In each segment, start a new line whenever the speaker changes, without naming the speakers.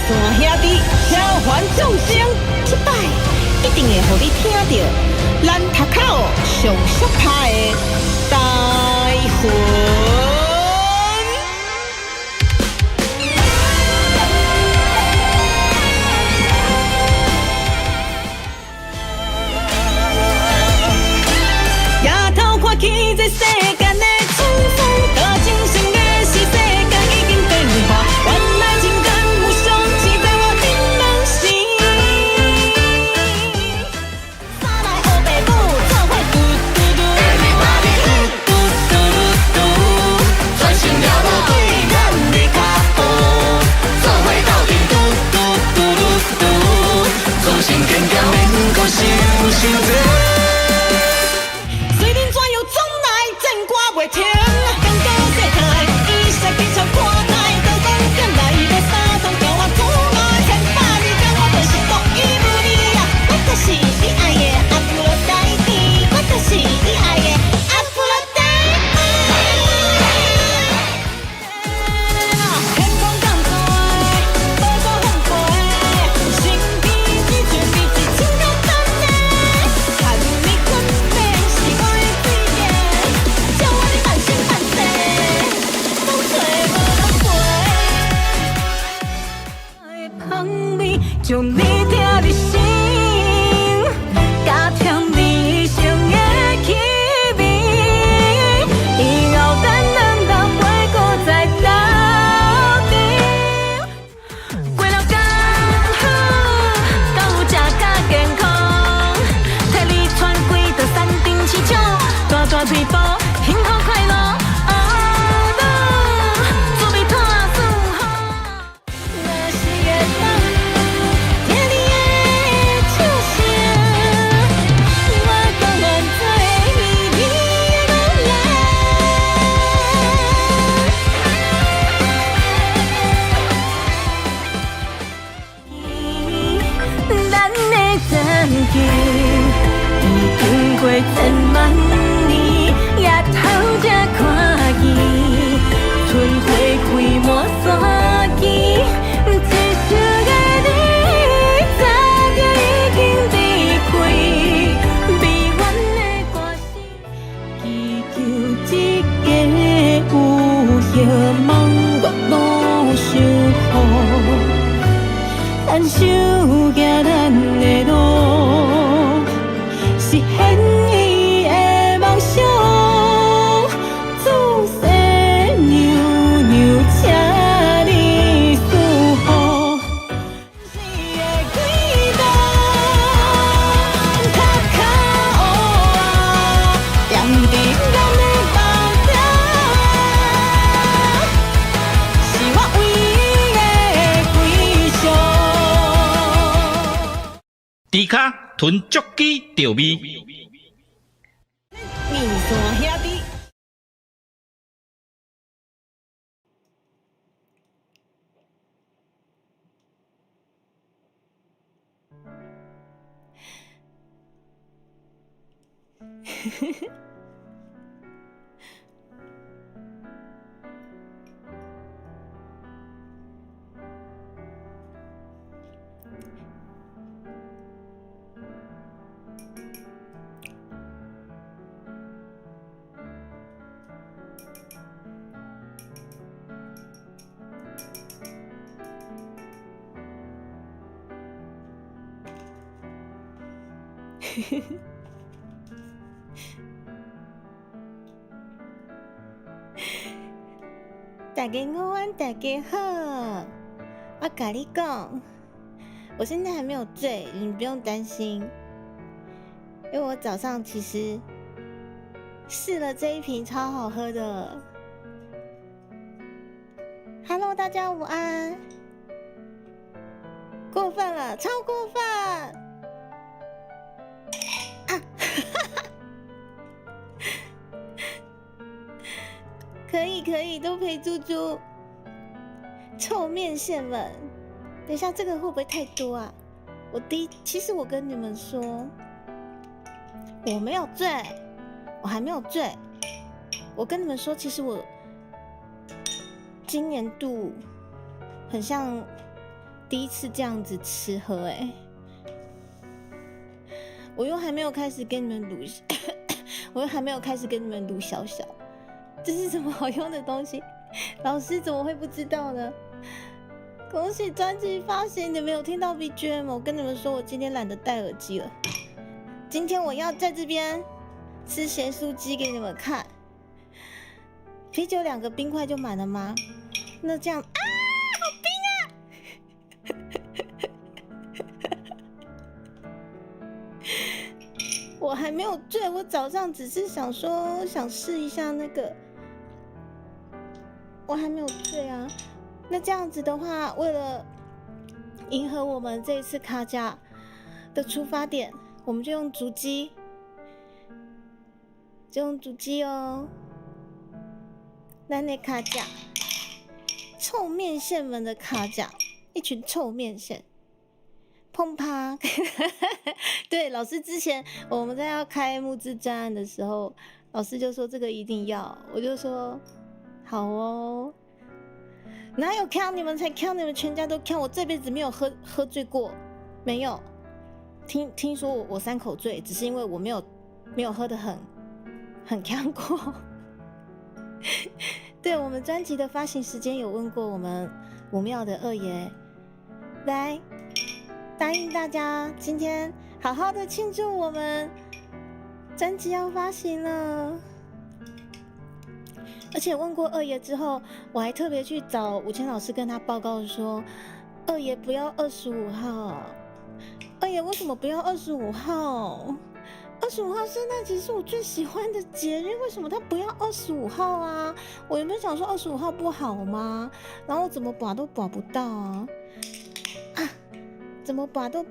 山兄弟召唤众生，这摆一定会互你听到咱头口上适拍的台魂。夜头看起这世间的沧桑，大精神的是世间已经变化，原来情感无双是在我心门心。三来黑白母做伙嘟嘟嘟，Everybody嘟嘟嘟嘟嘟，专心了无对咱的脚步，做伙斗阵嘟嘟嘟嘟嘟，做成坚强免阁想伤济。袂停，感觉世态，伊势比超看待，刀光剑来，无三通叫我出来，千百二讲我就是独一无二啊！我就是你爱的阿芙罗代蒂，我就是你爱的阿芙罗代蒂。天空降水，波波翻飞，心比之全比之情较淡的，看你分辨是我的嘴脸。半生半世，风吹无人陪。香味将你听入心，加添你生的气味。以后咱两人袂搁再斗阵，过了刚好，到有食甲健康，替你穿几道山顶市场，大大腿部。幸福快乐，做味拖算好。若是会当听你的笑声，我甘愿做你的女人。咱的感情已经过千万年。夜头才看见，春花开满山间，一生的你早就已经离开，悲怨的歌声，祈求一个有希望月老守护，咱手行咱的路，实现伊的梦想。
猪脚囤足鸡调味。
面山兄弟。大家午安，大家好。我跟你讲，我现在还没有醉，你不用担心，因为我早上其实试了这一瓶超好喝的。Hello， 大家午安。过分了，超过分！啊，可以，都陪猪猪。臭面线们，等一下这个会不会太多啊？其实我跟你们说，我没有醉，我还没有醉。我跟你们说，其实我今年度很像第一次这样子吃喝我又还没有开始跟你们录，我又还没有开始跟你们录小小，这是什么好用的东西？老师怎么会不知道呢？恭喜专辑发行！你们有听到 BGM？ 我跟你们说，我今天懒得戴耳机了。今天我要在这边吃咸酥鸡给你们看。啤酒2个冰块就满了吗？那这样啊，好冰啊！我还没有醉，我早上只是想说想试一下那个，我还没有醉啊。那这样子的话，为了迎合我们这一次卡甲的出发点，我们就用竹鸡，哦。咱的卡甲，臭面线们的卡甲，一群臭面线，砰啪！对，老师之前我们在要开募资专案的时候，老师就说这个一定要，我就说好哦。哪有看你们才看，你们全家都看，我这辈子没有喝醉过，没有。听说我3口醉，只是因为我没有喝得很看过。对，我们专辑的发行时间有问过我们武庙的二爷，来答应大家今天好好的庆祝我们专辑要发行了。而且问过二爷之后，我还特别去找武谦老师跟他报告说，二爷不要25号，二爷为什么不要25号？25号圣诞节是我最喜欢的节日，为什么他不要25号啊？我原本想说25号不好吗？然后我怎么拔都拔不到啊！怎么拔都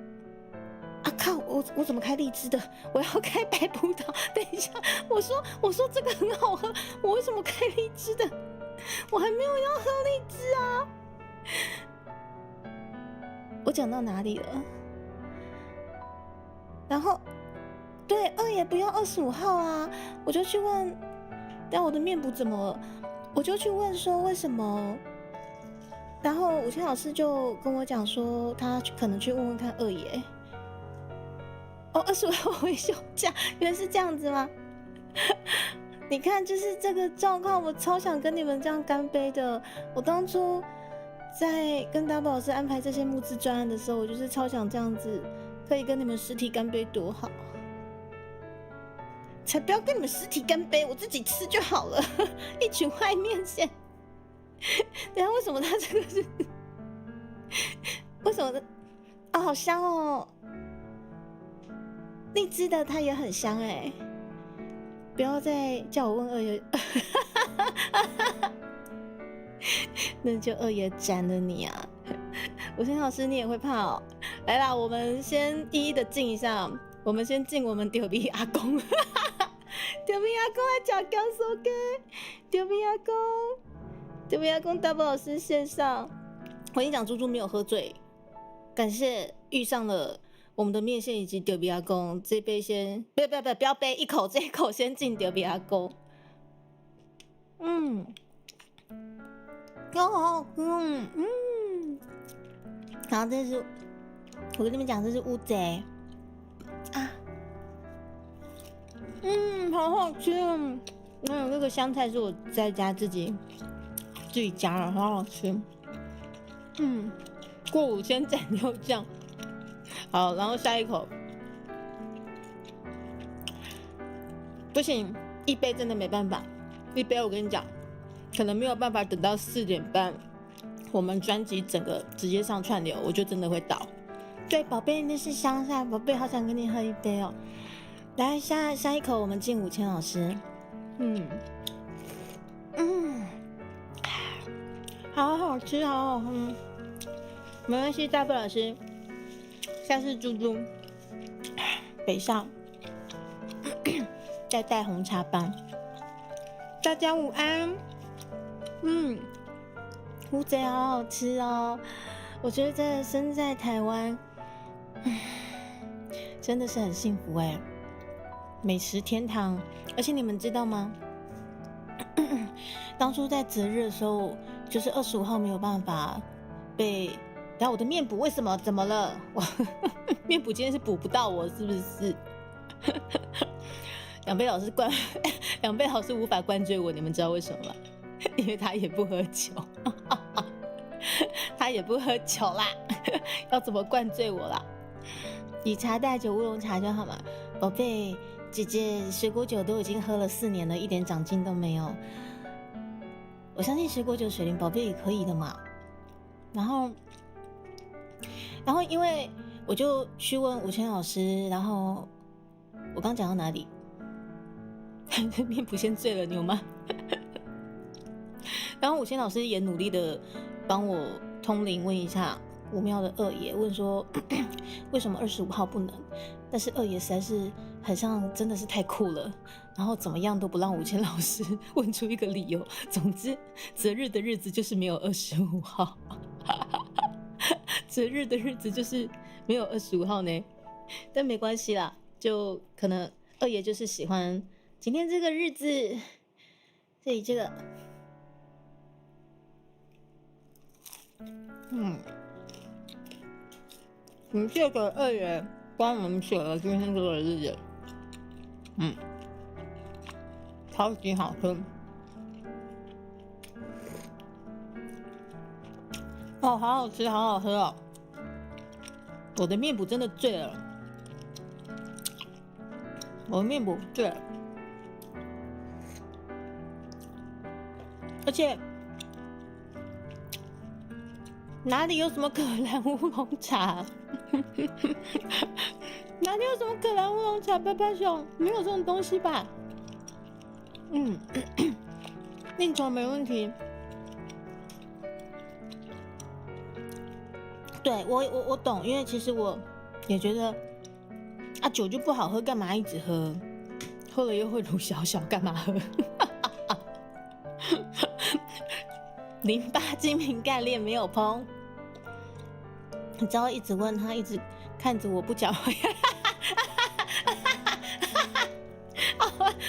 靠！我怎么开荔枝的？我要开白葡萄。等一下，我说这个很好喝，我为什么开荔枝的？我还没有要喝荔枝啊！我讲到哪里了？然后。对，二爷不要25号啊！我就去问，但我的面部怎么了？我就去问说为什么？然后武谦老师就跟我讲说，他可能去问问看二爷。哦，25号会休假，原来是这样子吗？你看，就是这个状况，我超想跟你们这样干杯的。我当初在跟大宝老师安排这些募资专案的时候，我就是超想这样子，可以跟你们实体干杯，多好！才不要跟你们实体干杯，我自己吃就好了。一群坏面线。等一下，为什么它这个是？为什么的？哦，好香哦！荔枝的它也很香哎。不要再叫我问二爷。那就二爷斩了你啊！武谦老师，你也会怕哦。来啦，我们先一一的敬一下。我们先敬我们丢比阿公。丢比阿公来讲讲说给丢比阿公大宝老师线上。我跟你讲，猪猪没有喝醉，感谢遇上了我们的面线以及丢比阿公。这杯先不要杯，一口这一口先敬丢比阿公。好，这是我跟你们讲，这是乌贼啊。好好吃哦！那个香菜是我在家自己加的，好好吃。过5先斩六将。好，然后下一口。不行，一杯真的没办法。一杯我跟你讲，可能没有办法等到4点半，我们专辑整个直接上串流，我就真的会倒。对，宝贝，那是香菜，宝贝，好想跟你喝一杯哦。来，下一口我们敬武谦老师。好好吃，好好喝。没关系，大宝老师，下次猪猪北上再带红茶班。大家午安。乌贼好好吃哦，我觉得真的生在台湾，真的是很幸福哎。美食天堂，而且你们知道吗？当初在择日的时候，就是25号没有办法被
然后我的面补为什么？怎么了？我面补今天是补不到我，是不是？两倍老师无法灌醉我，你们知道为什么吗？因为他也不喝酒，他也不喝酒啦，要怎么灌醉我啦？以茶代酒，乌龙茶就好嘛。宝贝，姐姐水果酒都已经喝了4年了，一点长进都没有。我相信水果酒水灵宝贝也可以的嘛。然后因为我就去问武谦老师，然后我刚讲到哪里？面不先醉了牛吗？然后武谦老师也努力的帮我通灵问一下武庙的二爷，问说为什么25号不能？但是二爷实在是很像真的是太酷了，然后怎么样都不让武谦老师问出一个理由。总之择日的日子就是没有25号，择日的日子就是没有25号呢。但没关系啦，就可能二爷就是喜欢今天这个日子，所以这个，这个二爷帮我们写了今天这个日子，超级好喝，哦，好好吃，好好喝哦！我的面补真的醉了，我的面补醉了。而且哪里有什么可兰乌龙茶？哪里有什么可兰乌龙茶？拜拜熊，没有这种东西吧？应酬没问题。对，我懂，因为其实我也觉得酒就不好喝，干嘛一直喝？喝了又会乳小小，干嘛喝？08精明干练没有烹，你知道一直问他，一直看着我不讲话。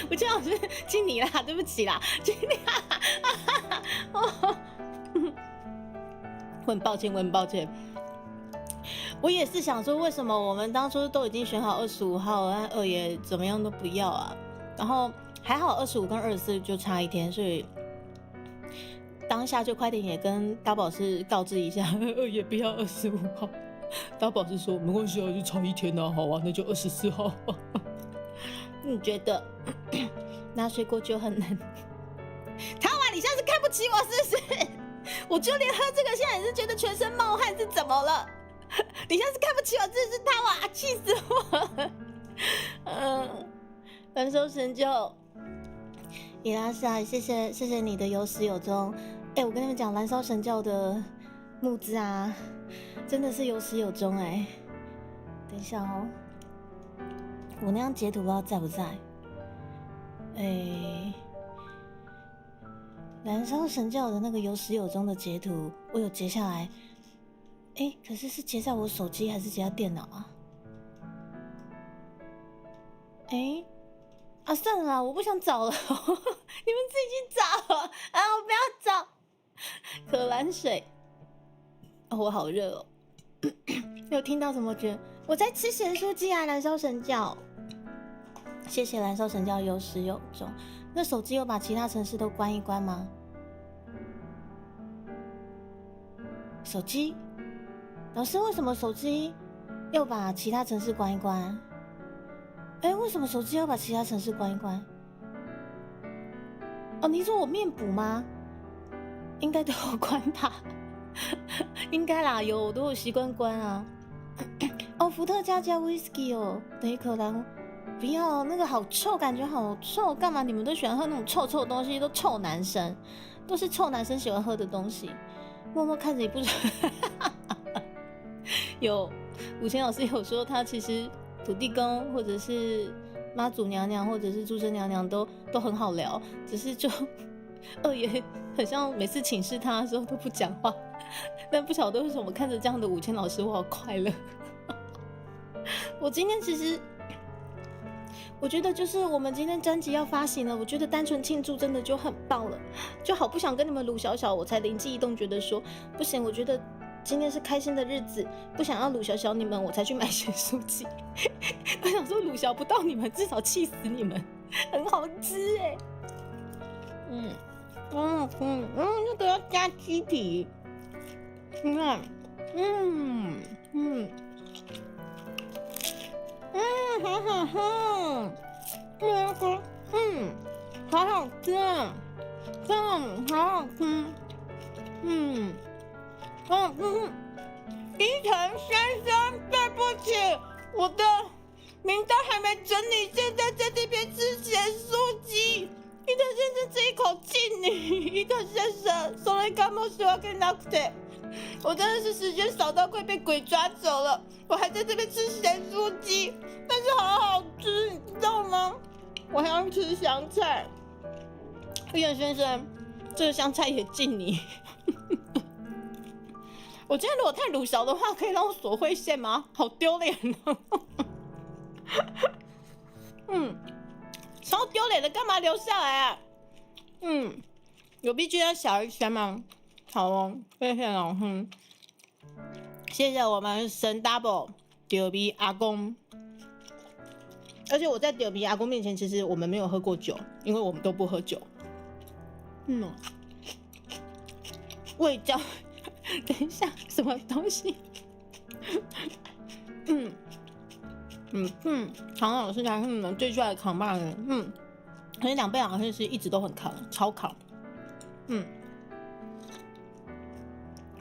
我这样是敬你啦，对不起啦，敬你啦。我很抱歉，我很抱歉。我也是想说，为什么我们当初都已经选好25号了，二爷怎么样都不要啊？然后还好25跟24就差1天，所以当下就快点也跟大宝师告知一下，二爷不要25号。大宝师说没关系啊，就差1天啊，好啊，那就24号。你觉得拿水果酒很难？唐娃，你现在是看不起我是不是？我就连喝这个现在也是觉得全身冒汗，是怎么了？你现在是看不起我，真是唐娃，气死我了。燃烧神教，伊拉萨，谢谢你的有始有终。我跟你们讲，燃烧神教的募资啊，真的是有始有终哎。等一下哦，我那张截图不知道在不在？燃烧神教的那个有始有终的截图，我有截下来。可是截在我手机还是截在电脑啊？算了啦，我不想找了，你们自己去找啊！我不要找。可兰水，我好热哦。有听到什么觉得我在吃咸酥鸡啊？燃烧神教，谢谢燃烧神教有始有终。那手机有把其他城市都关一关吗？手机，老师为什么手机要把其他城市关一关？为什么手机要把其他城市关一关？你说我面补吗？应该都有关吧？应该啦，我都有习惯关啊。伏特加加 whisky 哦，等一可兰，不要那个好臭，感觉好臭，干嘛？你们都喜欢喝那种臭臭的东西，都臭男生，都是臭男生喜欢喝的东西。默默看着你不有武谦老师有说，他其实土地公或者是妈祖娘娘或者是诸生娘娘都很好聊，只是就二爷很像每次请示他的时候都不讲话，但不晓得为什么看着这样的武谦老师我好快乐。我今天其实我觉得就是我们今天专辑要发行了，我觉得单纯庆祝真的就很棒了，就好不想跟你们鲁小小，我才灵机一动觉得说不行，我觉得今天是开心的日子，不想要鲁小小你们，我才去买咸酥鸡。我想说鲁小不到你们，至少气死你们，很好吃哎。这个要加鸡皮，你看，好好喝，好好吃，好好吃，伊藤先生，对不起，我的名单还没整理，现在在这边吃咸酥鸡。伊藤先生这一口敬你，伊藤先生，それが申し訳なくて，我真的是时间少到快被鬼抓走了，我还在这边吃咸酥鸡，但是好好吃，你知道吗？我还要吃香菜，伊藤先生，这个香菜也敬你。我今天如果太鲁小的话，可以让我锁会线吗？好丢脸哦！超丢脸的，干嘛留下来啊？有必须要小一些吗？好哦，谢谢哦，谢谢我们神 double 丢比阿公。而且我在丢比阿公面前，其实我们没有喝过酒，因为我们都不喝酒。味道。等一下，什么东西？唐老师才是你们最帅的扛把人。而且两倍老师是一直都很扛，超扛。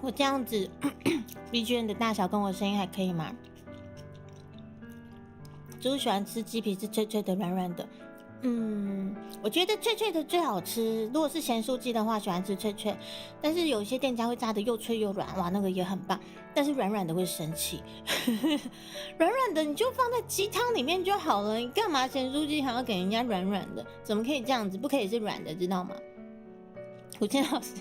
我这样子，BGM 的大小跟我声音还可以吗？猪喜欢吃鸡皮是脆脆的、软软的。我觉得脆脆的最好吃。如果是咸酥鸡的话，喜欢吃脆脆，但是有一些店家会炸的又脆又软，哇，那个也很棒。但是软软的会生气，软软的你就放在鸡汤里面就好了，你干嘛咸酥鸡还要给人家软软的？怎么可以这样子？不可以是软的，知道吗？吴谦老师，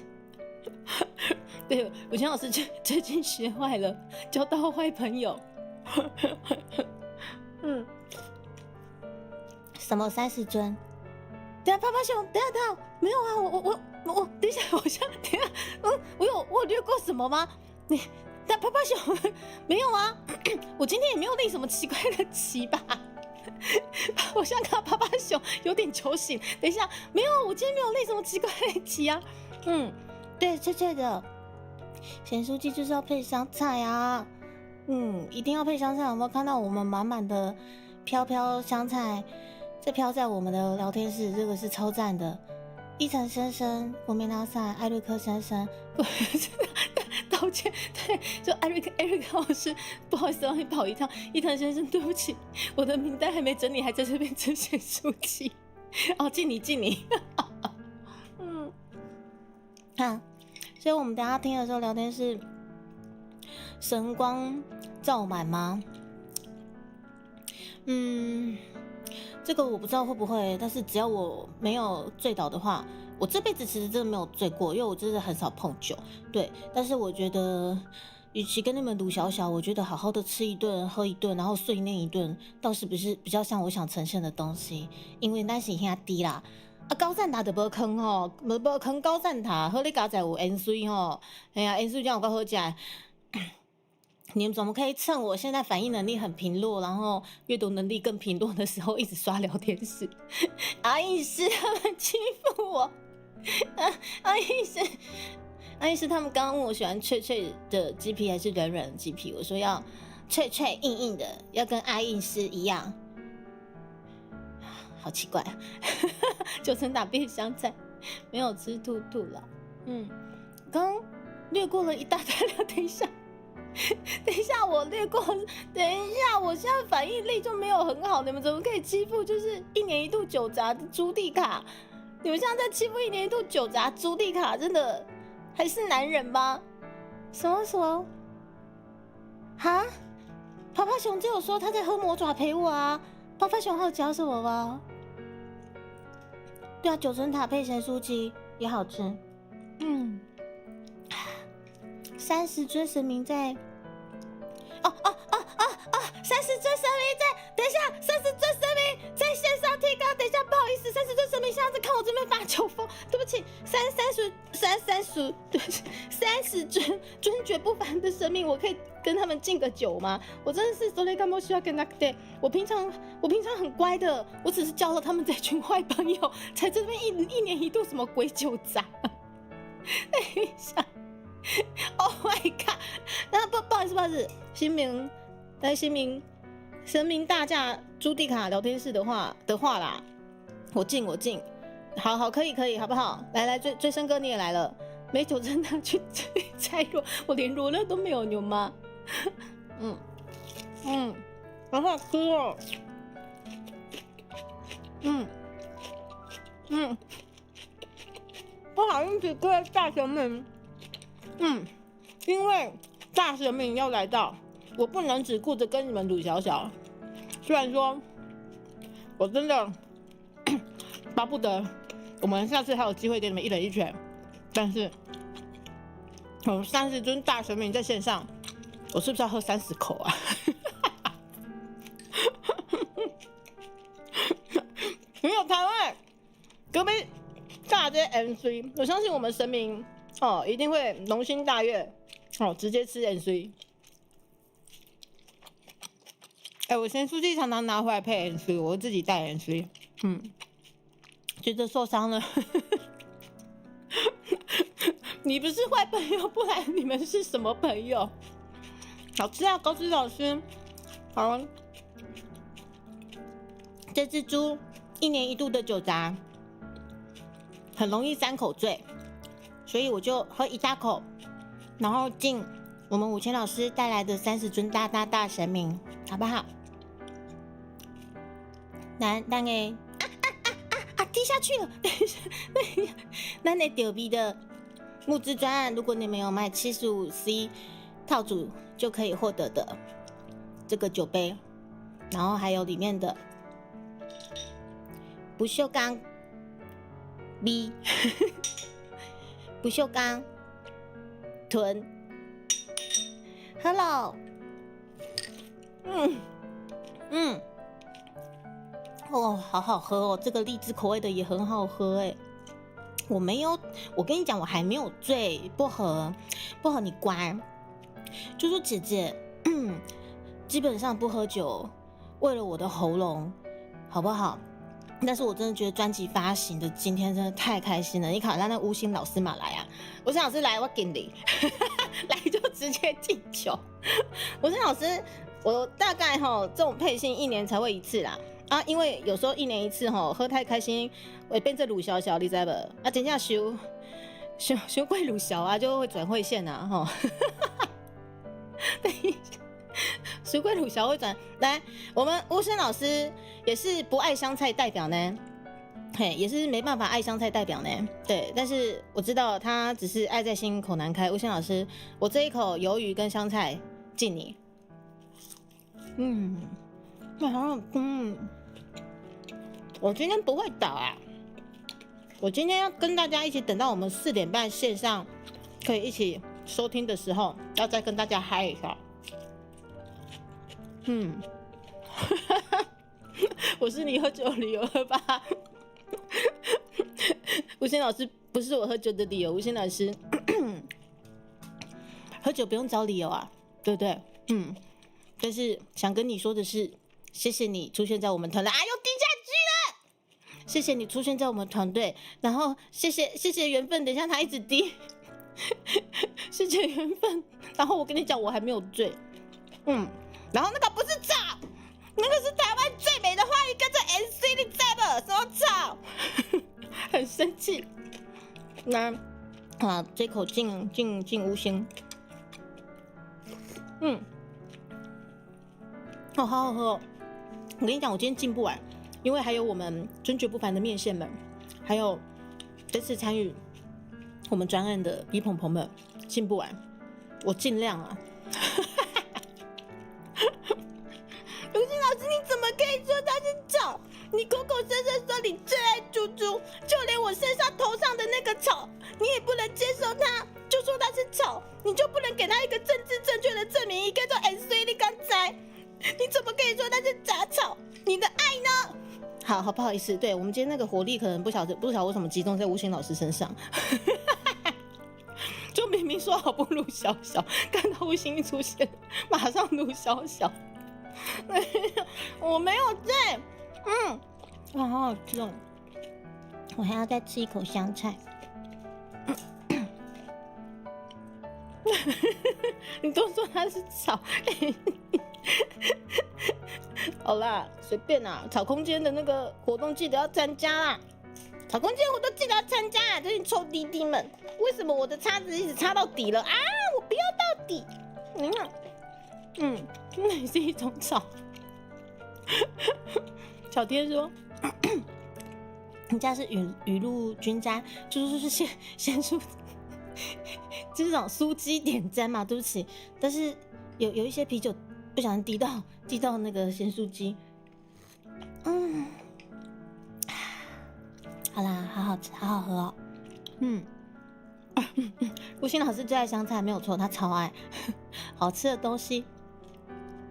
对，吴谦老师最近学坏了，交到坏朋友。什么30尊？等下，趴趴熊，等下，没有啊，我，等一下，等一下，我有略过什么吗？但趴趴熊没有啊，我今天也没有立什么奇怪的旗吧？我现在看到趴趴熊有点酒醒，等一下，没有，我今天没有立什么奇怪的旗啊。对，脆脆的，咸酥鸡就是要配香菜啊，一定要配香菜。有没有看到我们满满的飘飘香菜？这飘在我们的聊天室，这个是超赞的。伊藤先生、国民大赛、艾瑞克先生，道歉，对，就艾瑞克老师，不好意思让你跑一趟。伊藤先生，对不起，我的名单还没整理，还在这边吃咸酥鸡。哦，敬你。所以我们等一下听的时候，聊天室神光照满吗？这个我不知道会不会，但是只要我没有醉倒的话，我这辈子其实真的没有醉过，因为我真的很少碰酒。对，但是我觉得，与其跟你们鲁小小，我觉得好好的吃一顿、喝一顿，然后碎念一顿，倒是不是比较像我想呈现的东西？因为咱是兄弟啦，高赞塔就无坑吼，无坑高赞塔，好你家在有盐水吼，哎呀，盐水这样有够好食。你们怎么可以趁我现在反应能力很贫弱，然后阅读能力更贫弱的时候，一直刷聊天室？阿义师他们欺负我，阿义师他们刚刚问我喜欢脆脆的鸡皮还是软软的鸡皮，我说要脆脆硬硬的，要跟阿义师一样。好奇怪，九层塔变香菜，没有吃兔兔了。刚略过了一大堆了，等一下，我略过。等一下，我现在反应力就没有很好，你们怎么可以欺负就是1年1度酒杂的朱蒂卡？你们现在在欺负1年1度酒杂朱蒂卡，真的还是男人吗？什么？哈？泡泡熊只有说他在喝魔爪陪我啊。泡泡熊还有讲什么吗？对啊，九层塔配咸酥鸡也好吃。30尊神明在30尊神明在，等一下，30尊神明在线上提高，等一下，不好意思，30 30尊神明现在在看我这边发酒疯，对不起，30尊绝不凡的神明，我可以跟他们敬个酒吗？我真的是昨天干嘛需要跟他对，我平常很乖的，我只是交了他们这群坏朋友，才这边一年一度什么鬼酒杂。等一下 ，Oh my god！ 那不好意思，新明神明大驾朱迪卡聊天室的话啦，我敬，好，可以，好不好？来，追生哥你也来了，美酒真的去拆罗，我连罗勒都没有，牛妈，好好吃哦，不好意思，各位大神们，因为大神明要来到，我不能只顾着跟你们鲁小小。虽然说，我真的巴不得我们下次还有机会给你们一人一拳，但是有30尊大神明在线上，我是不是要喝30口啊？没有台湾隔壁大街 MC， 我相信我们神明一定会龙心大悦直接吃 MC。我咸酥鸡常常拿回来配 MC， 我自己带 MC， 觉得受伤了。你不是坏朋友，不然你们是什么朋友？好吃啊，高知老师。好，这只猪1年1度的酒杂，很容易3口醉，所以我就喝1大口，然后敬我们5000老师带来的30尊大神明，好不好？咱个踢下去了，等一下，咱的丢逼的募资专案，如果你们有买75C 套组，就可以获得的这个酒杯，然后还有里面的不锈钢 B 不锈钢臀，Hello，好好喝哦，这个荔枝口味的也很好喝哎。我跟你讲，我还没有醉，不喝你乖。就说姐姐，基本上不喝酒，为了我的喉咙，好不好？但是我真的觉得专辑发行的今天真的太开心了。你看，那吴昕老师嘛来啊，吴昕老师来，我给你，来就直接敬酒。吴昕老师，我大概这种配信1年才会1次啦。因为有时候1年1次喝太开心，会变成鲁小小，你知道不？真正修贵鲁小啊，就会转会线啊，等一下，修贵鲁小会转来。我们吴昕老师也是不爱香菜代表呢，也是没办法爱香菜代表呢。对，但是我知道他只是爱在心口难开。吴昕老师，我这一口鱿鱼跟香菜敬你。我今天不会倒啊！我今天要跟大家一起等到我们4点半线上可以一起收听的时候，要再跟大家嗨一下。我是你喝酒的理由了吧？吴昕老师不是我喝酒的理由，吴昕老师喝酒不用找理由啊，对不对？但是想跟你说的是，谢谢你出现在我们团队。哎呦，低下去了！谢谢你出现在我们团队，然后谢谢缘分。等一下他一直滴，谢谢缘分。然后我跟你讲，我还没有醉。然后那个不是草，那个是台湾最美的花语，跟着 NC 你在不？什么草？很生气。那这口敬吴昕。好好喝哦！我跟你讲，我今天敬不完，因为还有我们尊爵不凡的面线们，还有这次参与我们专案的比朋朋们，敬不完，我尽量啊。卢昕老师，你怎么可以说他是草？你口口声声说你最爱猪猪，就连我身上头上的那个草，你也不能接受他，就说他是草，你就不能给他一个政治正确的证明，一个叫 NC 你刚才。你怎么可以说它是杂草？你的爱呢？好不好意思，对我们今天那个活力可能不晓得为什么集中在吴昕老师身上。就明明说好不录小小，看到吴昕一出现，马上录小小。我没有在，哇，好好吃哦！我还要再吃一口香菜。你都说它是草，好啦，随便啦。草空间的那个活动记得要参加啦。草空间活动记得要参加啊！这些臭弟弟们，为什么我的叉子一直插到底了啊？我不要到底。那也是一种草。小天说，人家是雨露均沾，就是先出。就是这种酥鸡点沾嘛，对不起，但是有一些啤酒不小心滴到那个咸酥鸡，好啦，好好吃，好好喝哦，吴昕老师最爱香菜，没有错，他超爱。好吃的东西，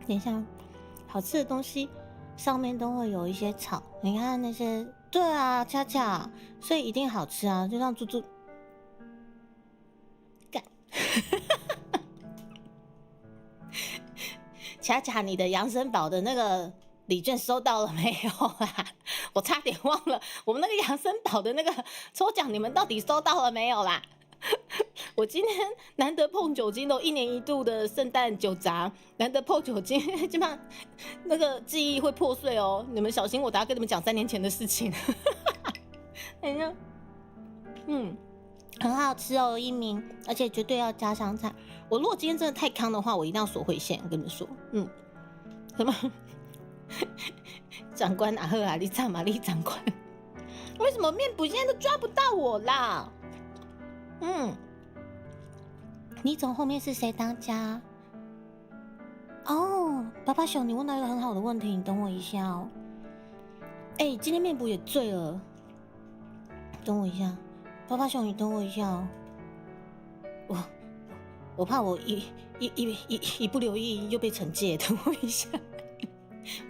等一下，好吃的东西上面都会有一些草，你看那些，对啊，恰恰，所以一定好吃啊，就像猪猪。恰恰，你的养生宝的那个礼券收到了没有啊？我差点忘了，我们那个养生宝的那个抽奖，你们到底收到了没有啦？我今天难得碰酒精，都1年1度的圣诞酒闸，难得碰酒精，基本上那个记忆会破碎哦，你们小心，我等下跟你们讲3年前的事情。等一下，很好吃哦，一鸣，而且绝对要加香菜。我如果今天真的太康的话，我一定要锁回线。我跟你们说，什么？长官哪喝啊？你唱玛丽长官，为什么面补现在都抓不到我啦？你总后面是谁当家？哦，爸爸熊，你问到一个很好的问题，你等我一下哦。今天面补也醉了，等我一下。爸爸熊，你等我一下哦，我怕我一不留意又被惩戒，等我一下。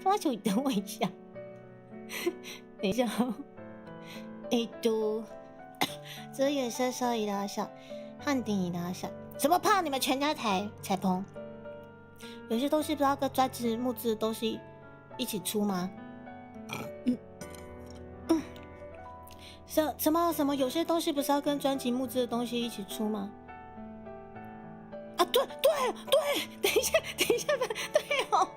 爸爸熊，你等我一下，等一下哦。这也是所以的小汉鼎的小，什么怕你们全家才碰？有些东西不知道跟专辑募资的东西一起出吗？什么？有些东西不是要跟专辑募资的东西一起出吗？啊，对，等一下，对哦，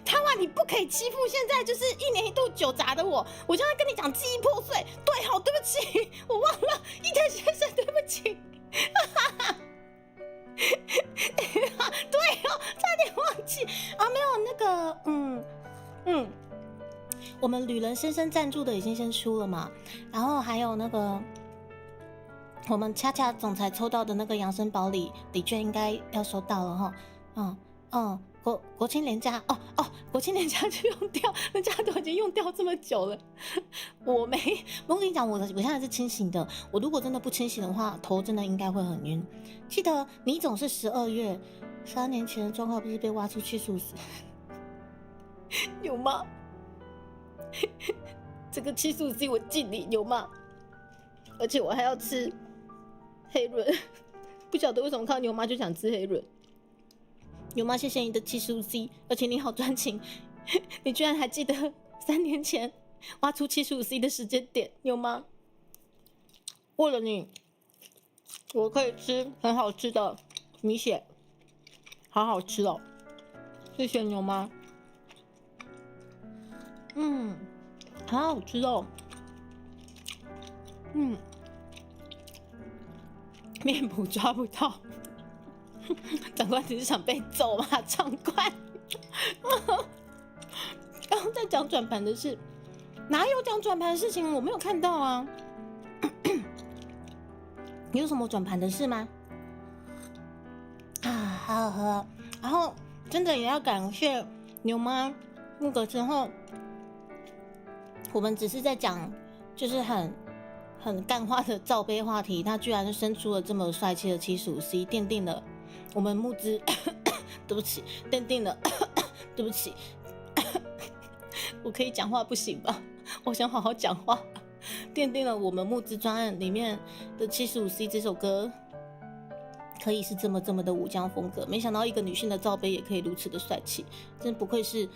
他话你不可以欺负现在就是1年1度酒闸的我就在跟你讲记忆破碎，对，好，对不起，我忘了，伊藤先生，对不起，对哦，差点忘记啊，没有那个，我们旅人先生赞助的已经先出了嘛，然后还有那个我们恰恰总裁抽到的那个养生宝礼券应该要收到了哈，国庆连假国庆连假就用掉，人家都已经用掉这么久了，我跟你讲，我现在是清醒的，我如果真的不清醒的话，头真的应该会很晕。记得你总是12月3年前的状况不是被挖出去数死，有吗？这个七素鸡我尽力有吗？而且我还要吃黑轮，不晓得为什么看到牛妈就想吃黑轮。牛妈，谢谢你的七素鸡，而且你好专情，你居然还记得3年前挖出75C 的时间点，牛妈。为了你，我可以吃很好吃的米血，好好吃哦，谢谢牛妈。好好吃哦。面谱抓不到，长官只是想被揍吗？长官，刚刚在讲转盘的事，哪有讲转盘的事情？我没有看到啊。你有什么转盘的事吗？好好喝。然后真的也要感谢牛妈，那个之后。我们只是在讲，就是很干话的罩杯话题，他居然生出了这么帅气的75C，奠定了我们募资，对不起，奠定了，对不起，我可以讲话不行吧？我想好好讲话，奠定了我们募资专案里面的75C 这首歌可以是这么的武将风格。没想到一个女性的罩杯也可以如此的帅气，真不愧是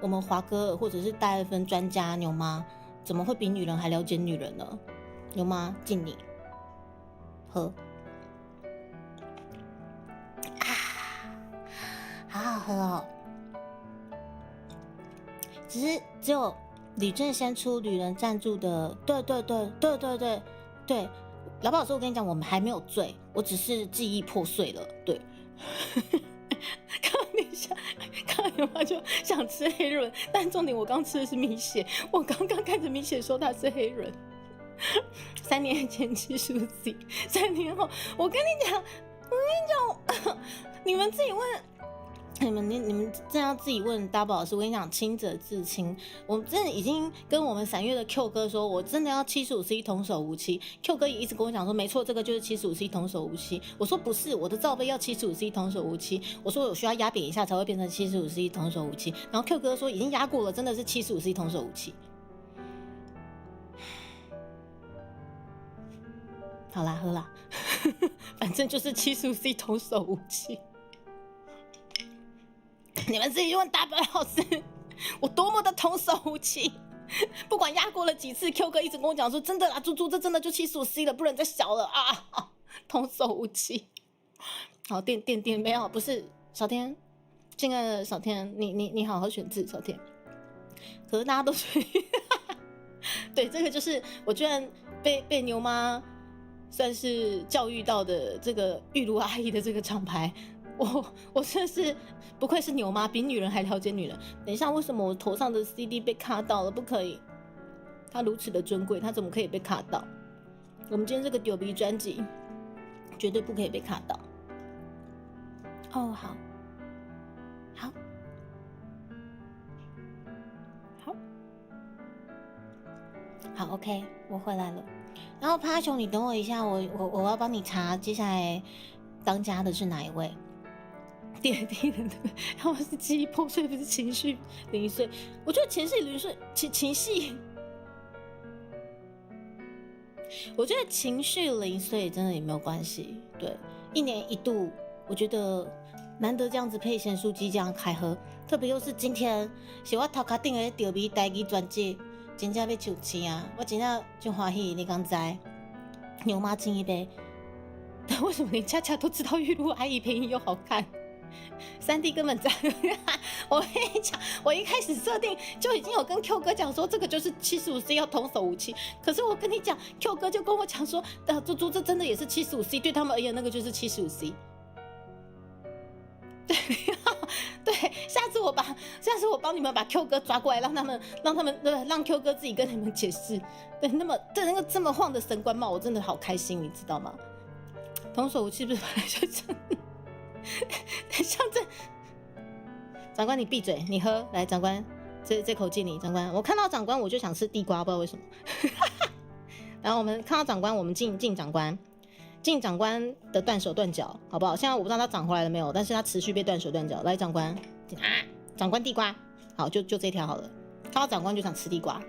我们华歌尔或者是大爱分专家牛妈，怎么会比女人还了解女人呢？牛妈敬你喝啊，好好喝哦。只有吕正先出旅人赞助的，对，老板老师，我跟你讲，我们还没有醉，我只是记忆破碎了。对，刚牛妈就想吃黑润，但重点我刚吃的是米血，我刚刚看着米血说它是黑润。3年前75C， 3年后，我跟你讲，你们自己问。你们这样自己问 Double 老师，我跟你讲，清者自清。我真的已经跟我们闪月的 Q 哥说，我真的要75C 童叟无欺。Q 哥也一直跟我讲说，没错，这个就是75C 童叟无欺。我说不是，我的罩杯要75C 童叟无欺。我说我需要压扁一下才会变成75C 童叟无欺。然后 Q 哥说已经压过了，真的是75C 童叟无欺。好啦，喝啦，反正就是75C 童叟无欺。你们自己问大白老师，我多么的童叟无欺！不管压过了几次 ，Q 哥一直跟我讲说，真的啦，猪猪这真的就75C 了，不能再小了啊！童叟无欺。好，电没有，不是小天，亲爱的小天，你好好选字，小天。可是大家都说，对，这个就是我居然被牛妈算是教育到的这个玉如阿姨的这个厂牌。我真的是不愧是牛妈，比女人还了解女人。等一下，为什么我头上的 CD 被卡到了？不可以，它如此的尊贵，它怎么可以被卡到？我们今天这个丢逼专辑绝对不可以被卡到。哦，好 OK， 我回来了。然后趴熊，你等我一下，我要帮你查接下来当家的是哪一位。点滴的那个，他们是记忆破碎，不是情绪零碎。我觉得情绪零碎，情绪，我觉得情绪零碎真的也没有关系。对，1年1度，我觉得难得这样子配咸酥鸡这样开喝，特别又是今天是我头壳顶的钓鱼台语专辑，真正要手青啊！我真正就欢喜，你刚知？牛妈敬一杯。但为什么连恰恰都知道玉露阿姨配音又好看？3D 根本在，我跟你讲，我一开始设定就已经有跟 Q 哥讲说，这个就是75C 要童叟无欺。可是我跟你讲 ，Q 哥就跟我讲说，猪这真的也是75C， 对他们而言那个就是 75C。对，下次我帮你们把 Q 哥抓过来，让他们让 Q 哥自己跟你们解释。对，那个这么晃的神官帽，我真的好开心，你知道吗？童叟无欺不是本来就真的？像这长官，你闭嘴，你喝来，长官，这口敬你，长官。我看到长官我就想吃地瓜，不知道为什么。然后我们看到长官，我们敬长官，敬长官的断手断脚，好不好？现在我不知道他长回来了没有，但是他持续被断手断脚。来，长官啊，长官地瓜，好，就这条好了。看到长官就想吃地瓜。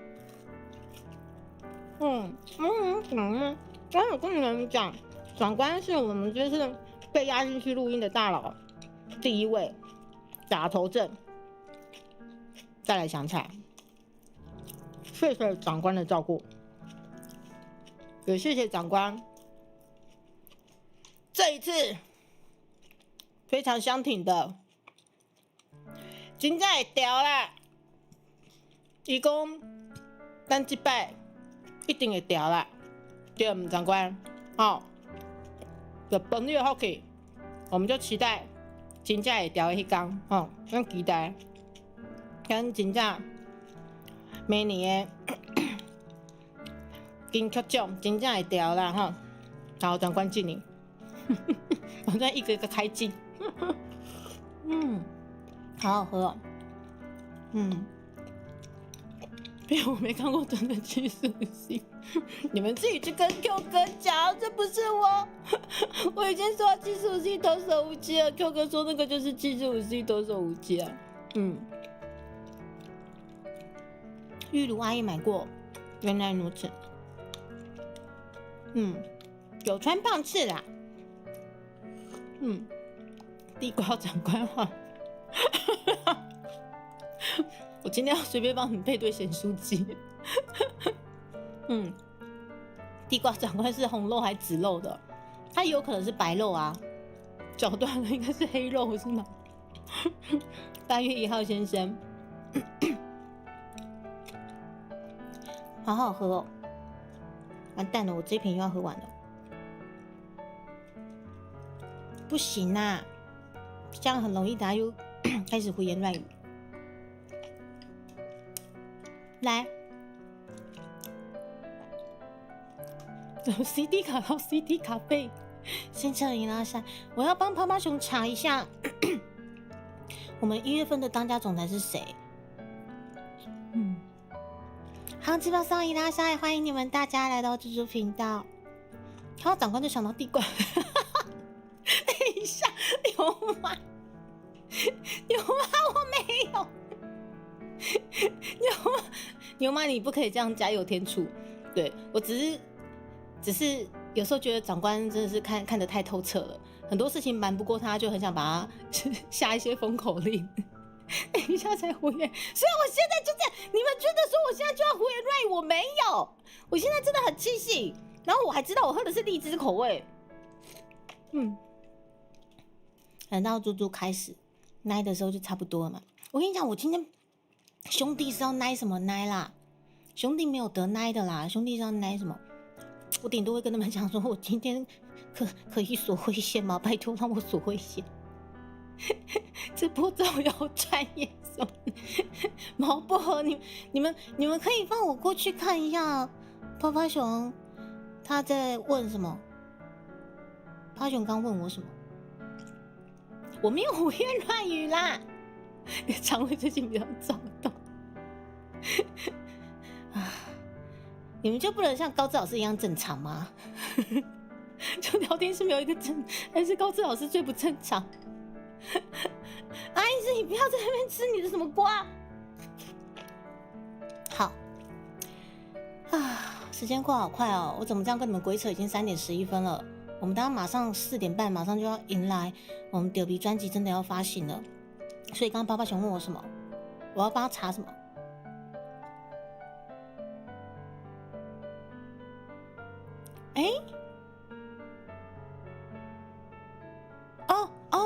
刚有跟你们讲，长官是我们这次被押进去录音的大佬第1位，打头阵。再来想起来，谢谢长官的照顾，也谢谢长官这一次非常相挺的，真正会调啦。伊讲咱这摆一定会调啦，对唔，长官？好，就本日福气，我们就期待真正会调的迄天，吼，咱期待，咱真正明年的金曲奖真正会调啦，吼。好，长官敬你，我在一个一个开镜，好好喝哦，因为我没看过真的75C，你们自己去跟 Q 哥讲，这不是我，我已经说75C 童叟无欺了。Q 哥说那个就是75C 童叟无欺啊。玉如阿姨买过原来如此。有川胖次啦。地瓜长官话。我今天要随便帮你配对咸酥鸡。地瓜长官是红肉还是紫肉的？它有可能是白肉啊，脚断了应该是黑肉是吗？8月1号先生，好好喝哦！完蛋了，我这瓶又要喝完了。不行啊，这样很容易大家又开始胡言乱语。来，CD 卡到 CD 卡费，先撤银拉山。我要帮趴趴熊查一下，我们1月份的当家总裁是谁？好，知道上伊拉山，欢迎你们大家来到蜘蛛频道。看到长官就想到地瓜。等一下，有吗？有吗？我没有。有吗？你不可以这样加油添醋。对，我只是有时候觉得长官真的是看得太透彻了，很多事情瞒不过他，就很想把他下一些封口令。等一下才胡言，所以我现在就这样。你们觉得说我现在就要胡言乱语？我没有，我现在真的很气性。然后我还知道我喝的是荔枝口味。等到猪猪开始奶的时候就差不多了嘛。我跟你讲，我今天兄弟是要奶什么奶啦？兄弟没有得奶的啦，兄弟是要奶什么？我顶多会跟他们讲说，我今天可以锁会线吗？拜托让我锁会线。这波造谣专业什么？毛薄荷，你们可以放我过去看一下趴趴熊他在问什么？趴熊刚问我什么？我没有胡言乱语啦。肠胃最近比较躁动。你们就不能像高志老师一样正常吗？就聊天是没有一个正，还是高志老师最不正常？阿姨子，你不要在那边吃你的什么瓜。好啊，时间过好快哦，我怎么这样跟你们鬼扯？已经3点11分了。我们等下马上4点半，马上就要迎来我们丢皮专辑真的要发行了。所以刚刚爸爸想问我什么，我要帮他查什么？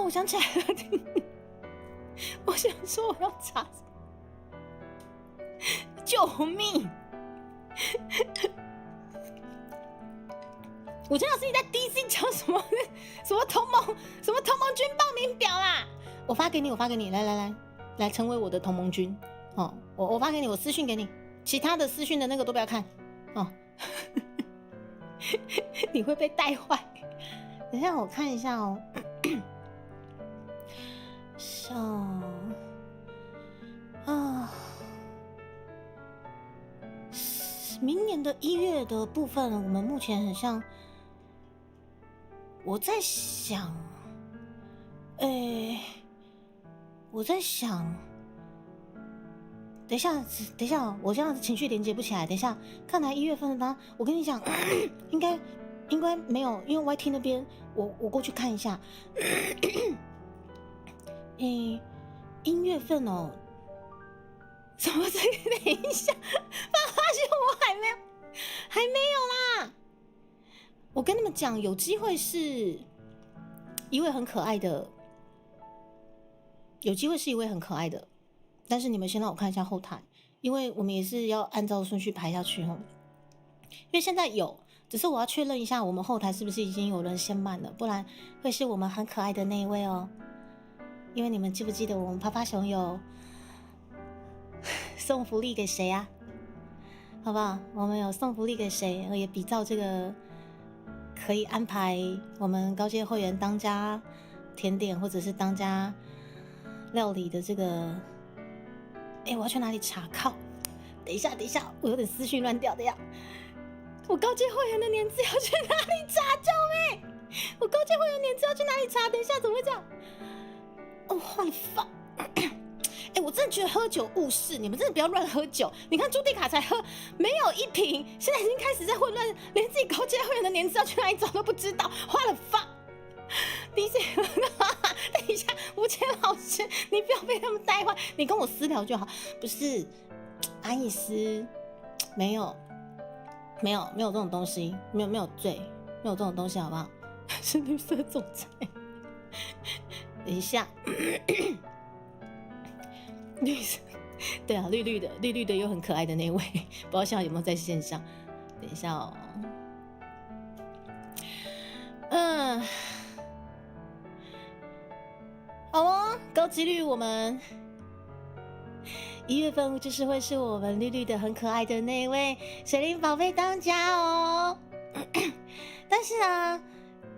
我想起来了。我想说我要查什么？救命！我真的是你在 DC 讲什么同盟军报名表啦？我发给你，来成为我的同盟军哦！我发给你，我私讯给你，其他的私讯的那个都不要看哦。你会被带坏。等一下我看一下哦。明年的1月的部分，我们目前很像，我在想，等一下，我这样子情绪连接不起来。等一下，看来1月份的单，我跟你讲，应该没有，因为 YT 那边我过去看一下。1月份哦，什么这个？等一下，发现我还没有啦。我跟你们讲，有机会是一位很可爱的，但是你们先让我看一下后台，因为我们也是要按照顺序排下去哦。因为现在有，只是我要确认一下我们后台是不是已经有人先满了，不然会是我们很可爱的那一位哦。因为你们记不记得我们趴趴熊有送福利给谁啊？好不好？我们有送福利给谁？也比照这个可以安排我们高阶会员当家甜点或者是当家料理的这个。我要去哪里查？靠！等一下，我有点思绪乱掉的呀。我高阶会员的年资要去哪里查？救命！我高阶会员年资要去哪里查？等一下，怎么会这样？坏饭！我我真的觉得喝酒误事，你们真的不要乱喝酒。你看朱迪卡才喝没有1瓶，现在已经开始在混乱，连自己高阶会员的年资要去哪里找都不知道，花了发。DJ， 等一下，吴谦老师，你不要被他们带坏，你跟我私聊就好。不是，安逸斯，没有这种东西，没有罪，没有这种东西，好不好？是绿色总裁。等一下，绿色，对啊，绿绿的又很可爱的那位，不知道现在有没有在线上？等一下哦，好哦，高几率我们1月份就是会是我们绿绿的很可爱的那位水灵宝贝当家哦。但是啊，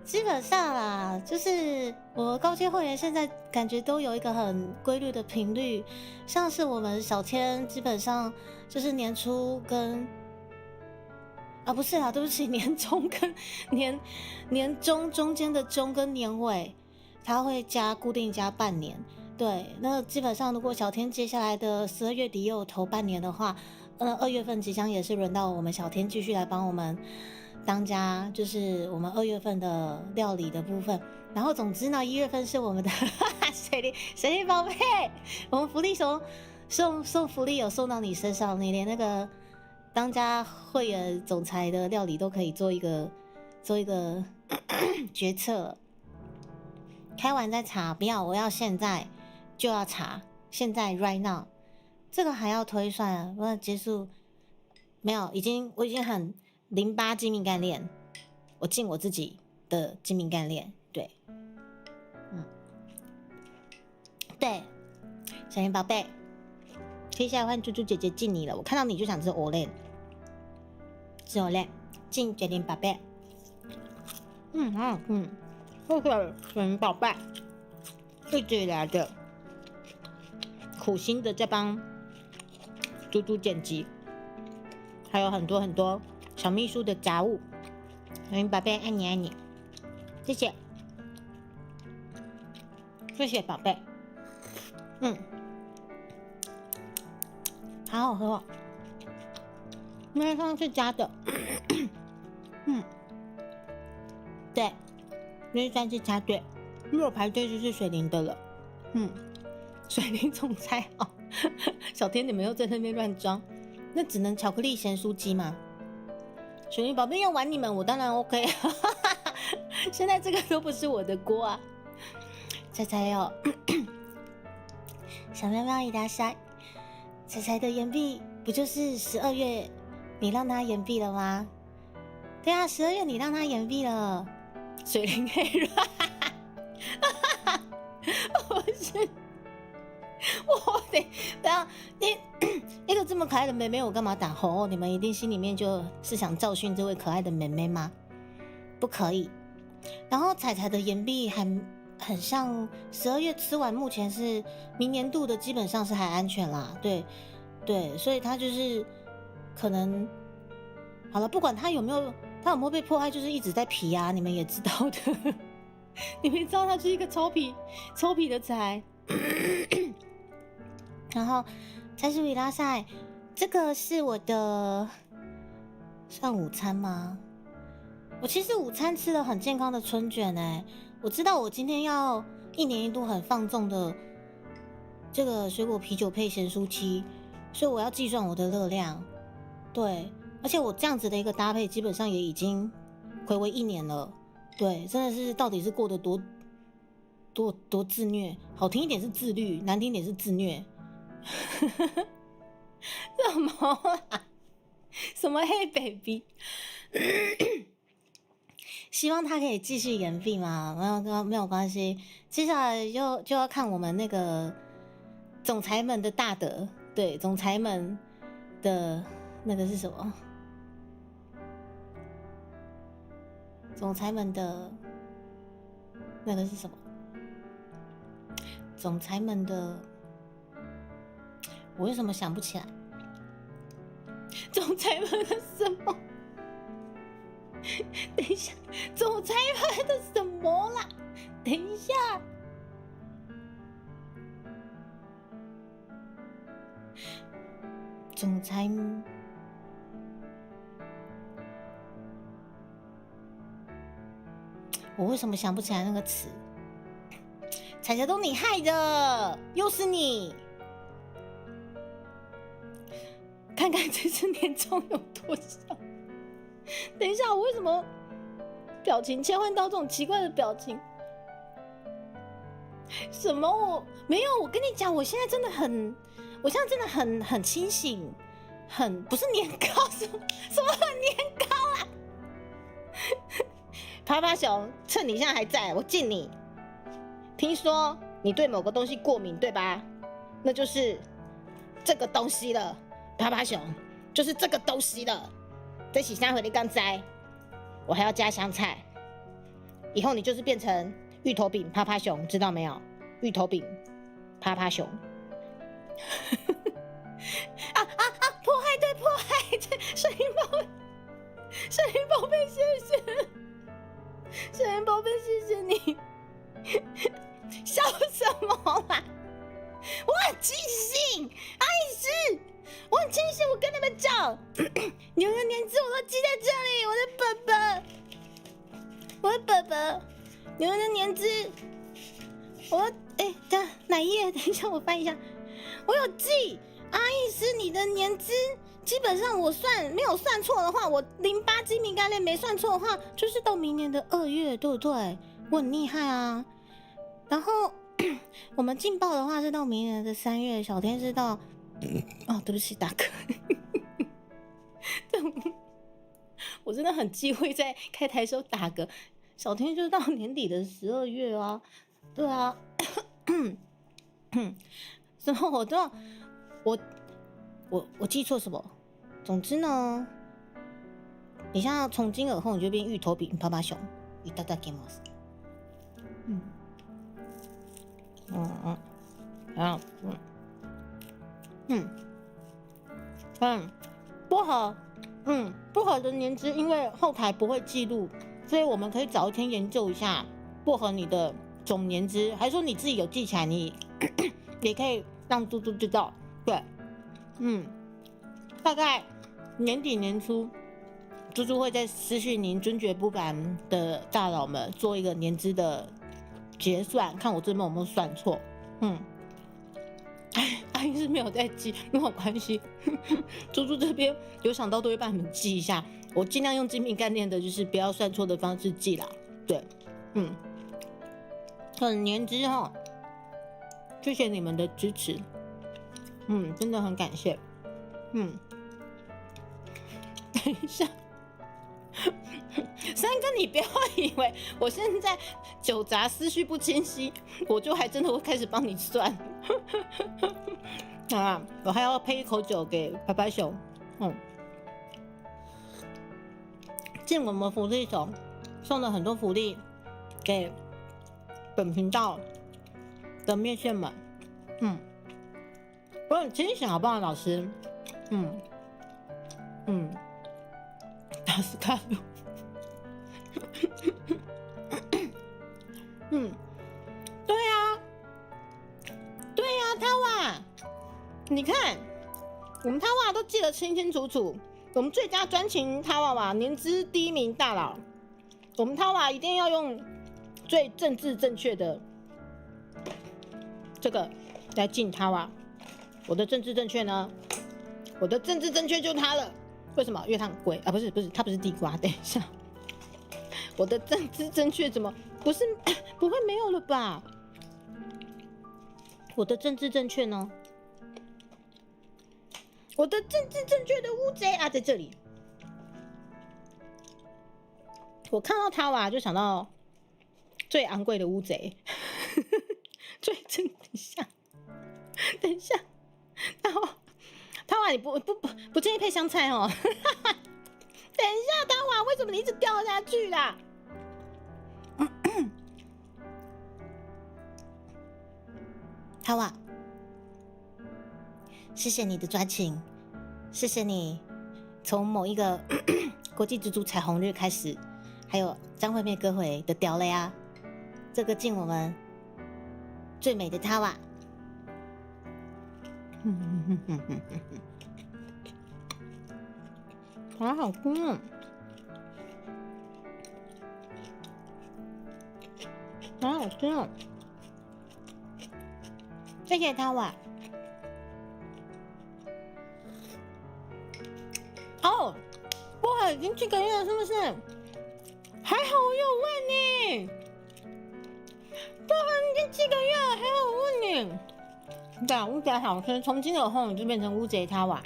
基本上啦，就是我高阶会员现在感觉都有一个很规律的频率，像是我们小天基本上就是年初跟不是啦，对不起，年中跟年中中间的中跟年尾，它会固定加半年。对，那基本上如果小天接下来的12月底又有头半年的话，2月份即将也是轮到我们小天继续来帮我们当家，就是我们2月份的料理的部分。然后总之呢，1月份是我们的水灵宝贝，我们福利送福利有送到你身上，你连那个当家会员总裁的料理都可以做一个决策。开完再查，不要，我要现在就要查，现在 right now， 这个还要推算啊？我结束没有？我已经很08精明干练，我尽我自己的精明干练，对，对，小云宝贝，接下来换猪猪姐姐敬你了，我看到你就想吃 Olay， 吃 Olay， 敬决定宝贝，这个水宝贝一直以来的苦心的在帮猪猪剪辑，还有很多小秘书的杂物。水宝贝，爱你爱你，谢谢，谢谢宝贝。好好喝哦，因为上次加的，对。因为上次插队，如果排队就是水灵的了。水灵总裁好，小天你们又在那边乱装，那只能巧克力咸酥鸡嘛。水灵宝贝要玩你们，我当然 OK。现在这个都不是我的锅啊。彩彩哦，小喵喵一大塞，彩彩的岩壁不就是12月你让他岩壁了吗？对啊，12月你让他岩壁了。水灵黑人，不是，我得等下一个这么可爱的妹妹，我干嘛打吼？你们一定心里面就是想教训这位可爱的妹妹吗？不可以。然后彩彩的岩壁还很像12月吃完，目前是明年度的，基本上是还安全啦。对，所以它就是可能好了，不管它有没有被破坏，就是一直在皮啊，你们也知道的。你们知道它就是一个超皮的财。然后才是维拉塞，这个是我的算午餐吗？我其实午餐吃了很健康的春卷欸。我知道我今天要1年1度很放纵的这个水果啤酒配咸酥鸡，所以我要计算我的热量。对。而且我这样子的一个搭配，基本上也已经睽违1年了。对，真的是到底是过得多自虐，好听一点是自律，难听一点是自虐。什么啦？什么黑 baby？ 希望他可以继续延毕嘛，没有关系。接下来就要看我们那个总裁们的大德，对，总裁们的那个是什么？总裁们的那个是什么？总裁们的，我为什么想不起来？总裁们的什么？等一下，总裁们的什么啦？等一下，总裁，我为什么想不起来那个词？彩彩都你害的，又是你！看看这次年终有多少？等一下，我为什么表情切换到这种奇怪的表情？什么？我没有，我跟你讲，我现在真的很清醒，不是年糕，什么年糕啊？趴趴熊，趁你现在还在，我敬你。听说你对某个东西过敏，对吧？那就是这个东西了，趴趴熊，就是这个东西了。这洗三回你刚摘，我还要加香菜。以后你就是变成芋头饼趴趴熊，知道没有？芋头饼趴趴熊。迫害对迫害对，声音宝贝，谢谢，声音宝贝，谢谢你。笑什么啦？我很清醒，阿姨是，我很清醒。我跟你们讲，你们的年资我都记在这里，我的本本，你们的年资，等哪一页？等一下，我翻一下，我有记。阿姨是你的年资，基本上我没有算错的话，我08精明概念没算错的话，就是到明年的2月，对不对？我很厉害啊。然后我们劲爆的话是到明年的3月，小天是到对不起，大哥，我真的很忌讳在开台时候打嗝。小天就到年底的12月啊，对啊，然后我记错什么？总之呢，你像从今而后你就变芋头饼趴趴熊，いただきます。薄荷的年资因为后台不会记录，所以我们可以早一天研究一下薄荷你的总年资，还是说你自己有记起来，你也可以让猪猪知道。对，大概年底年初，猪猪会在私讯您尊爵不凡的大佬们做一个年资的结算，看我这边有没有算错。阿姨是没有在记，没有关系。猪猪这边有想到都会帮你们记一下，我尽量用精明概念的，就是不要算错的方式记啦。对，很年资哈，谢谢你们的支持，真的很感谢。等一下。三哥，你不要以为我现在酒杂思绪不清晰，我就还真的会开始帮你算。我还要配一口酒给拍拍熊。进我们福利熊送了很多福利给本频道的面线们。我很清醒好不好，老师？打死卡路。对呀，他哇，你看，我们他哇都记得清清楚楚。我们最佳专情他哇哇年资第1名大佬，我们他哇一定要用最政治正确的这个来敬他哇。我的政治正确呢？我的政治正确就是它了。为什么？因为它很贵啊！不是，它不是地瓜。等一下，我的政治正确怎么不是？不会没有了吧？我的政治正确呢？我的政治正确的乌贼啊，在这里。我看到它哇，就想到最昂贵的乌贼。等一下，他哇，你不建议配香菜哦。等一下，他哇，为什么你一直掉下去啦？他哇，谢谢你的专情，谢谢你从某一个国际蜘蛛彩虹日开始，还有张惠妹歌回的屌了呀，这个敬我们最美的他哇。好好吃哦，好好吃哦，谢谢他哇。哦，薄荷已经7个月了，是不是？还好我有问你，薄荷已经7个月了，还好我问你。对啊，乌贼好吃，从今以后你就变成乌贼他哇。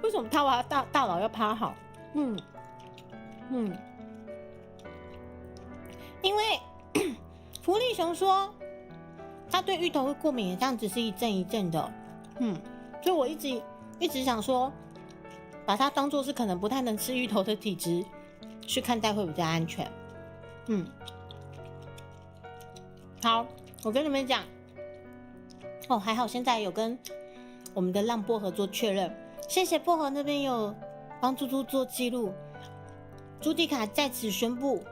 为什么他娃大佬要趴好？因为福利熊说他对芋头会过敏，这样只是一阵一阵的。所以我一直想说，把它当做是可能不太能吃芋头的体质去看待会比较安全。好，我跟你们讲，哦，还好现在有跟我们的浪薄荷做确认。谢谢薄荷那边有帮猪猪做记录，朱迪卡在此宣布，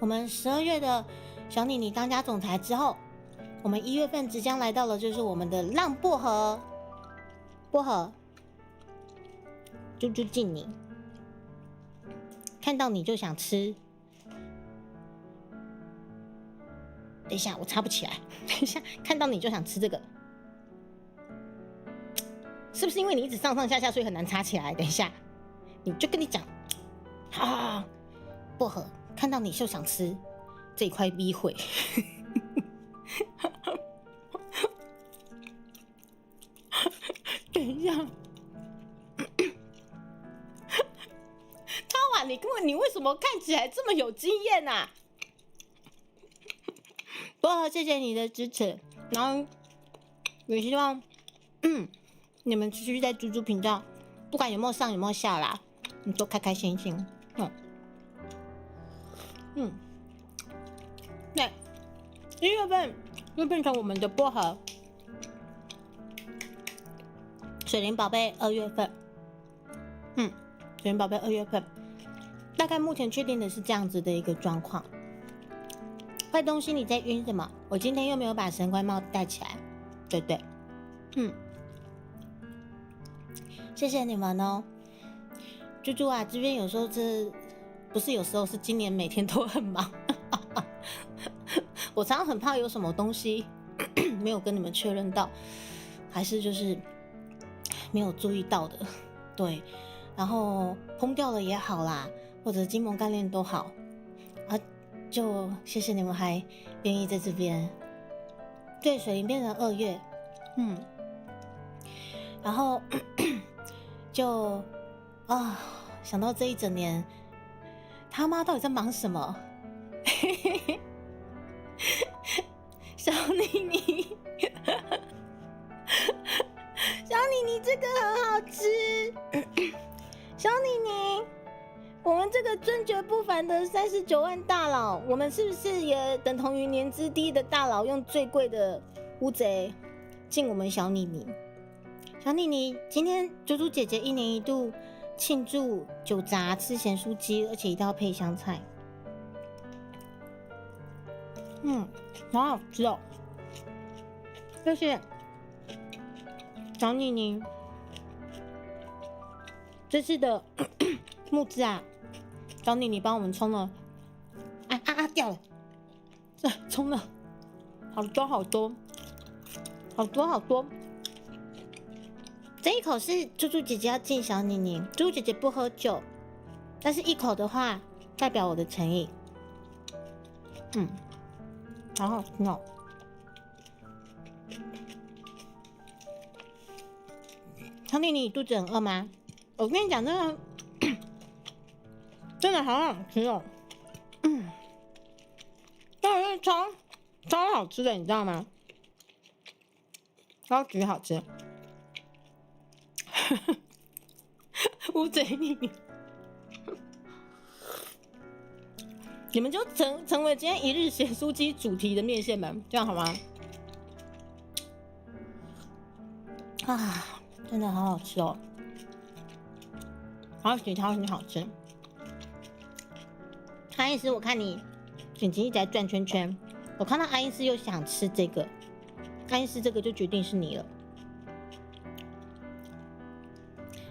我们12月的小妮妮当家总裁之后，我们1月份即将来到了，就是我们的浪薄荷，猪猪敬你，看到你就想吃。等一下，我插不起来。等一下，看到你就想吃这个。是不是因为你一直上上下下，所以很难插起来？等一下，你就跟你讲，啊，薄荷看到你就想吃这一块逼会。等一下，超晚，你为什么看起来这么有经验啊？薄荷，谢谢你的支持，然后也希望，你们持续在猪猪频道，不管有没有上有没有下啦，你都开开心心。对，1月份又变成我们的薄荷，水灵宝贝2月份，水灵宝贝2月份，大概目前确定的是这样子的一个状况。坏东西，你在晕什么？我今天又没有把神官帽戴起来，对不对？谢谢你们哦，猪猪啊，这边有时候不是有时候是今年每天都很忙，我常常很怕有什么东西没有跟你们确认到，还是就是没有注意到的，对，然后烹掉了也好啦，或者金盟干练都好，就谢谢你们还愿意在这边。对，水灵变成2月，然后就想到这一整年，他妈到底在忙什么？小妮妮，小妮妮这个很好吃，小妮妮。我们这个尊爵不凡的39万大佬，我们是不是也等同于年资低的大佬用最贵的乌贼敬我们小妮妮？小妮妮，今天猪猪姐姐1年1度庆祝酒杂吃咸酥鸡，而且一定要配香菜。好好吃哦！谢谢小妮妮，这次的募资啊，小妮妮帮我们冲了，掉了，冲了好多。这一口是猪猪姐姐要敬小妮妮，猪猪姐姐不喝酒，但是1口的话代表我的诚意。好好吃哦。小妮妮，你肚子很饿吗？我跟你讲，真的好好吃哦。但是超好吃的，你知道吗？超级好吃。乌贼妮妮，你们就成为今天一日咸酥鸡主题的面线们，这样好吗？真的好好吃哦，超级好吃。韩医师，我看你眼睛一直在转圈圈，我看到阿因斯又想吃这个，阿因斯这个就决定是你了。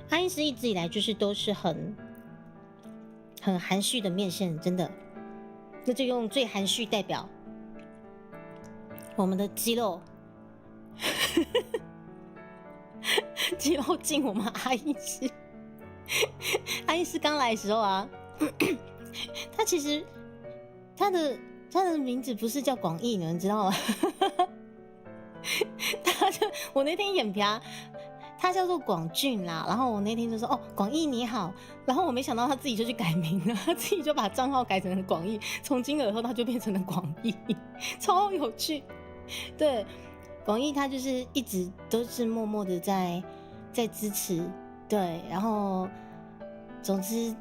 阿因斯一直以来就是都是很含蓄的面线，真的，那就用最含蓄代表我们的肌肉，肌肉进我们阿因斯。阿因斯刚来的时候啊，他其实他的名字不是叫广义呢，你知道吗？我那天眼皮啊，他叫做广俊啦，然后我那天就说哦，广义你好，然后我没想到他自己就去改名了，他自己就把账号改成了广义，从今而后他就变成了广义，超有趣。对，广义他就是一直都是默默的在支持，对，然后总之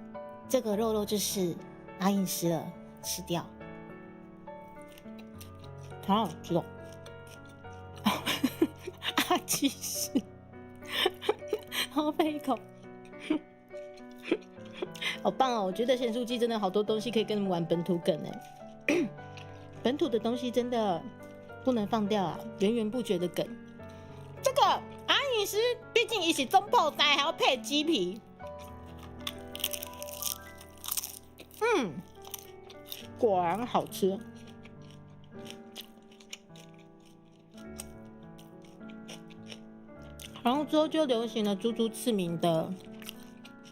这个肉就是阿因斯了，吃掉，好好吃哦。阿基斯，好配一口，好棒哦！我觉得咸酥鸡真的好多东西可以跟你们玩本土梗哎，本土的东西真的不能放掉啊，源源不绝的梗。这个阿因斯毕竟也是中泡菜，还要配鸡皮，果然好吃。然后之后就流行了猪猪刺名的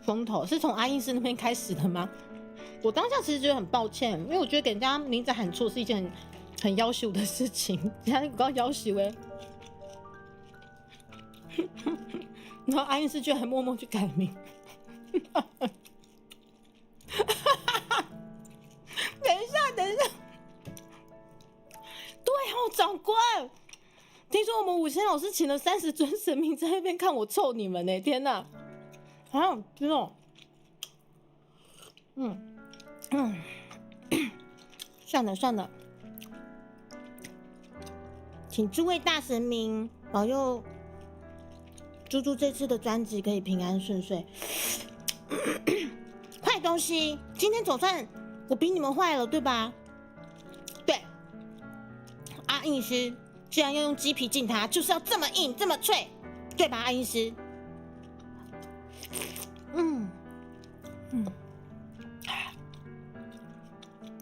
风头，是从阿因斯那边开始的吗？我当下其实觉得很抱歉，因为我觉得给人家名字喊错是一件很要求的事情，人家不要要求哎。然后阿因斯居然还默默去改名，等一下，对哦，长官。听说我们5仙老师请了30尊神明在那边看我臭你们呢！天哪，好想吃哦。算了，请诸位大神明保佑猪猪这次的专辑可以平安顺遂。坏东西，今天总算我比你们坏了，对吧？对，阿因斯。居然要用鸡皮浸它，就是要这么硬这么脆，对吧，阿因斯？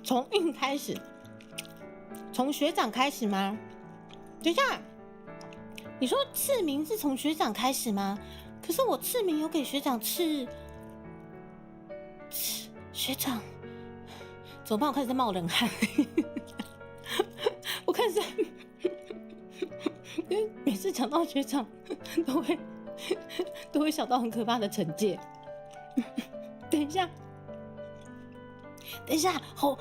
从硬开始，从学长开始吗？等一下，你说赐名是从学长开始吗？可是我赐名有给学长吃，学长怎么办？我开始在冒冷汗，我开始。因为每次讲到学长，都会想到很可怕的惩戒。等一下，《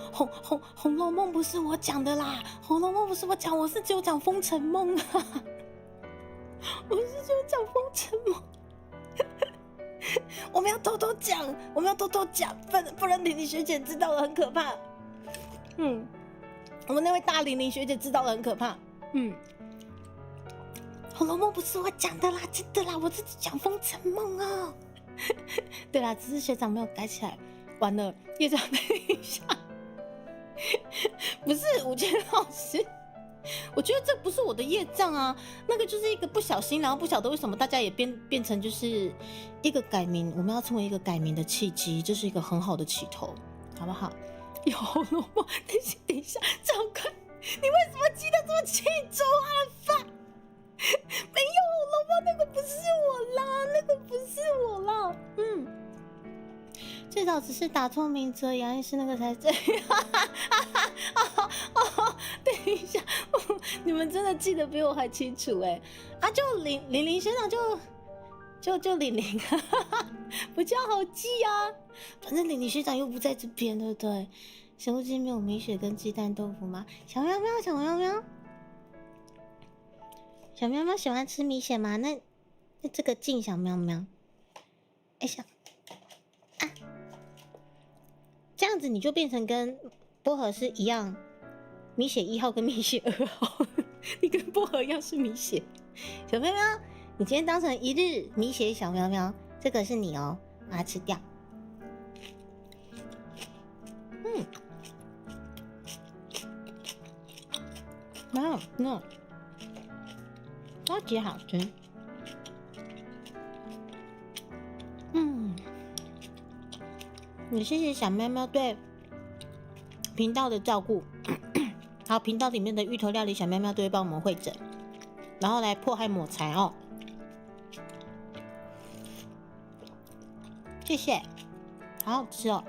红楼梦》不是我讲的啦，《红楼梦》不是我讲，我是只有讲《风尘梦》啊，我是只有讲《风尘梦》。我们要偷偷讲，不然玲玲学姐知道了很可怕。我们那位大玲玲学姐知道了很可怕。《红楼梦》不是我讲的啦，真的啦，我自己讲《风尘梦》哦。对啦，只是学长没有改起来，完了，业长等一下，不是5仙老师，我觉得这不是我的业障啊，那个就是一个不小心，然后不晓得为什么大家也变成就是一个改名，我们要成为一个改名的契机，这是一个很好的起头，好不好？有《红楼梦》，等一下，长官，你为什么记得这么清楚啊？没有《红楼梦》，那个不是我啦，最早只是打错名字而已，杨医师那个才这样。等一下，你们真的记得比我还清楚哎！就玲学长就玲，比较好记啊。反正玲学长又不在这边，对不对？咸酥鸡没有米血跟鸡蛋豆腐吗？小喵喵，小喵喵喜欢吃米血吗？那这个敬小喵喵，这样子你就变成跟薄荷是一样，米血1号跟米血2号，你跟薄荷一样是米血。小喵喵，你今天当成1日米血小喵喵，这个是你哦，把它吃掉。超级好吃。也谢谢小喵喵对频道的照顾。好，频道里面的芋头料理小喵喵都会帮我们会诊，然后来迫害抹财哦。谢谢，好好吃哦。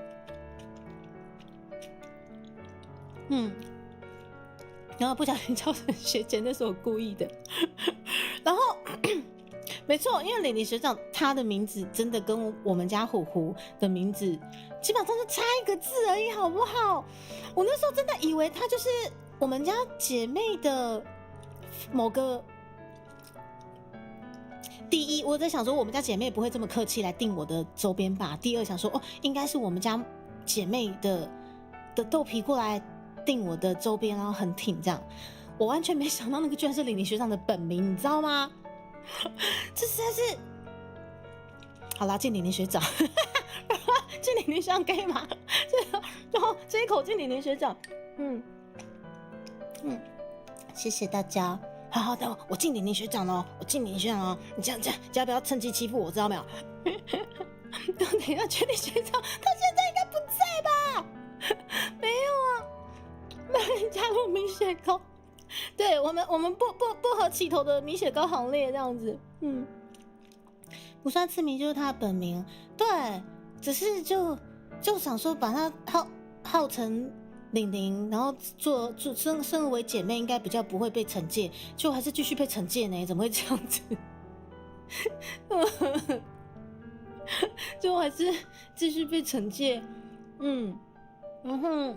然后不小心叫成学姐，那是我故意的。然后没错，因为李李学长他的名字真的跟我们家虎虎的名字基本上就差一个字而已，好不好？我那时候真的以为他就是我们家姐妹的某个。第一，我在想说我们家姐妹不会这么客气来订我的周边吧。第二，想说应该是我们家姐妹的豆皮过来订我的周边，然后很挺这样。我完全没想到那个居然是李李学长的本名，你知道吗？这实在是……好啦，敬李李学长，敬李李学长可以吗？然后这一口敬李李学长，谢谢大家。好好的，我敬李李学长哦，我敬李李学长哦。你这样不要趁机欺负我，知道没有？等一下，敬李学长他现在应该不在吧？没有啊，没有人加入米血糕。对我们不合起头的米血糕行列这样子，不算次名就是他的本名，对，只是就想说把他号成玲玲，然后生为姐妹，应该比较不会被惩戒，就还是继续被惩戒呢？怎么会这样子？就还是继续被惩戒，然后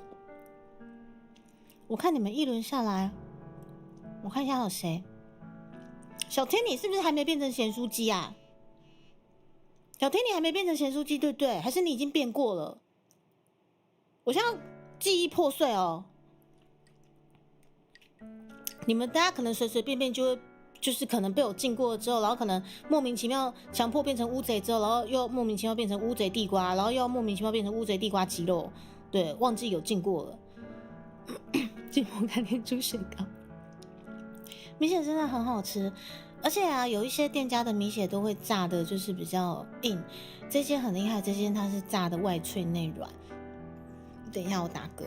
我看你们一轮下来。我看一下有谁，小天你是不是还没变成咸酥鸡啊？小天你还没变成咸酥鸡对不对？还是你已经变过了？我现在记忆破碎哦。你们大家可能随随便便就是可能被我禁过了之后，然后可能莫名其妙强迫变成乌贼之后，然后又莫名其妙变成乌贼地瓜，然后又莫名其妙变成乌贼地瓜鸡肉，对，忘记有禁过了。禁魔干练猪血糕。米血真的很好吃，而且啊，有一些店家的米血都会炸的，就是比较硬。这间很厉害，这间它是炸的外脆内软。等一下我打嗝，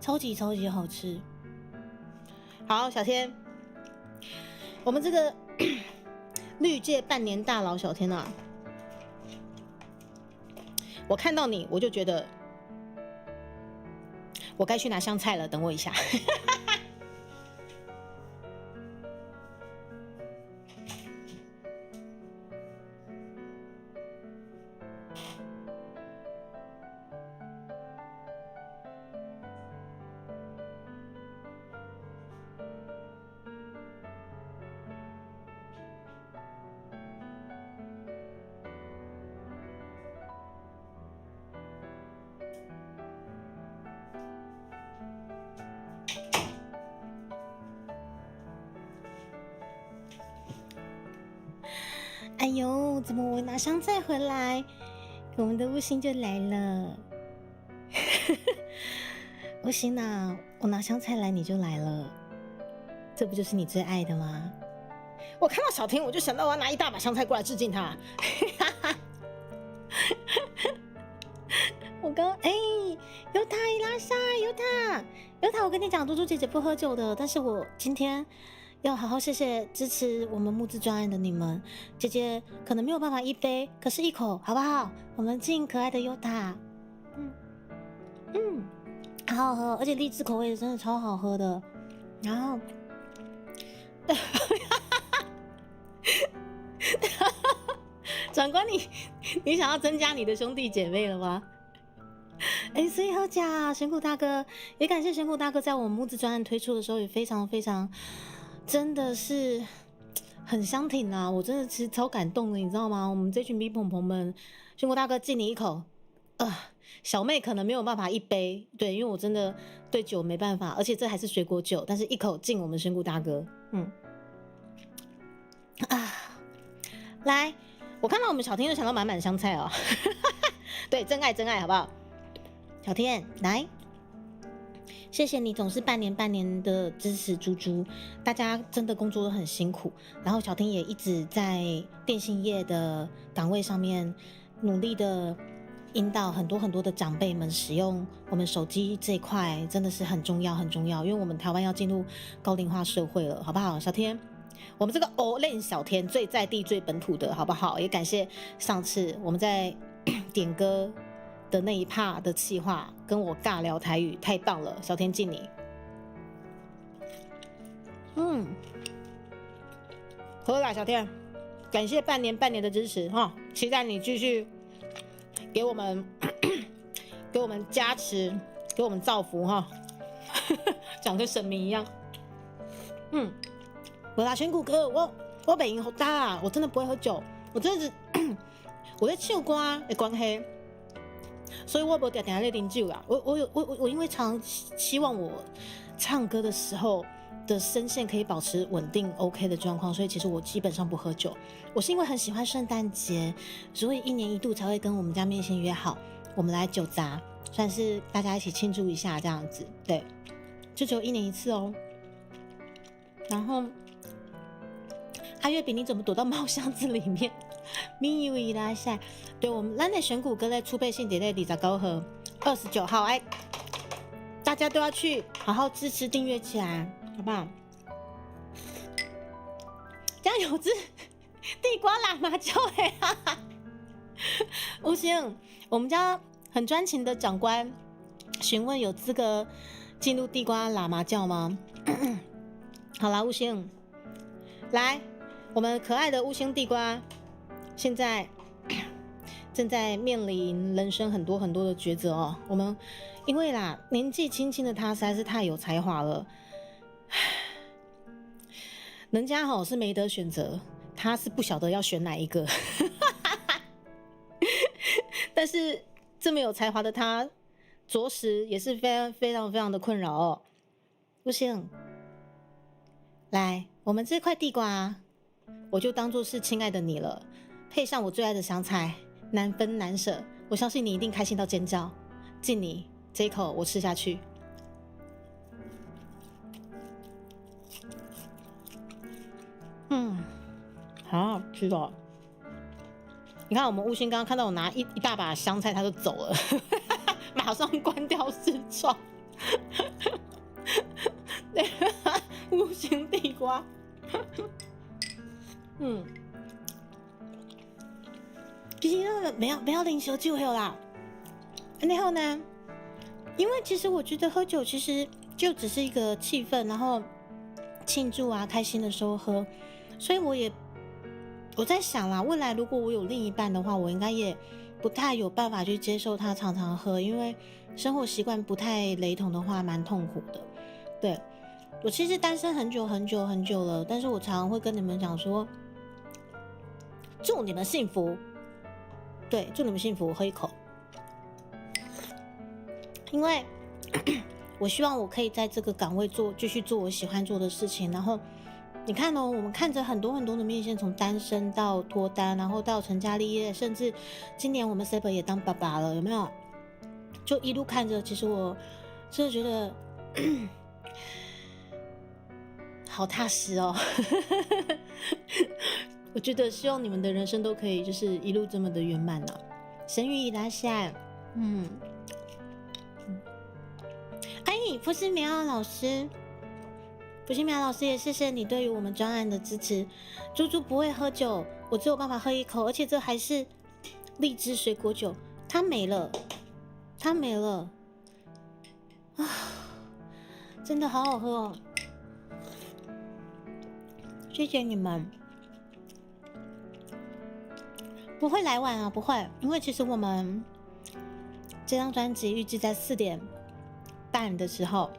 超级好吃。好，小天，我们这个绿界半年大佬小天啊，我看到你我就觉得我该去拿香菜了，等我一下。哎呦，怎么我拿香菜回来，我们的悟星就来了。悟星啊，我拿香菜来你就来了，这不就是你最爱的吗？我看到小婷我就想到我要拿一大把香菜过来致敬他。我刚尤塔伊拉莎，尤塔，我跟你讲，猪猪姐姐不喝酒的，但是我今天要好好谢谢支持我们募资专案的你们，姐姐可能没有办法一杯，可是一口好不好？我们敬可爱的尤塔，好好喝，而且荔枝口味的真的超好喝的。然后，长官你想要增加你的兄弟姐妹了吗？所以好假，神谷大哥也感谢神谷大哥在我们募资专案推出的时候也非常真的是很相挺啊！我真的其实超感动的，你知道吗？我们这群逼朋朋们，神谷大哥敬你一口，小妹可能没有办法一杯，对，因为我真的对酒没办法，而且这还是水果酒，但是一口敬我们神谷大哥，来，我看到我们小天就想到满满香菜哦，对，真爱，好不好？小天来，谢谢你总是半年的支持猪猪，大家真的工作都很辛苦，然后小天也一直在电信业的岗位上面努力的引导很多的长辈们使用我们手机这一块，真的是很重要，因为我们台湾要进入高龄化社会了，好不好？小天，我们这个Olen小天最在地最本土的好不好？也感谢上次我们在点歌的那一趴的企划，跟我尬聊台语，太棒了，小天敬你。喝啦，小天，感谢半年的支持哈，期待你继续给我们加持，给我们造福哈，讲跟神明一样。我啦，选股哥，我北营好大啊，我真的不会喝酒，我真的是我在唱歌的关系。所以我不常常在啉酒啦。我因为常希望我唱歌的时候的声线可以保持稳定 OK 的状况，所以其实我基本上不喝酒。我是因为很喜欢圣诞节，所以1年1度才会跟我们家面线约好，我们来酒砸，算是大家一起庆祝一下这样子。对，就只有1年1次哦。然后阿月饼你怎么躲到猫箱子里面？咪以为拉下，对我们咱的选股歌在储备性点在29号、29号，哎，大家都要去好好支持订阅起来，好不好？加油支地瓜喇嘛叫哎哈！吴兴，我们家很专情的长官询问有资格进入地瓜喇嘛教吗？好啦，吴兴，来，我们可爱的吴兴地瓜。现在正在面临人生很多的抉择哦。我们因为啦，年纪轻轻的他实在是太有才华了，人家是没得选择，他是不晓得要选哪一个。但是这么有才华的他，着实也是非常的困扰哦。不行，来，我们这块地瓜，我就当做是亲爱的你了。配上我最爱的香菜，难分难舍，我相信你一定开心到尖叫。敬你这一口，我吃下去。好好吃哦！你看，我们吴昕刚刚看到我拿一大把香菜，他就走了，马上关掉视窗。对，吴昕地瓜。其实那个不要啉烧酒啦。然后呢，因为其实我觉得喝酒其实就只是一个气氛，然后庆祝啊，开心的时候喝。所以我在想啦，未来如果我有另一半的话，我应该也不太有办法去接受他常常喝，因为生活习惯不太雷同的话，蛮痛苦的。对，我其实单身很久了，但是我常常会跟你们讲说，祝你们幸福。对，祝你们幸福，我喝一口。因为我希望我可以在这个岗位继续做我喜欢做的事情。然后你看哦，我们看着很多的面线，从单身到脱单，然后到成家立业，甚至今年我们 Saber 也当爸爸了，有没有？就一路看着，其实我真的觉得好踏实哦。我觉得希望你们的人生都可以就是一路这么的圆满啊。神语已拉下，哎，福星苗老师，福星苗老师也谢谢你对于我们专案的支持。猪猪不会喝酒，我只有办法喝一口，而且这还是荔枝水果酒，它没了啊！真的好好喝哦，谢谢你们。不会来晚啊，不会，因为其实我们这张专辑预计在4点半的时候，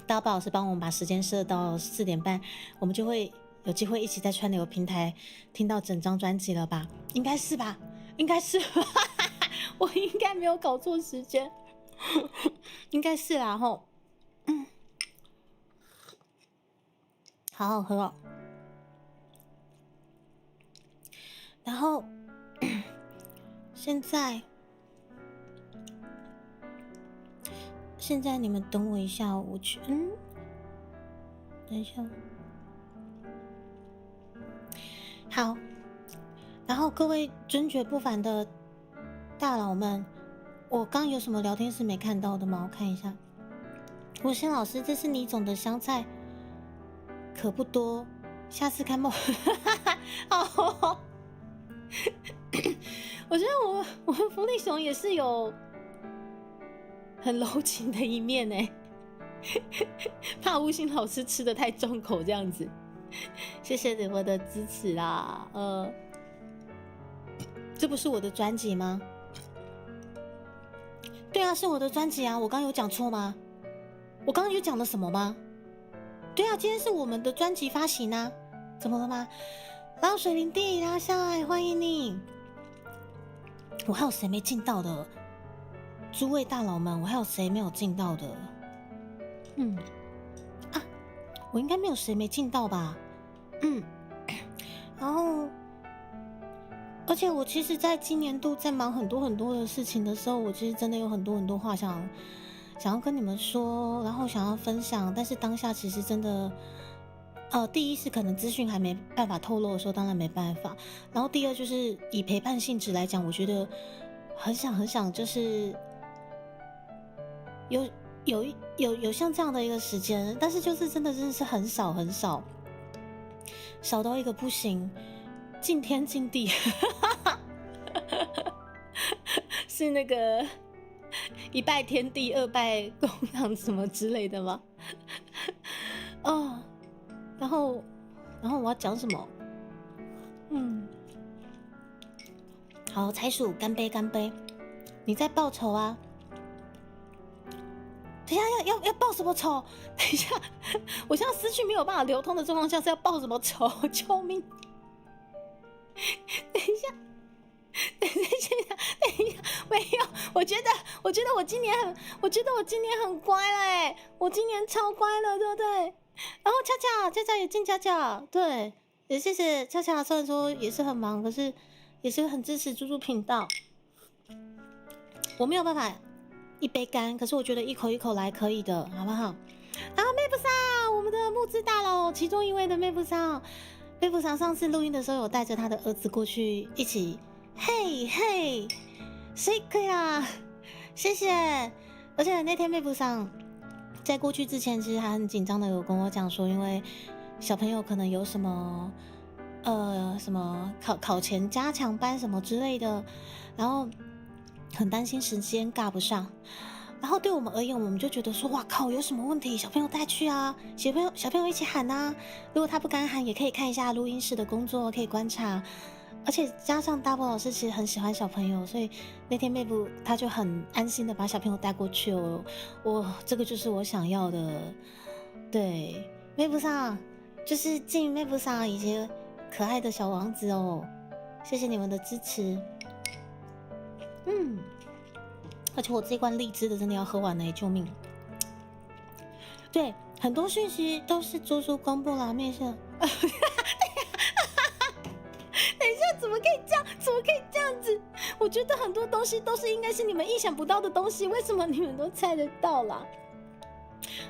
大宝老师帮我们把时间设到4点半，我们就会有机会一起在串流平台听到整张专辑了吧？应该是吧？我应该没有搞错时间，应该是啦吼。好好喝哦。然后现在你们等我一下，我去，等一下，好。然后各位尊爵不凡的大佬们，我刚有什么聊天是没看到的吗？我看一下。吴昕老师，这是倪总的香菜，可不多，下次看梦。好，我觉得我们福利熊也是有很柔情的一面呢，怕吴昕老师吃的太重口这样子。谢谢你们的支持啦，这不是我的专辑吗？对啊，是我的专辑啊，我刚有讲错吗？我刚刚有讲了什么吗？对啊，今天是我们的专辑发行啊，怎么了吗？然后水灵地拉下来，欢迎你。我还有谁没进到的？诸位大佬们，我还有谁没有进到的？我应该没有谁没进到吧？然后，而且我其实在今年度在忙很多很多的事情的时候，我其实真的有很多很多话想要跟你们说，然后想要分享，但是当下其实真的，第一是可能资讯还没办法透露的时候，当然没办法。然后第二就是以陪伴性质来讲，我觉得很想就是有像这样的一个时间，但是就是真的是很少很少，少到一个不行，敬天敬地，是那个一拜天地，二拜公堂什么之类的吗？哦，然后我要讲什么？好，财鼠，干杯干杯！你在报仇啊？等一下要报什么仇？等一下，我现在思绪没有办法流通的状况下是要报什么仇？救命！等一下，没有，我觉得我今年很乖了哎，我今年超乖了，对不对？然后恰恰也进恰恰，对，也谢谢恰恰，虽然说也是很忙，可是也是很支持猪猪频道。我没有办法一杯干，可是我觉得一口一口来可以的，好不好？然后妹夫桑，我们的募资大佬其中一位的妹夫桑上次录音的时候有带着他的儿子过去一起，嘿，谁可以啊？谢谢。而且那天妹夫桑在过去之前，其实还很紧张的有跟我讲说，因为小朋友可能有什么什么考前加强班什么之类的，然后很担心时间赶不上。然后对我们而言，我们就觉得说，哇靠，有什么问题，小朋友带去啊，小朋友一起喊啊。如果他不敢喊，也可以看一下录音室的工作，可以观察。而且加上大波老师其实很喜欢小朋友，所以那天妹夫他就很安心的把小朋友带过去哦。这个就是我想要的。对，妹夫上就是敬妹夫上以及可爱的小王子哦，谢谢你们的支持。而且我这罐荔枝的真的要喝完了，救命！对，很多讯息都是猪猪公布了，面向。等一下，怎么可以这样？怎么可以这样子？我觉得很多东西都是应该是你们意想不到的东西，为什么你们都猜得到啦？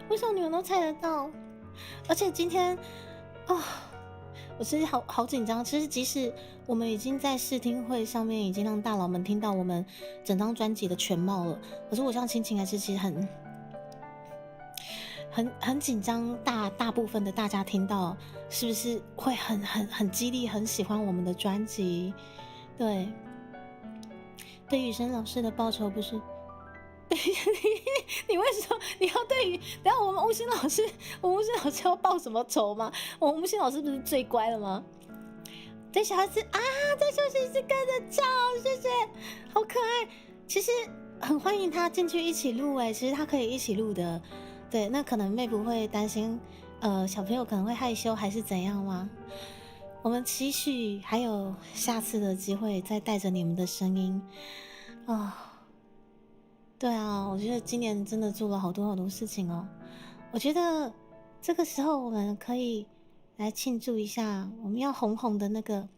为什么你们都猜得到？而且今天我其实好紧张。其实即使我们已经在试听会上面已经让大佬们听到我们整张专辑的全貌了，可是我像心情还是其实很紧张。大部分的大家听到是不是会很激励，很喜欢我们的专辑？对，对雨生老师的报酬不是？你为什么你要对于？等下我们木星老师要报什么仇吗？我们木星老师不是最乖了吗？对小孩子啊，在休息室跟着叫，谢谢，好可爱。其实很欢迎他进去一起录诶，其实他可以一起录的。对，那可能妹不会担心，小朋友可能会害羞还是怎样吗？我们期许还有下次的机会，再带着你们的声音对啊，我觉得今年真的做了好多事情哦。我觉得这个时候我们可以来庆祝一下，我们要红红的那个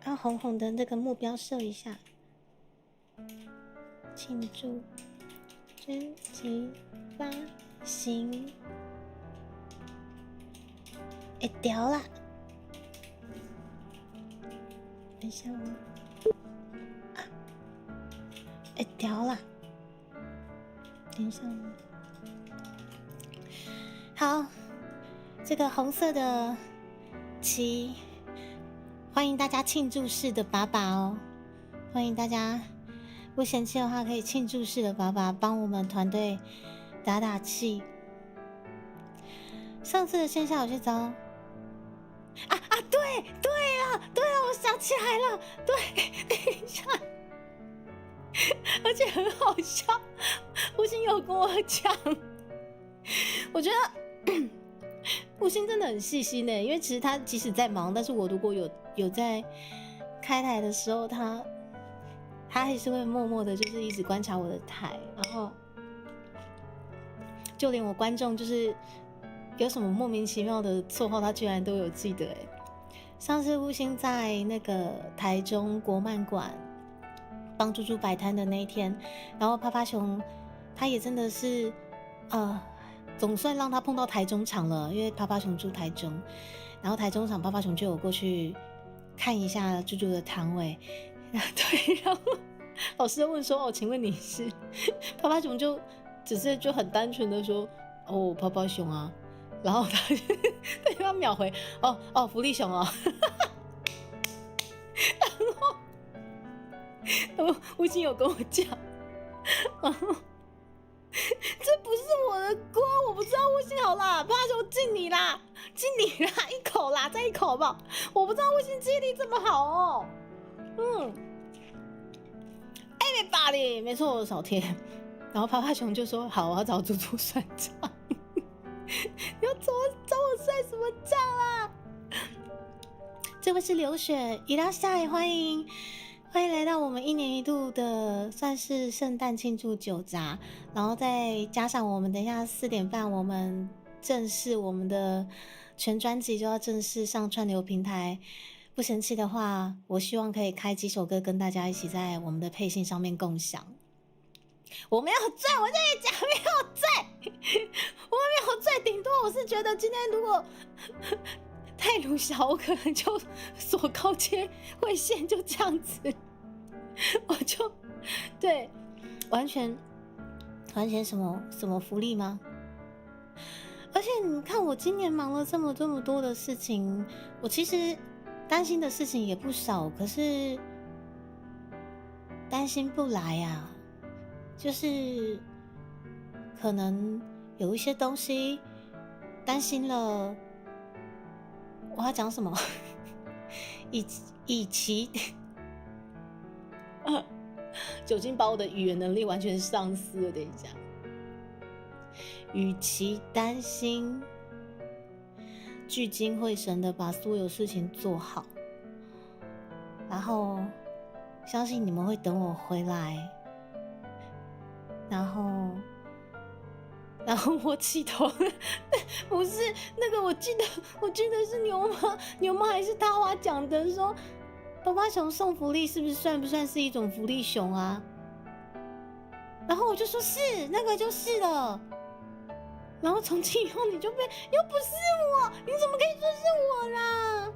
要红红的那个目标设一下。庆祝专辑发行。掉啦！等一下掉啦！等一下好，这个红色的旗，欢迎大家庆祝式的把把哦！欢迎大家，不嫌弃的话可以庆祝式的把把，帮我们团队打打气。上次的线下有些糟。对了，我想起来了，对，等一下，而且很好笑，吴昕有跟我讲，我觉得吴昕真的很细心耶，因为其实他即使在忙，但是我如果有在开台的时候，他还是会默默的，就是一直观察我的台，然后就连我观众就是有什么莫名其妙的绰号，他居然都有记得耶。上次吴昕在那个台中国漫馆帮猪猪摆摊的那一天，然后趴趴熊他也真的是总算让他碰到台中场了，因为趴趴熊住台中，然后台中场趴趴熊就有过去看一下猪猪的摊位，对，然后老师就问说请问你是？趴趴熊就只是就很单纯的说趴趴熊啊，然后对方秒回福利熊哦，然后吴昕有跟我讲，这不是我的锅，我不知道吴昕。好啦，趴熊敬你啦，一口啦，再一口好不好？我不知道吴昕记忆力这么好哦。没霸凌，没错，我少贴。然后趴趴熊就说好，我要找猪猪算账。你要找我算什么账啊？这位是刘雪，伊拉夏，欢迎来到我们1年1度的算是圣诞庆祝酒杂，然后再加上我们等一下4点半，我们正式我们的全专辑就要正式上串流平台。不嫌弃的话，我希望可以开几首歌跟大家一起在我们的配信上面共享。我没有醉，我这里讲没有醉，我没有醉，顶多我是觉得今天如果太鲁小，我可能就锁高阶会线，就这样子，我就对，完全什么福利吗？而且你看，我今年忙了这么多的事情，我其实担心的事情也不少，可是担心不来啊。就是可能有一些东西担心了，我要讲什么？以其酒精把我的语言能力完全丧失了。等一下，与其担心，聚精会神的把所有事情做好，然后相信你们会等我回来。然后我起头不是那个，我记得是牛妈还是大花讲的，说爸爸熊送福利是不是算不算是一种福利熊啊？然后我就说是，那个就是了。然后从今以后你就被，又不是我，你怎么可以说是我啦？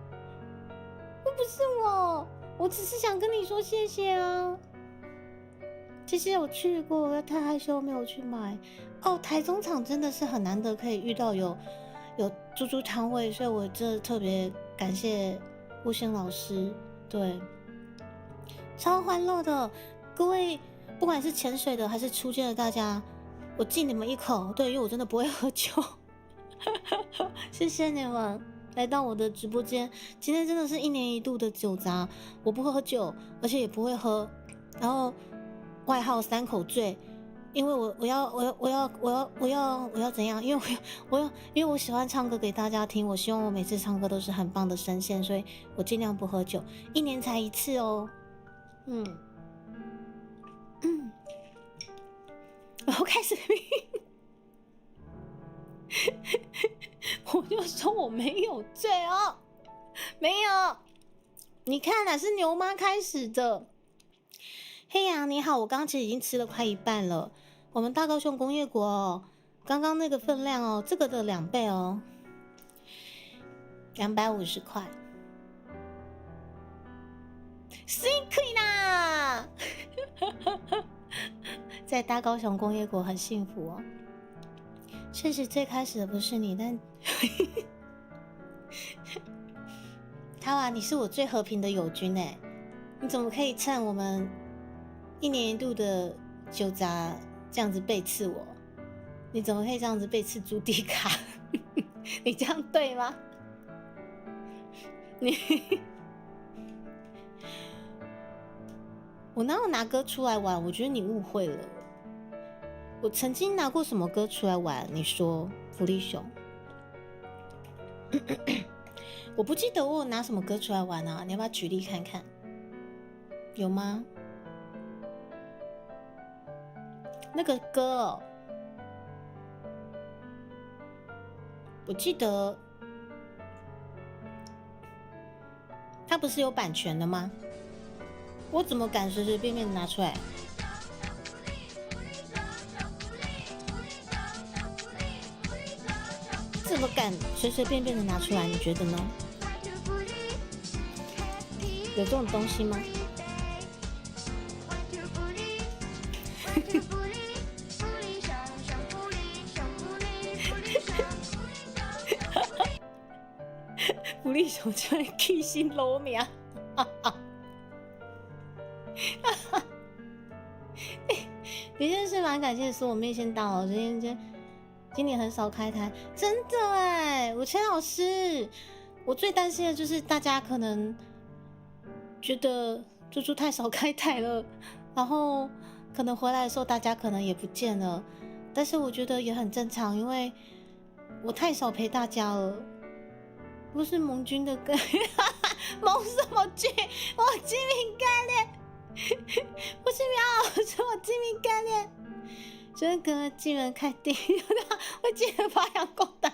又不是我，我只是想跟你说谢谢啊。其实有去过，我太害羞没有去买。台中场真的是很难得可以遇到有猪猪摊位，所以我这特别感谢吴昕老师，对，超欢乐的。各位不管是潜水的还是出街的大家，我敬你们一口，对，因为我真的不会喝酒。谢谢你们来到我的直播间，今天真的是1年1度的酒杂，我不喝酒，而且也不会喝，然后外号3口醉，因为我要怎样？因为我喜欢唱歌给大家听，我希望我每次唱歌都是很棒的声线，所以我尽量不喝酒，1年才1次哦。然后开始我就说我没有醉哦，没有，你看啦，是牛妈开始的。黑羊你好，我刚刚其实已经吃了快一半了。我们大高雄工业国哦，刚刚那个分量哦，这个的2倍哦，250块。辛苦啦！在大高雄工业国很幸福哦。确实最开始的不是你，但他啊，你是我最和平的友军哎，你怎么可以趁我们1年1度的酒杂这样子背刺我？你怎么可以这样子背刺朱迪卡？你这样对吗？我哪有拿歌出来玩？我觉得你误会了。我曾经拿过什么歌出来玩？你说，福利熊？我不记得我有拿什么歌出来玩啊？你要不要举例看看？有吗？那个歌哦，我记得它不是有版权的吗？我怎么敢随随便便拿出来？怎么敢随随便便的拿出来？你觉得呢？有这种东西吗？福利熊居然起心落名，的确是蛮感谢所有面线大佬，今年很少开台，真的哎，武谦老师，我最担心的就是大家可能觉得猪猪太少开台了，然后可能回来的时候大家可能也不见了，但是我觉得也很正常，因为我太少陪大家了。不是盟军的歌，盟什么军？我精明干练，不是喵，是我精明干练。真哥进门开店，我记得发扬光大，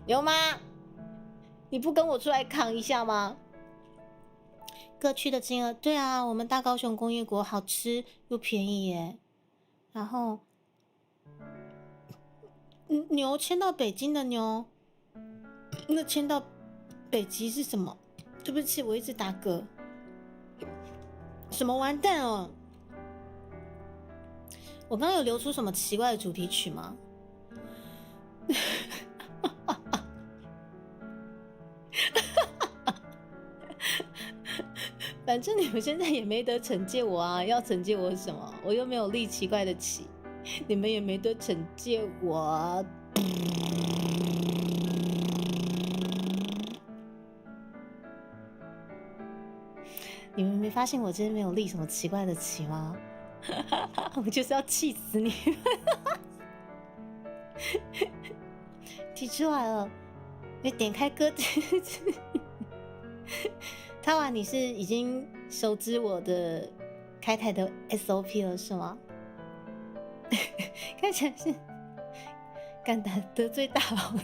有吗？你不跟我出来扛一下吗？各区的金额，对啊，我们大高雄工业国好吃又便宜耶。然后，牛迁到北京的牛。那迁到北极是什么？对不起，我一直打嗝。什么完蛋哦？我刚刚有流出什么奇怪的主题曲吗？反正你们现在也没得惩戒我啊！要惩戒我什么？我又没有立奇怪的旗，你们也没得惩戒我啊。你们没发现我今天没有立什么奇怪的旗吗？我就是要气死你们！提出来了，你点开歌词。他娃，你是已经熟知我的开台的 SOP 了是吗？看起来是敢得罪大佬。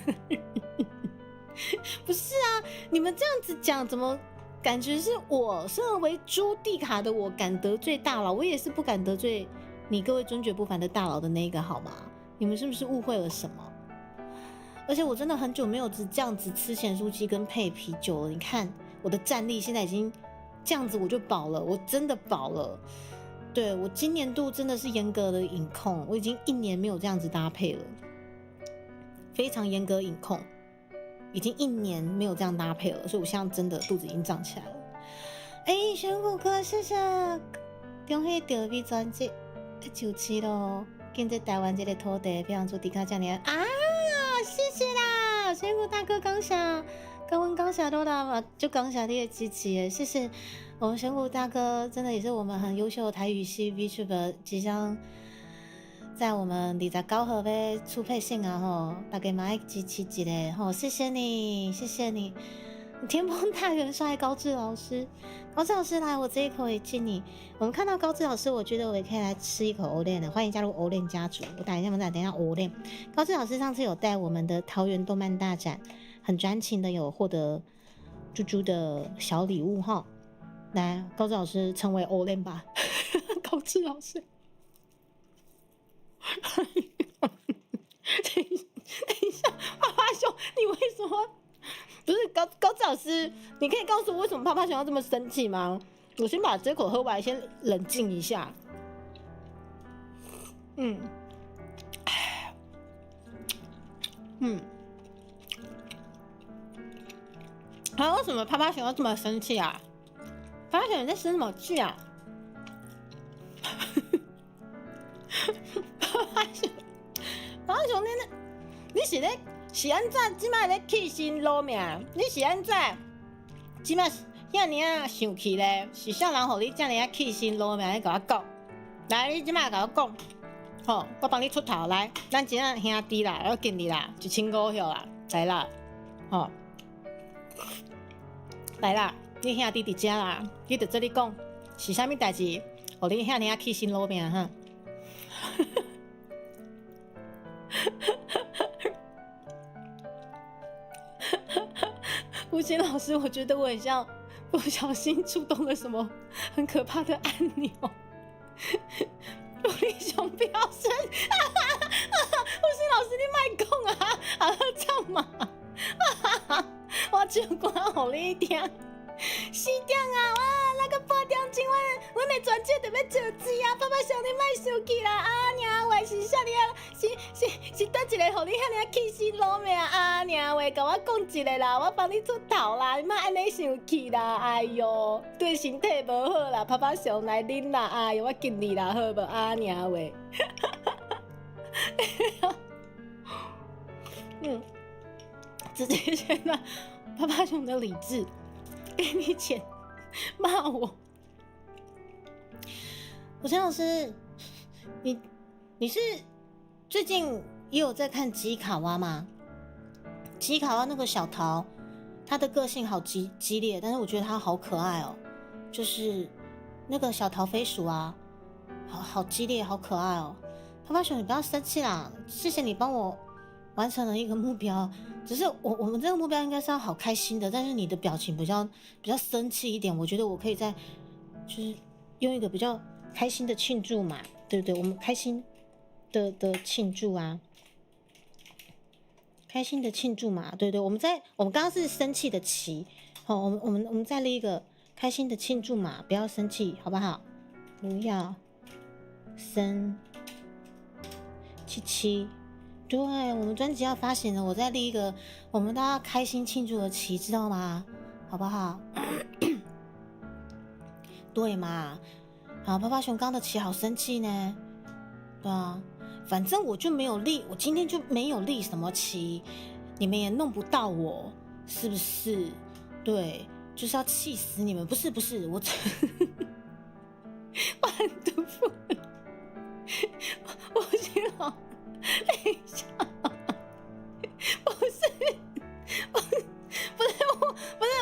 不是啊，你们这样子讲怎么？感觉是我身为朱蒂卡的我敢得罪大佬，我也是不敢得罪你各位尊爵不凡的大佬的那一个好吗？你们是不是误会了什么？而且我真的很久没有这样子吃咸酥鸡跟配啤酒了。你看我的战力现在已经这样子，我就饱了，我真的饱了。对，我今年度真的是严格的饮控，我已经1年没有这样子搭配了，非常严格饮控。已经1年没有这样搭配了，所以我现在真的肚子已经胀起来了。选骨科，谢谢中黑钓鱼专辑17咯，跟在台湾这个土地非常祝迪卡这样啊！谢谢啦，选骨大哥刚下，跟我刚下多啦嘛，就刚下你的支持耶，谢谢我们选骨大哥，真的也是我们很优秀的台语系 VTuber， 即将。在我们29号要出配信啊吼，大家嘛要支持一下吼，谢谢你，谢谢你，天崩大元帅高志老师，高志老师来，我这一口也敬你。我们看到高志老师，我觉得我也可以来吃一口欧链的，欢迎加入欧链家族。我等一下欧链。高志老师上次有带我们的桃园动漫大展，很专情的有获得猪猪的小礼物哈。来，高志老师成为欧链吧。高志老师。等一下，趴趴熊，你为什么？不是高志老师，你可以告诉我为什么趴趴熊要这么生气吗？我先把这口喝完，先冷静一下。还为什么趴趴熊要这么生气啊？趴趴熊你在生什么气啊？趴趴熊，你是安怎？即摆咧起心落命？你是安怎？即摆遐尔啊生气咧？是啥人互你遮尔啊起心落命？你甲我讲，来，你即摆甲我讲，吼，我帮你出头来，咱真啊兄弟啦，我敬你啦，1500啦，来啦，吼，来啦，你兄弟伫遮啦，你着做你讲，是啥物代志？互你遐尔啊起心落命哈？吴昕老师，我觉得我很像不小心触动了什么很可怕的按钮。陆立雄不要生，吴昕老师你卖讲啊，好好唱嘛，我唱歌互你听。4点啊，哇，那个8点钟，阮的专辑就要招资啊！爸爸兄你莫生气啦，啊娘喂，是啥物啊？是倒一个，互你遐尔起心落命啊娘喂，甲我讲一个啦，我帮你出头啦，你莫安尼生气啦，哎哟，对身体无好啦，爸爸兄来啉啦，哎哟，我敬你啦，好无啊娘喂。直接先拿爸爸兄的理智。给你钱骂我，吴昕老师，你是最近也有在看吉卡蛙吗？吉卡蛙那个小桃，他的个性好激烈，但是我觉得他好可爱哦。就是那个小桃飞鼠啊，好激烈，好可爱哦。泡泡熊，你不要生气啦，谢谢你帮我完成了一个目标。只是我们这个目标应该是要好开心的，但是你的表情比较生气一点，我觉得我可以再就是用一个比较开心的庆祝嘛，对不对？我们开心的庆祝啊，开心的庆祝嘛，对不对？我们刚刚是生气的气，好，我们再立一个开心的庆祝嘛，不要生气，好不好？不要生气。对，我们专辑要发行了，我再立一个我们大家开心庆祝的旗，知道吗？好不好？对嘛？好，泡泡熊刚的旗好生气呢。对啊，反正我就没有立，我今天就没有立什么旗，你们也弄不到我，是不是？对，就是要气死你们！不是，我完犊子，我先好。等一下，不是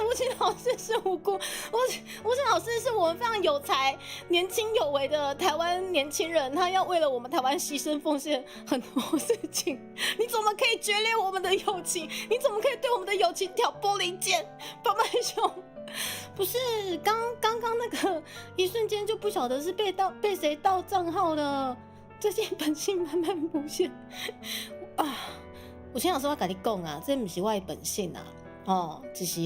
吴昕老师是无辜，吴昕老师是我们非常有才、年轻有为的台湾年轻人，他要为了我们台湾牺牲奉献很多事情，你怎么可以决裂我们的友情？你怎么可以对我们的友情挑拨离间？爸爸兄，不是刚刚那个一瞬间就不晓得是被谁盗账号了。最近本性慢慢浮现啊！我先老师我跟你讲啊，这不是我的本性啊，只是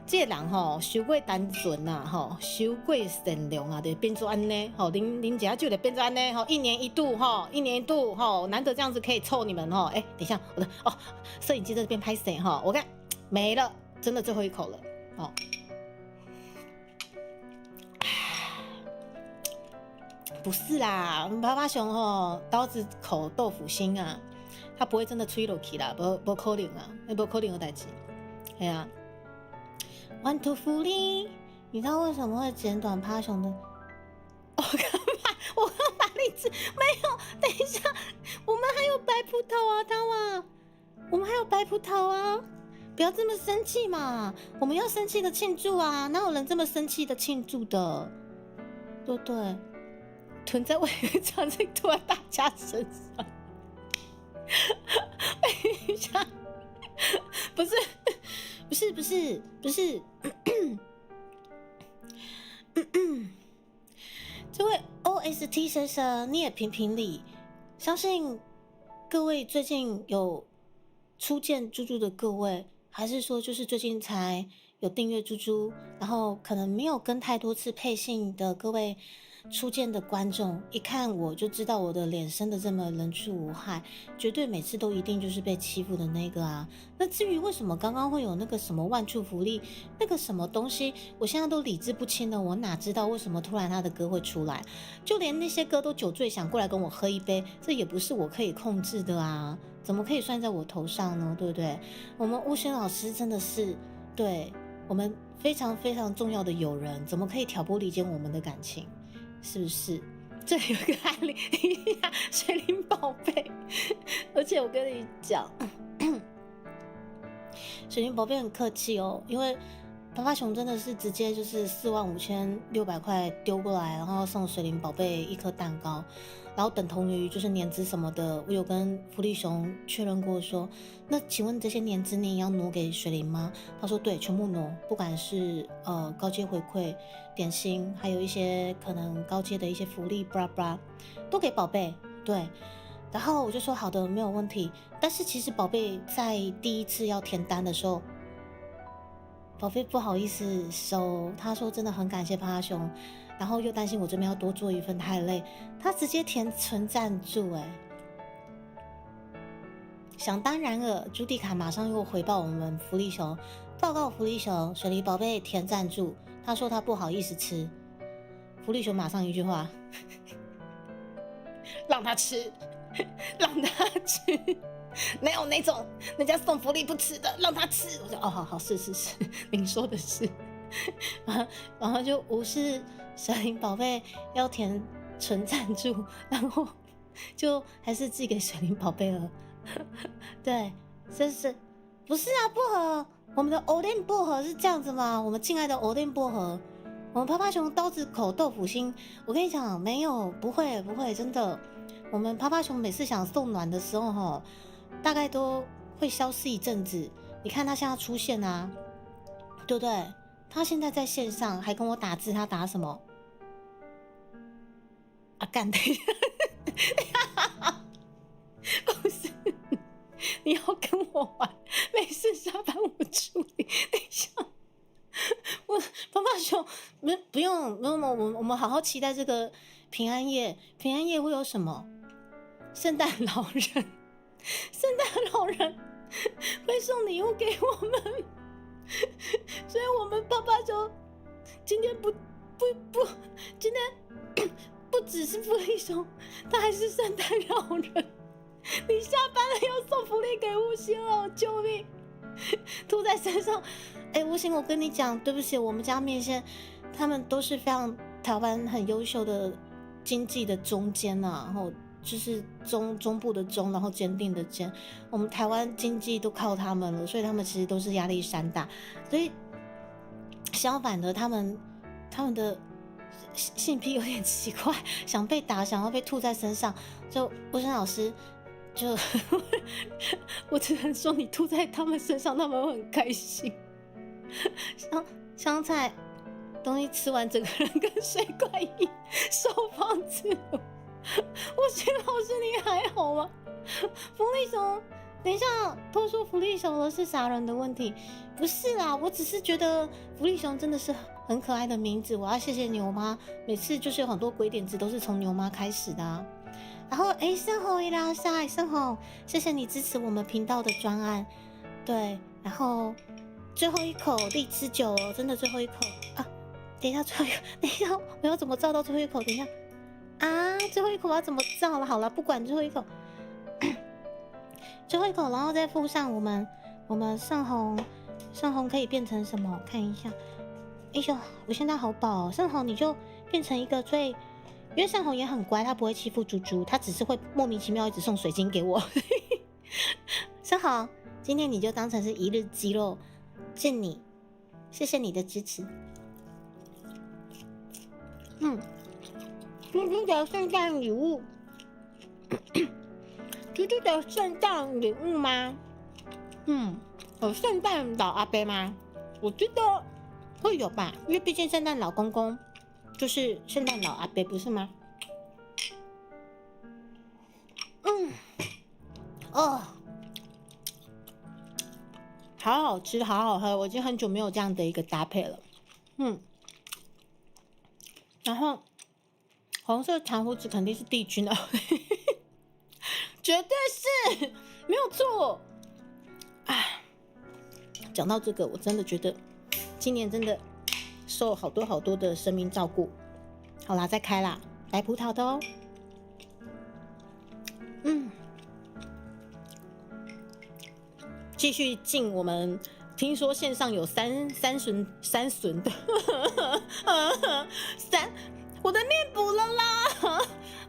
这个人伤过单纯啊，伤过善良啊，就变做安尼您家就得变做安尼一年一度难得这样子可以凑你们等一下我的摄影机在这边拍谁我看没了，真的最后一口了不是啦，泡泡熊刀子口豆腐心啊，他不会真的吹落去啦，不可能啊，不可能的代志。哎呀，1 2 3，你知道为什么会剪短泡熊的？我刚把例子没有，等一下，我们还有白葡萄啊，汤啊，我们还有白葡萄啊，不要这么生气嘛，我们要生气的庆祝啊，哪有人这么生气的庆祝的？对不对？囤在委员长这拖在大家身上，等一下，不是，这位 T 先生，你也评评理。相信各位最近有初见猪猪的各位，还是说就是最近才有订阅猪猪，然后可能没有跟太多次配信的各位初见的观众，一看我就知道我的脸生的这么人畜无害，绝对每次都一定就是被欺负的那个啊。那至于为什么刚刚会有那个什么万处福利，那个什么东西，我现在都理智不清了，我哪知道为什么突然他的歌会出来？就连那些歌都酒醉想过来跟我喝一杯，这也不是我可以控制的啊，怎么可以算在我头上呢？对不对？我们巫仙老师真的是对我们非常非常重要的友人，怎么可以挑拨离间我们的感情？是不是？这里有一个案例，水灵宝贝，而且我跟你讲，水灵宝贝很客气哦，因为趴趴熊真的是直接就是45600块丢过来，然后送水灵宝贝一颗蛋糕，然后等同于就是年资什么的，我有跟福利熊确认过说，那请问这些年资你也要挪给水灵吗？他说对，全部挪，不管是高阶回馈、点心，还有一些可能高阶的一些福利，bra bra，都给宝贝，对。然后我就说好的，没有问题。但是其实宝贝在第一次要填单的时候，宝贝不好意思收，他说真的很感谢趴趴熊，然后又担心我这边要多做一份太累，他直接填纯赞助想当然了，朱迪卡马上又回报我们福利熊，报告福利熊，水梨宝贝填赞助，他说他不好意思吃，福利熊马上一句话，让他吃，让他吃。没有那种人家送福利不吃的，让他吃。我说哦，好，是，您说的是。然后就无视水灵宝贝要填纯赞助，然后就还是寄给水灵宝贝了。对，真是不是啊？薄荷，我们的藕莲薄荷是这样子吗？我们敬爱的藕莲薄荷，我们趴趴熊刀子口豆腐心，我跟你讲，没有，不会，真的。我们趴趴熊每次想送暖的时候，哈。大概都会消失一阵子。你看他现在出现啊，对不对？他现在在线上还跟我打字，他打什么？啊，干的！不是，你要跟我玩？没事，下班我处理。等一下，我趴趴熊，不用，我们好好期待这个平安夜。平安夜会有什么？圣诞老人。圣诞老人会送礼物给我们，所以我们趴趴熊今天今天不只是福利熊，他还是圣诞老人。你下班了要送福利给吴昕哦，救命！吐在身上。吴昕，我跟你讲，对不起，我们家面线他们都是非常台湾很优秀的经济的中间啊，然后。就是中部的中，然后坚定的坚，我们台湾经济都靠他们了，所以他们其实都是压力山大。所以相反的，他们的性癖有点奇怪，想被打，想要被吐在身上。就吴声老师，就我只能说，你吐在他们身上，他们会很开心。香菜东西吃完，整个人跟水怪一样，收放自如。吴昕老师，你还好吗？福利熊，等一下，都说福利熊了是傻人的问题，不是啦，我只是觉得福利熊真的是很可爱的名字，我要谢谢牛妈，每次就是有很多鬼点子都是从牛妈开始的啊。然后生红一拉下，生红，谢谢你支持我们频道的专案，对，然后最后一口荔枝酒哦，真的最后一口啊，等一下最后一口，等一下我要怎么照到最后一口？等一下。啊，最后一口我要怎么造了？好了，不管最后一口，最后一口，然后再附上我们圣红可以变成什么？看一下，哎呦，我现在好饱哦，圣红你就变成一个因为圣红也很乖，他不会欺负猪猪，他只是会莫名其妙一直送水晶给我。圣红，今天你就当成是一日肌肉，敬你，谢谢你的支持。猪猪的圣诞礼物，猪猪的圣诞礼物吗？有圣诞老阿伯吗？我觉得会有吧，因为毕竟圣诞老公公就是圣诞老阿伯，不是吗？好好吃，好好喝，我已经很久没有这样的一个搭配了。然后红色长胡子肯定是帝君的，绝对是没有错。讲到这个，我真的觉得今年真的受好多的生命照顾。好啦，再开啦，白葡萄的哦。继续进我们。听说线上有三笋的我的面补了啦，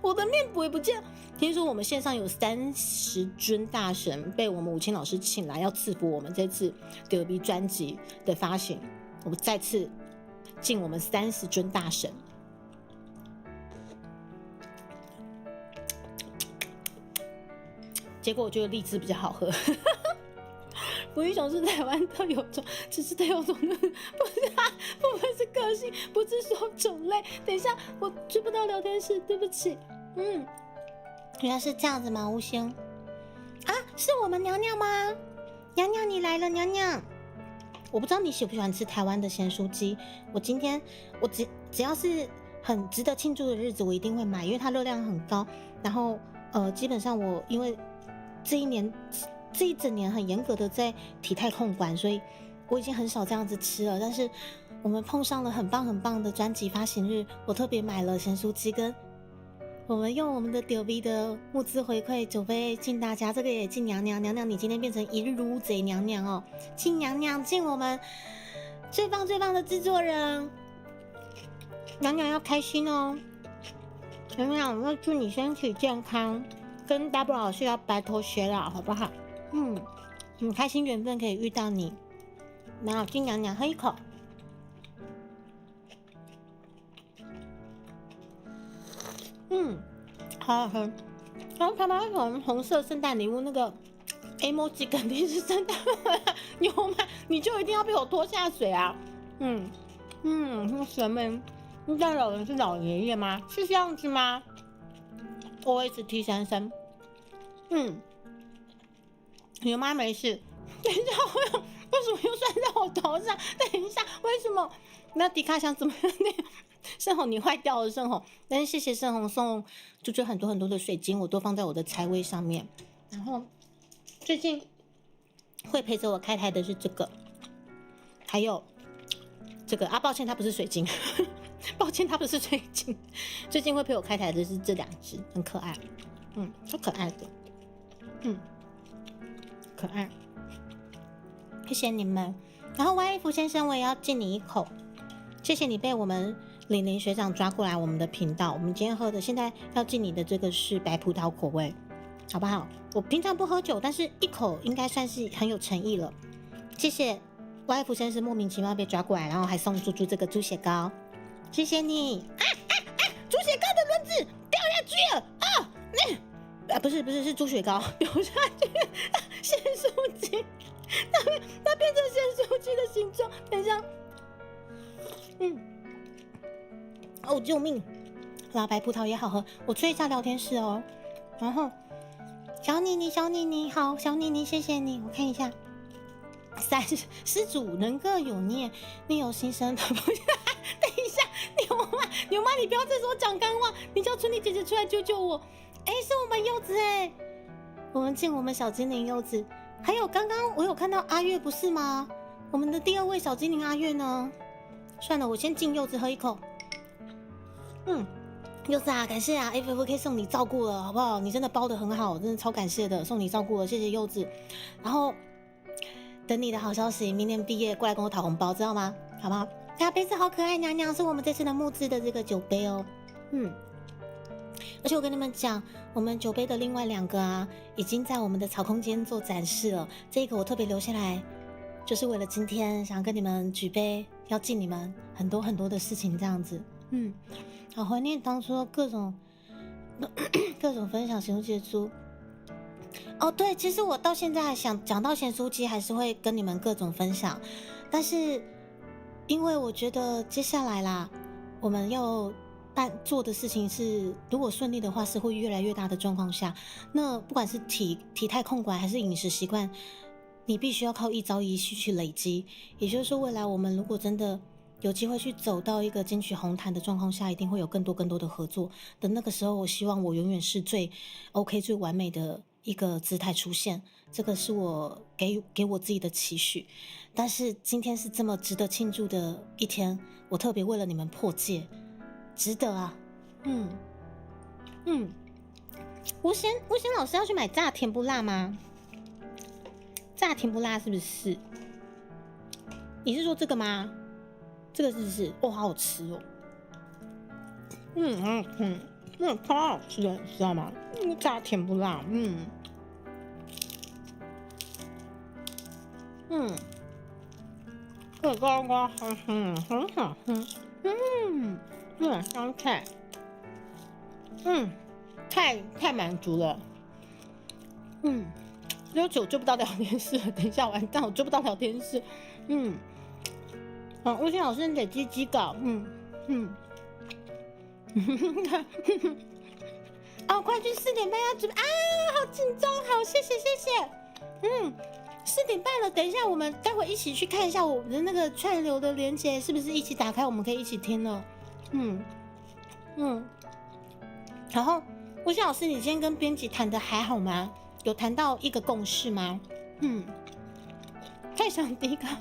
我的面补也不见。听说我们线上有30尊大神被我们5000老师请来，要赐福我们这次德比专辑的发行。我们再次敬我们30尊大神。结果我觉得荔枝比较好喝。福一熊是台湾特有种，只是特有种的，不分是个性，不是说种类。等一下，我追不到聊天室，对不起。原来是这样子吗？吴星啊，是我们娘娘吗？娘娘你来了，娘娘。我不知道你喜不喜欢吃台湾的咸酥鸡。我今天只要是很值得庆祝的日子，我一定会买，因为它热量很高。然后基本上我因为这一整年很严格的在体态控管，所以我已经很少这样子吃了。但是我们碰上了很棒的专辑发行日，我特别买了咸酥鸡，跟我们用我们的丢 V 的募资回馈酒杯敬大家，这个也敬娘娘。娘娘你今天变成一日如贼娘娘哦，敬娘娘，敬我们最棒的制作人，娘娘要开心哦。娘娘我要祝你身体健康，跟 W 老师要白头偕老，好不好？很开心缘分可以遇到你。然后敬娘娘喝一口。好好喝。然后他们红色圣诞礼物那个 emoji 肯定是圣诞牛吗？你就一定要被我拖下水啊？什么？圣诞老人是老爷爷吗？是这样子吗 ？OST 先生。牛妈没事。等一下，为什么又算在我头上？等一下，为什么？那迪卡想怎么样？盛红你坏掉了，盛红。但是谢谢盛红送就很多的水晶，我都放在我的财位上面。然后最近会陪着我开台的是这个，还有这个啊，抱歉它不是水晶，抱歉它不是水晶。最近会陪我开台的是这2只，很可爱，超可爱的，可爱。谢谢你们。然后 YF 先生，我也要敬你一口，谢谢你被我们玲学长抓过来我们的频道。我们今天喝的，现在要敬你的这个是白葡萄口味，好不好？我平常不喝酒，但是一口应该算是很有诚意了。谢谢 YF 先生莫名其妙被抓过来，然后还送猪猪这个猪血糕，谢谢你。猪血糕的轮子掉下去了不是是猪血糕掉下去，咸酥鸡。它变成咸酥鸡的形状，等一下，救命！老白葡萄也好喝，我吹一下聊天室哦。然后小妮妮好，小妮妮谢谢你，我看一下，施主人各有孽，另有心生。等一下，牛妈，你不要再说讲干话，你叫春丽姐姐出来救救我。是我们柚子我们敬我们小精灵柚子。还有刚刚我有看到阿月不是吗？我们的第2位小精灵阿月呢？算了，我先敬柚子喝一口。柚子啊，感谢啊 ，FFK 送你照顾了，好不好？你真的包得很好，真的超感谢的，送你照顾了，谢谢柚子。然后等你的好消息，明年毕业过来跟我讨红包，知道吗？好不好？杯子好可爱，娘娘是我们这次的募资的这个酒杯哦。而且我跟你们讲，我们酒杯的另外2个啊，已经在我们的草空间做展示了。这个我特别留下来，就是为了今天想跟你们举杯，要敬你们很多的事情，这样子。好怀念当初各种分享咸酥鸡的猪。对，其实我到现在想讲到咸酥鸡，还是会跟你们各种分享，但是因为我觉得接下来啦，我们要做的事情是，如果顺利的话，是会越来越大的状况下，那不管是体态控管还是饮食习惯，你必须要靠一朝一夕去累积。也就是说，未来我们如果真的有机会去走到一个金曲红毯的状况下，一定会有更多的合作。等那个时候，我希望我永远是最 OK、最完美的一个姿态出现。这个是我给我自己的期许。但是今天是这么值得庆祝的一天，我特别为了你们破戒，值得啊！吴贤老师要去买炸甜不辣吗？炸甜不辣是不是？你是说这个吗？这个是不是？哦，好好吃哦！超好吃的，你知道吗？炸甜不辣，这瓜瓜很好吃，香菜，太满足了，有酒追不到聊天室了，等一下完蛋，我追不到聊天室，吴昕老师你得鸡稿，快去4点半要准备啊，好紧张，好，谢谢，4点半了，等一下我们待会一起去看一下我们的那个串流的连结是不是一起打开，我们可以一起听了，然后吴昕老师，你今天跟编辑谈的还好吗？有谈到一个共识吗？太想迪卡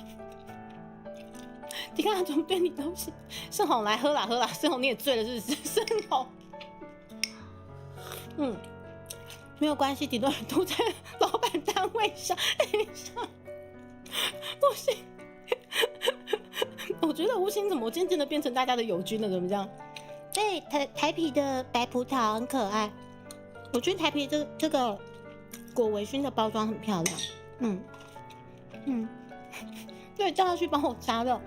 怎么对你东西？盛宏来喝啦，盛宏你也醉了是不是？盛宏，没有关系，顶多人都在老板单位上。等一下，不行，我觉得吴昕怎么渐渐的变成大家的友军了？怎么这样？对，台啤的白葡萄很可爱，我觉得台啤这个果微醺的包装很漂亮。对，叫他去帮我加热。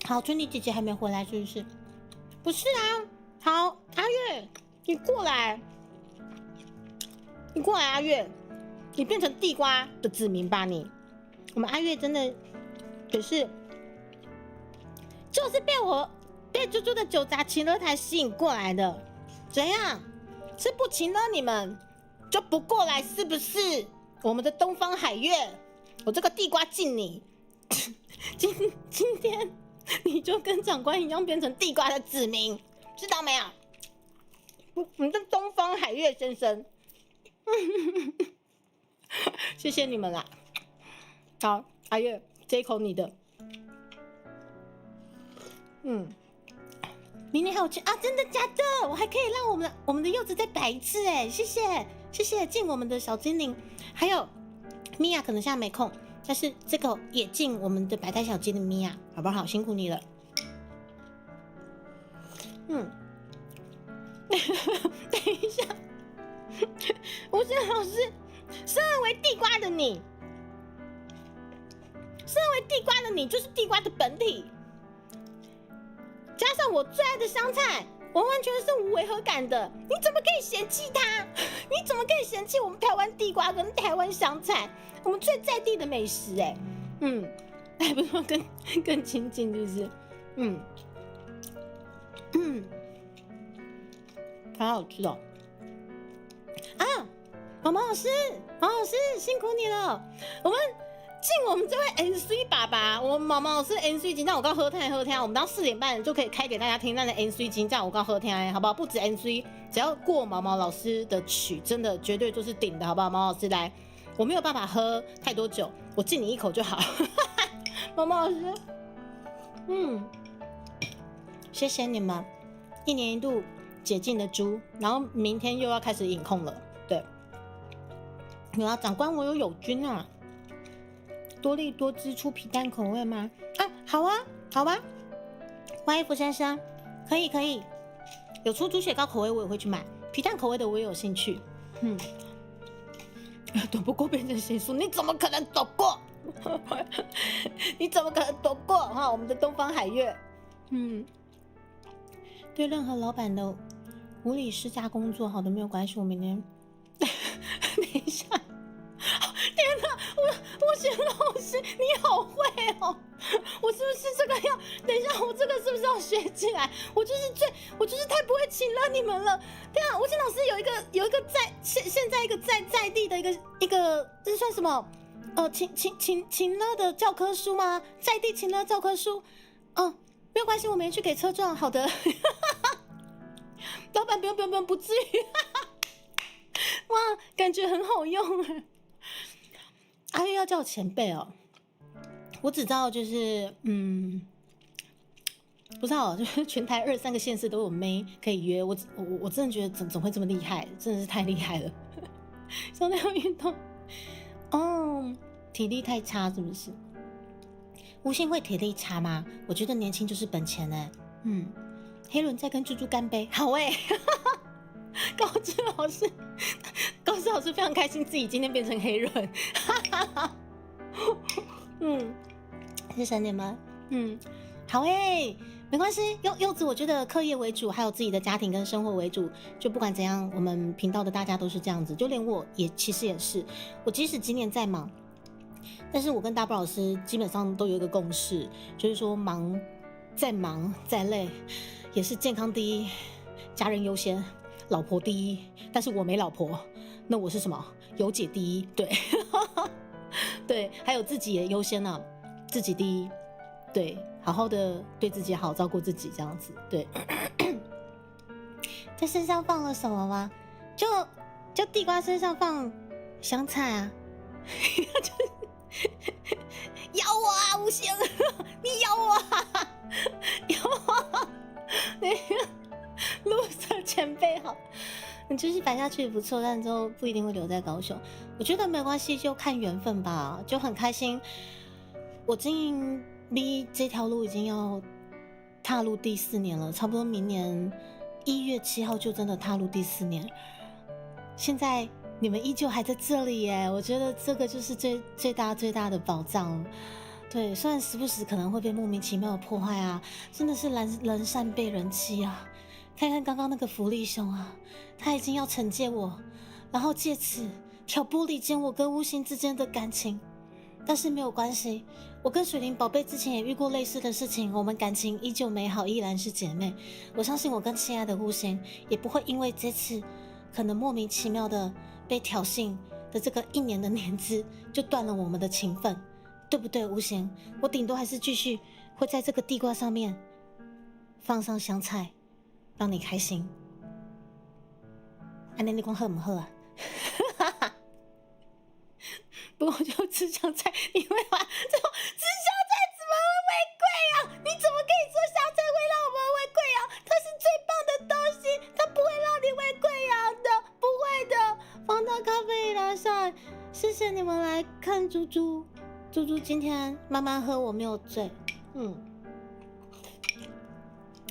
好，春妮姐姐还没回来是不是？不是啊，好，阿月，你过来，阿月，你变成地瓜的子民吧你。我们阿月真的也是，就是被猪猪的酒杂情勒台吸引过来的。怎样？是不情勒你们就不过来是不是？我们的东方海月，我这个地瓜敬你。今天你就跟长官一样变成地瓜的子民，知道没有？你的东方海月先生，谢谢你们啦。好，阿月，这一口你的。明年还有去啊？真的假的？我还可以让我们的柚子再摆一次哎，谢谢，敬我们的小精灵，还有米娅可能现在没空。但是这个也敬我们的白带小精灵米娅，好不好？辛苦你了。等一下，吴昕老师，身为地瓜的你，就是地瓜的本体，加上我最爱的香菜，完全是无违和感的。你怎么可以嫌弃它？你怎么可以嫌弃我们台湾地瓜跟台湾香菜？我们最在地的美食还不说更亲近，是不是？好好吃哦！啊，毛毛老师辛苦你了。我们敬我们这位 NC 爸爸，我们毛毛老师 NC 金，让我刚喝天，我们到4点半就可以开给大家听那的 NC 金，这样我刚喝天，好不好？不止 NC， 只要过毛毛老师的曲，真的绝对就是顶的，好不好？毛老师来。我没有办法喝太多酒，我敬你一口就好。毛毛老师，谢谢你们，1年1度解禁的猪，然后明天又要开始饮控了。对，有啊，长官，我有友军啊，多利多汁出皮蛋口味吗？啊，好啊，欢迎福先生，可以，有出猪血糕口味我也会去买，皮蛋口味的我也有兴趣。躲不过变成邪术，你怎么可能躲过？你怎么可能躲过哈？我们的东方海月，对任何老板的无理施加工作，好的没有关系，我明天。等一下，天哪，吴昕老师，你好会哦！我是不是这个要？等一下，我这个是不是要学起来？我就是太不会请了你们了。对啊，吴清老师有一个现在一个在地的一个这算什么？情乐的教科书吗？在地情乐教科书？没有关系，我没去给车撞。好的，老板不用，不至于。哇，感觉很好用哎。阿月要叫我前辈哦，我只知道就是不知道，就是全台23个县市都有妹可以约。我真的觉得怎么会这么厉害？真的是太厉害了。说那样运动，体力太差是不是？吴信会体力差吗？我觉得年轻就是本钱哎。黑轮在跟猪猪干杯，好哎。高志老师非常开心自己今天变成黑轮。是3点吗？好哎，没关系。柚子，我觉得课业为主，还有自己的家庭跟生活为主。就不管怎样，我们频道的大家都是这样子，就连我其实也是。我即使今年再忙，但是我跟大波老师基本上都有一个共识，就是说忙再累，也是健康第一，家人优先，老婆第一。但是我没老婆，那我是什么？有姐第一，对，对，还有自己也优先啊，自己第一，对，好好的对自己好，照顾自己这样子，对。在身上放了什么吗？就地瓜身上放香菜啊。咬我啊，吴兴，你咬我啊，咬我！那个路色前辈好，你继续摆下去也不错，但之后不一定会留在高雄。我觉得没关系，就看缘分吧，就很开心。我经营 B 这条路已经要踏入第4年了，差不多明年1月7号就真的踏入第4年。现在你们依旧还在这里耶，我觉得这个就是最大的宝藏。对，虽然时不时可能会被莫名其妙的破坏啊，真的是人善被人欺啊。看看刚刚那个福利熊啊，他已经要惩戒我，然后借此挑拨离间我跟乌星之间的感情。但是没有关系，我跟水灵宝贝之前也遇过类似的事情，我们感情依旧美好，依然是姐妹。我相信我跟亲爱的乌星也不会因为这次可能莫名其妙的被挑衅的这个1年的年资就断了我们的情分，对不对？无形，我顶多还是继续会在这个地瓜上面放上香菜，让你开心。安妮，你讲喝不喝啊？不过就吃香菜，你会吗？这种吃香菜怎么会违规啊？你怎么可以说香菜会让我们违规啊？它是最棒的东西，它不会让你违规的，不会的。放到咖啡里拉上，谢谢你们来看猪猪。猪猪今天慢慢喝，我没有醉。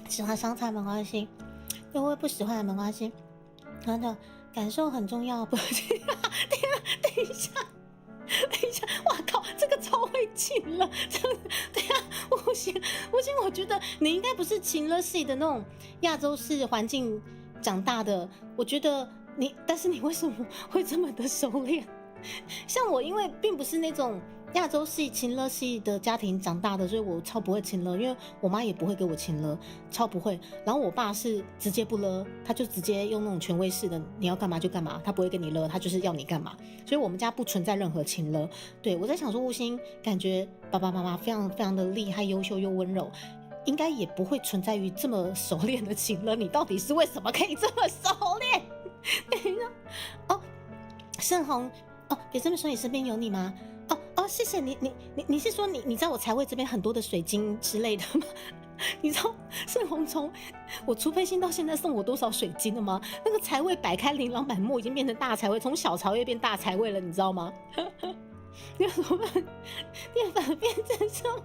喜欢香菜没关系，如果不喜欢也没关系。真的感受很重要，不是？等一下，哇靠，这个超会情了，真的。对啊，不行，我觉得你应该不是情乐系的那种亚洲式环境长大的，我觉得你，但是你为什么会这么的熟练？像我，因为并不是那种亚洲系情勒系的家庭长大的，所以我超不会情勒，因为我妈也不会给我情勒，超不会。然后我爸是直接不勒，他就直接用那种权威式的，你要干嘛就干嘛，他不会跟你勒，他就是要你干嘛。所以我们家不存在任何情勒。对，我在想说，悟星感觉爸爸妈妈非常非常的厉害、优秀又温柔，应该也不会存在于这么熟练的情勒。你到底是为什么可以这么熟练？哦，盛虹。哦，别这么说，你身边有你吗？哦，谢谢你，你是说你知道我财位这边很多的水晶之类的吗？你知道盛虹从我出配信到现在送我多少水晶了吗？那个财位摆开琳琅满目，已经变成大财位，从小财位变大财位了，你知道吗？那怎么办？变反变成这种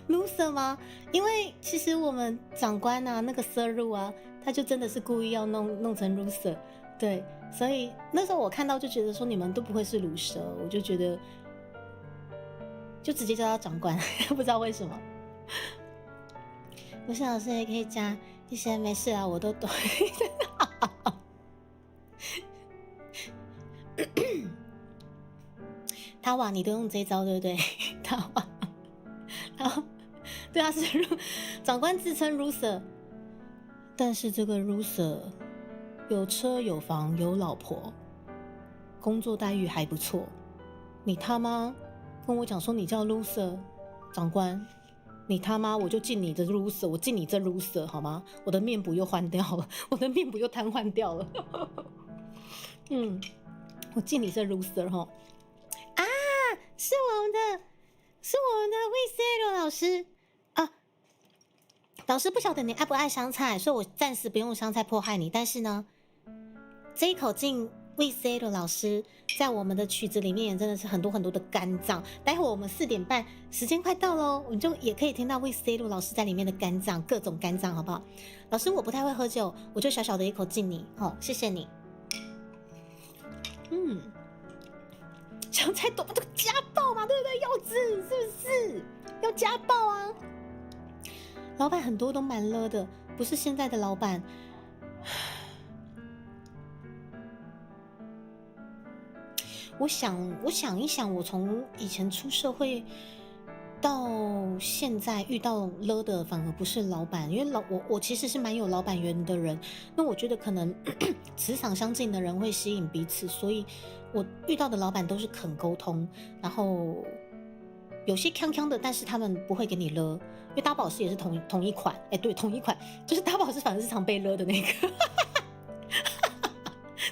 loser 吗？因为其实我们长官啊，那个 Sir 啊，他就真的是故意要弄成 loser。对，所以那时候我看到就觉得说你们都不会是鲁蛇，我就觉得就直接叫他长官，不知道为什么。卢信老师也可以加一些没事啊，我都懂。他哇，你都用这一招对不对？他哇，然后对他是长官自称 loser， 但是这个 loser。有车有房有老婆，工作待遇还不错，你他妈跟我讲说你叫 loser， 长官，你他妈我就进你的 loser， 我进你这 loser 好吗？我的面部又换掉了，我的面部又瘫痪掉了。我进你这 loser 哈。啊，是我们的魏 C 罗老师啊。老师不晓得你爱不爱香菜，所以我暂时不用香菜迫害你。但是呢，这一口进魏 C 罗老师在我们的曲子里面真的是很多很多的肝脏。待会我们4点半时间快到喽，我们就也可以听到魏 C 罗老师在里面的肝脏，各种肝脏，好不好？老师我不太会喝酒，我就小小的一口敬你，谢谢你。香菜都家暴嘛，对不对？柚子是不是要家暴啊？老板很多都蛮勒的，不是现在的老板。我想一想，我从以前出社会到现在遇到勒的反而不是老板，因为我其实是蛮有老板缘的人，那我觉得可能磁场相近的人会吸引彼此，所以我遇到的老板都是肯沟通，然后有些锵锵的，但是他们不会给你勒，因为大宝石也是同一款，对，同一款，就是大宝石反而是常被勒的那个。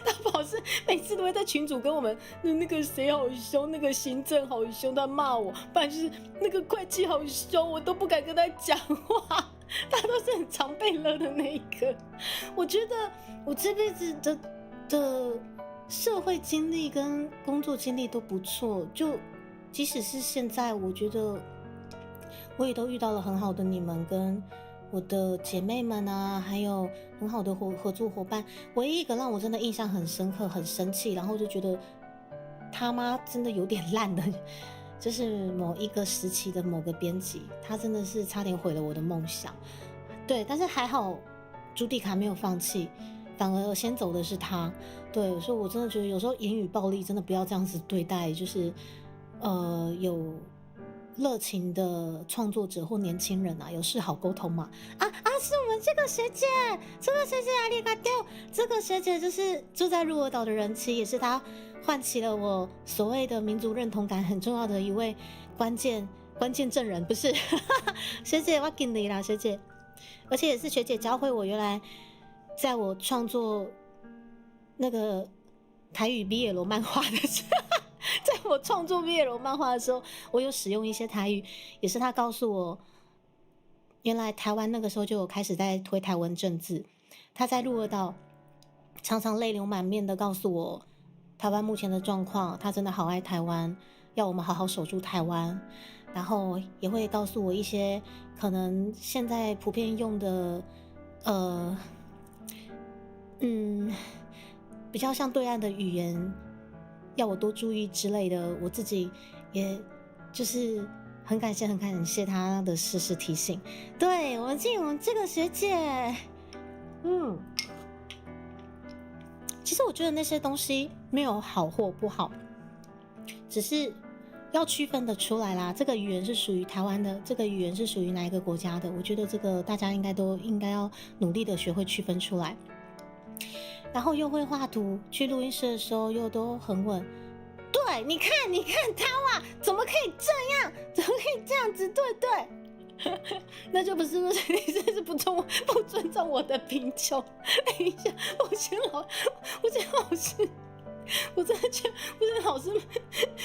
大宝石每次都会在群组跟我们那个谁好凶，那个行政好凶，他骂我，不然就是那个会计好凶，我都不敢跟他讲话。他都是很常被勒的那一个。我觉得我这辈子的社会经历跟工作经历都不错，就即使是现在，我觉得我也都遇到了很好的你们跟我的姐妹们啊，还有很好的合作伙伴。唯一一个让我真的印象很深刻、很生气，然后就觉得他妈真的有点烂的，就是某一个时期的某个编辑，他真的是差点毁了我的梦想。对，但是还好朱迪卡没有放弃，反而先走的是他。对，所以我真的觉得有时候言语暴力真的不要这样子对待，就是有热情的创作者或年轻人啊，有事好沟通嘛。是我们这个学姐阿里嘎多，这个学姐就是住在鹿儿岛的人妻，也是她唤起了我所谓的民族认同感很重要的一位关键证人，不是？学姐我给你啦，学姐，而且也是学姐教会我，原来在我创作那个台语 BL 漫画的时候。在我创作 BL 漫画的时候，我有使用一些台语，也是他告诉我，原来台湾那个时候就有开始在推台湾政治。他在鹿儿岛常常泪流满面的告诉我台湾目前的状况，他真的好爱台湾，要我们好好守住台湾。然后也会告诉我一些可能现在普遍用的比较像对岸的语言，要我多注意之类的，我自己也就是很感谢他的时时提醒。对，我们这个学姐，其实我觉得那些东西没有好或不好，只是要区分的出来啦。这个语言是属于台湾的，这个语言是属于哪一个国家的？我觉得这个大家应该要努力的学会区分出来。然后又会画图，去录音室的时候又都很稳。对，你看他哇，怎么可以这样？怎么可以这样子？对，那就不是你这是不尊重我的贫穷。等一下，我先老师，我真的觉得我觉得老师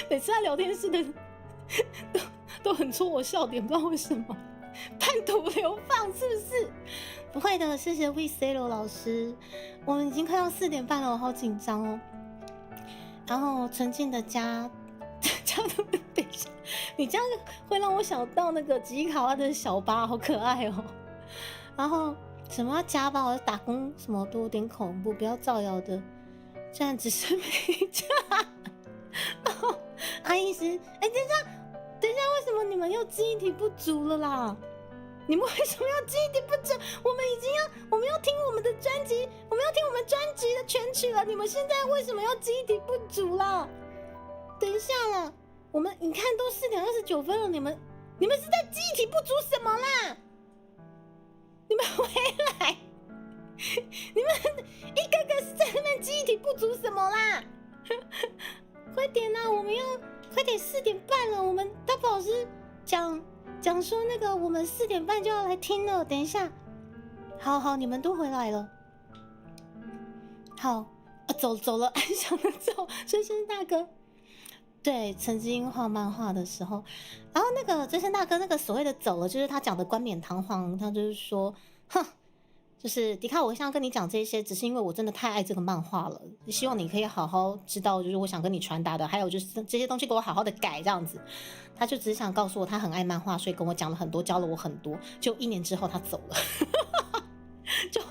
每次在聊天室的都很戳我笑点，不知道为什么。叛徒流放是不是？不会的，谢谢 VCL 老师。我们已经快到4点半了，我好紧张哦。然后陈静的家的，等一下，你这样会让我想到那个吉卡哇的小巴，好可爱哦。然后什么要家暴、打工什么都有点恐怖，不要造谣的。这样只是没家。然后阿医师，等一下，为什么你们又记忆体不足了啦？你们为什么要记忆体不足？我们要听我们的专辑，我们要听我们专辑的全曲了。你们现在为什么要记忆体不足啦？等一下啦，你看都4点29分了，你们是在记忆体不足什么啦？你们回来，你们一个个是在那边记忆体不足什么啦？快点啊，我们要快点4点半了，我们大宝老师讲说那个我们4点半就要来听了，等一下。好，你们都回来了。好，走了，安详的走，深深大哥。对，曾经画漫画的时候，然后那个真深大哥那个所谓的走了，就是他讲的冠冕堂皇，他就是说，哼，就是迪卡，我想要跟你讲这些，只是因为我真的太爱这个漫画了，希望你可以好好知道，就是我想跟你传达的，还有就是这些东西给我好好的改这样子。他就只是想告诉我他很爱漫画，所以跟我讲了很多，教了我很多。就1年之后他走了，就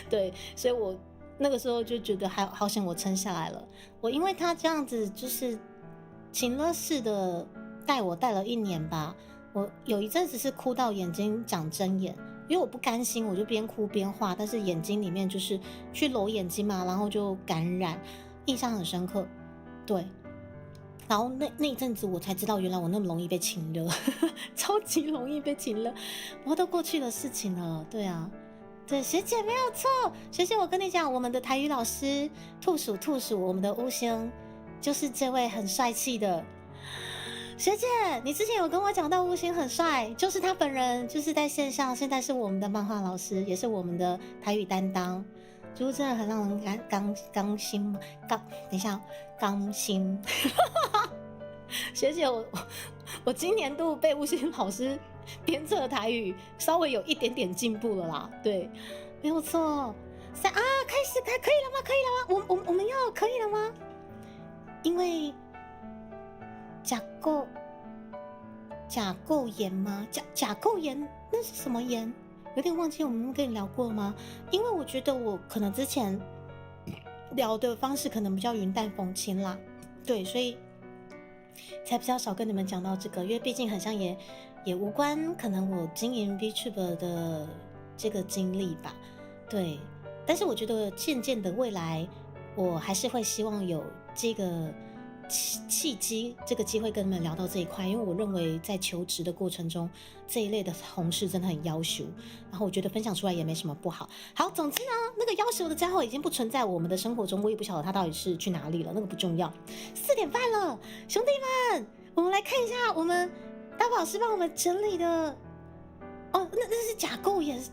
对，所以我那个时候就觉得好险我撑下来了。我因为他这样子就是情勒式的带我带了1年吧，我有一阵子是哭到眼睛长针眼，因为我不甘心，我就边哭边画，但是眼睛里面就是去揉眼睛嘛，然后就感染，印象很深刻。对，然后那一阵子我才知道，原来我那么容易被情勒，超级容易被情勒，不过都过去的事情了。对啊，对，学姐没有错，学姐我跟你讲，我们的台语老师兔鼠，我们的乌星就是这位很帅气的学姐。你之前有跟我讲到乌星很帅，就是他本人，就是在线上，现在是我们的漫画老师，也是我们的台语担当，就是真的很让人刚心。学姐，我今年度被乌星老师鞭策台语，稍微有一点点进步了啦。对，没有错。开始可以了吗？可以了吗？我们要可以了吗？因为甲垢炎吗？甲垢炎那是什么炎？有点忘记我们跟你聊过吗？因为我觉得我可能之前聊的方式可能比较云淡风轻啦，对，所以才比较少跟你们讲到这个，因为毕竟好像也无关可能我经营 VTuber 的这个经历吧，对。但是我觉得渐渐的未来，我还是会希望有这个契机，这个机会跟你们聊到这一块，因为我认为在求职的过程中，这一类的同事真的很要求，然后我觉得分享出来也没什么不好。好，总之呢，那个要求的家伙已经不存在我们的生活中，我也不晓得他到底是去哪里了，那个不重要。4点半了，兄弟们，我们来看一下我们大宝老师帮我们整理的。哦，那是甲沟炎是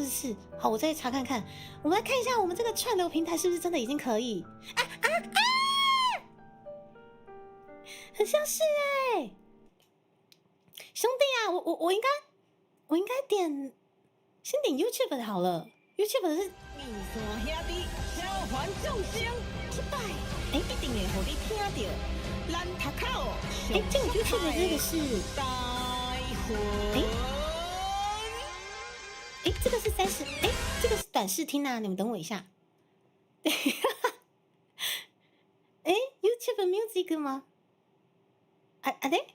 不是？好，我再查看看。我们来看一下我们这个串流平台是不是真的已经可以？很像是兄弟啊，我应该先点 YouTube 的好了。YouTube 的是
面山兄弟召唤众生，100，一定会互你听到。咱头口，
这个 YouTube 的这个是
大魂。
这个是30，这个是短视听啊，你们等我一下。YouTube Music 吗？对？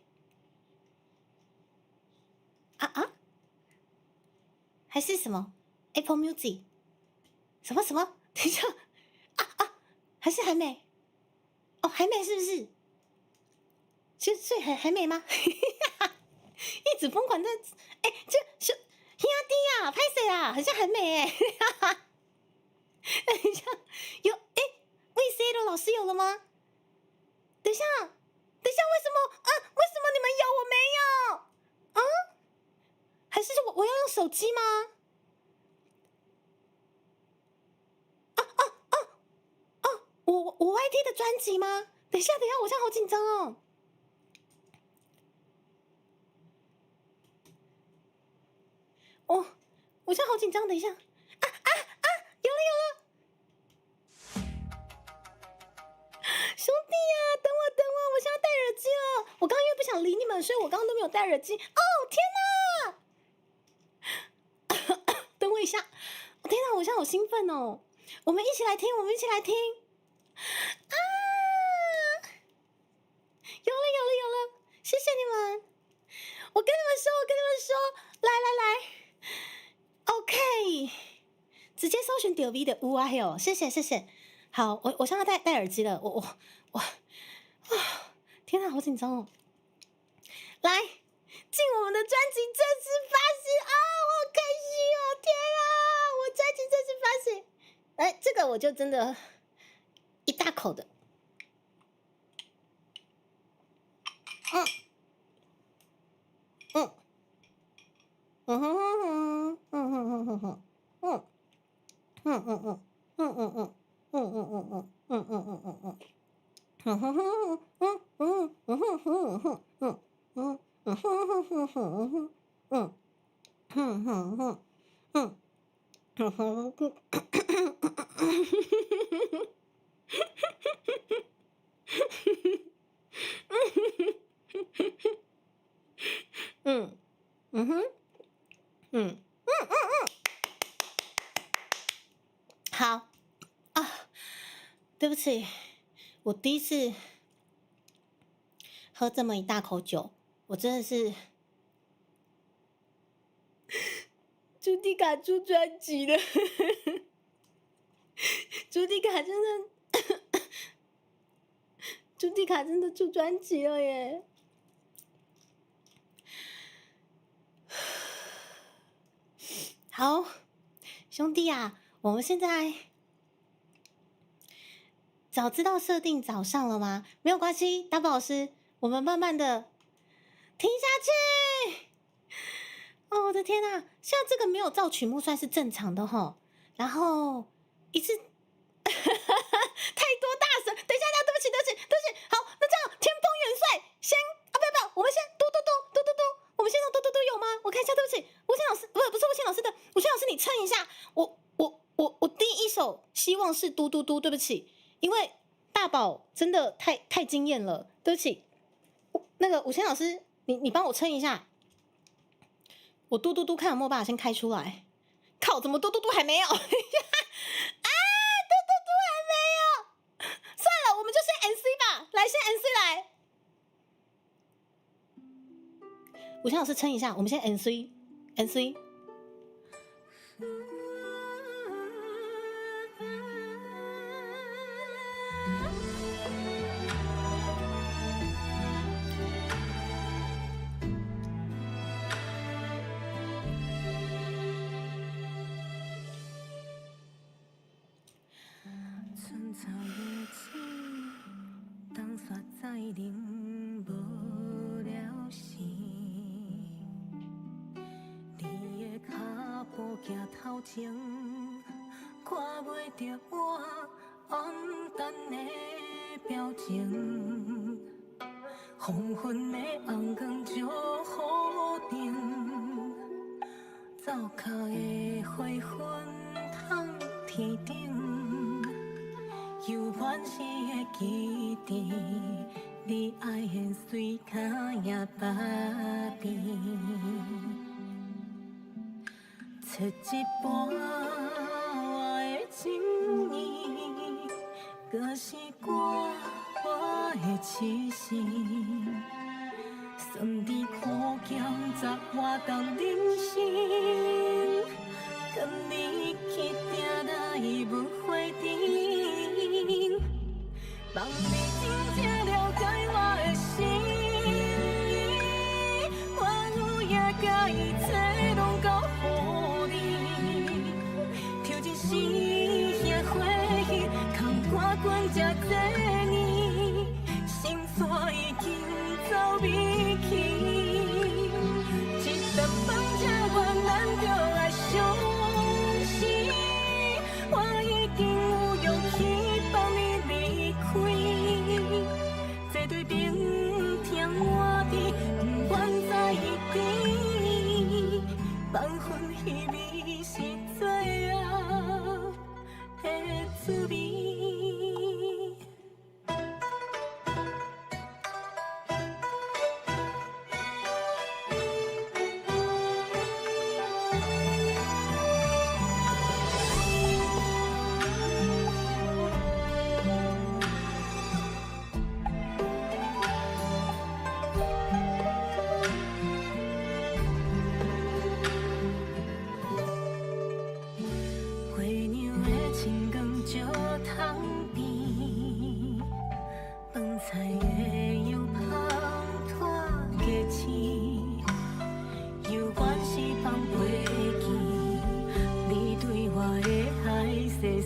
还是什么 Apple Music？ 什么？等一下还是还没？哦，还没是不是？所以还没吗？一直疯狂在这是兄弟啊，拍谁啊？好像还没等一下有VC 的老师有了吗？等一下，为什么你们有我没有？还是我要用手机吗？我 YT 的专辑吗？等一下，我现在好紧张哦。我现在好紧张，等一下，有了！兄弟啊，等我，我现在戴耳机了。我刚刚因为不想理你们，所以我刚刚都没有戴耳机。哦，天哪！等我一下，天哪，我现在好兴奋哦！我们一起来听。有了！谢谢你们！我跟你们说，来 ，OK， 直接搜寻屌 V 的有啊哟，谢谢。好，我现在戴耳机了，我天哪，好紧张哦！来，进我们的专辑正式发行啊！我好开心哦！天啊，我专辑正式发行哎，这个我就真的一大口的，好啊，对不起，我第一次喝这么一大口酒，我真的是。朱迪卡出专辑了，朱迪卡真的，朱迪卡真的出专辑了耶！好，兄弟啊，我们现在早知道设定早上了吗？没有关系，大宝老师，我们慢慢的听下去。哦，我的天啊，像这个没有照曲目算是正常的齁。然后一次太多大声，等一下，对不起。好，那这样天风元帅先不，我们先嘟，我们现场嘟有吗？我看一下，对不起，吴谦老师，不是吴谦老师的，吴谦老师你称一下，我第一首希望是嘟，对不起，因为大宝真的太惊艳了，对不起，那个吴谦老师，你帮我称一下。我嘟看有没有办法先开出来？靠，怎么嘟还没有？啊，嘟还没有。算了，我们就先 NC 吧。来，先 NC 来。武谦老师撑一下，我们先 NC。
春草叶青，冬雪再冷无了时。你的脚步行头前，看袂着我黯淡的表情。黄昏的红光照雨灯，走脚的花粉透天顶。有原始的记忆，你爱现水脚也把边，切一半我的情意，搁是我的痴心，算伫苦咸杂活动人生，跟你去定来不回头。望你真正了解我的心意，我有也甲伊切拢交予你。抽一时遐花戏，空歌滚这多年，心煞已经走未去。一顿饭吃完，咱就来相识，我已经有勇气放你。这对冰天我地，不愿在一起。放昏稀微是最后的滋味。世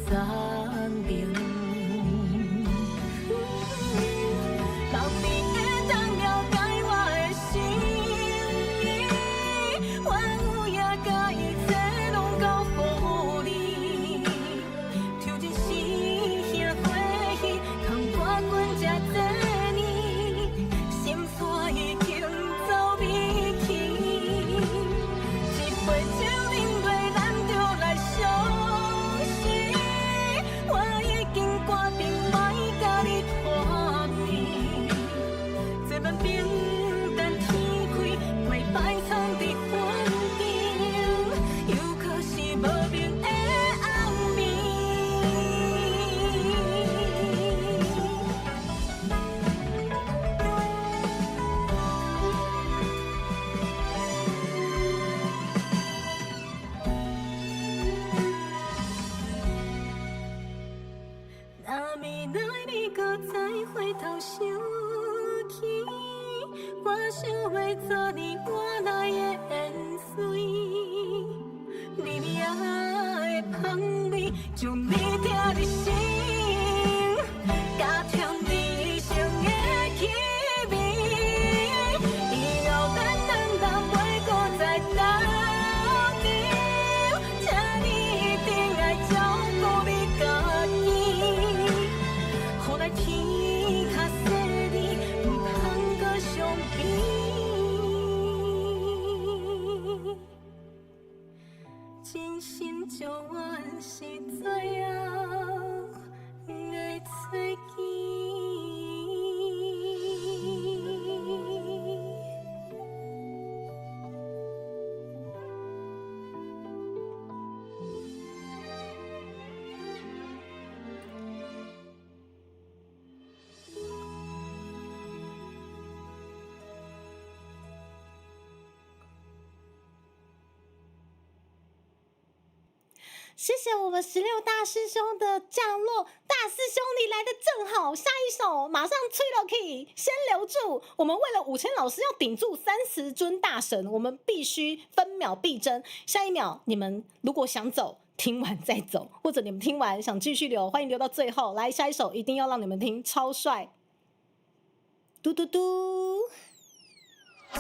回头想起，我想要做你换来的缘水，你的香味就你听你心，加添你生的气味，以后咱两人袂搁再等。真心将阮是最后的吹记。
谢谢我们16大师兄的降落，大师兄你来的正好，下一首马上吹了 key， 先留住。我们为了5000老师要顶住30尊大神，我们必须分秒必争。下一秒你们如果想走，听完再走，或者你们听完想继续留，欢迎留到最后。来，下一首一定要让你们听，超帅！嘟嘟嘟。
我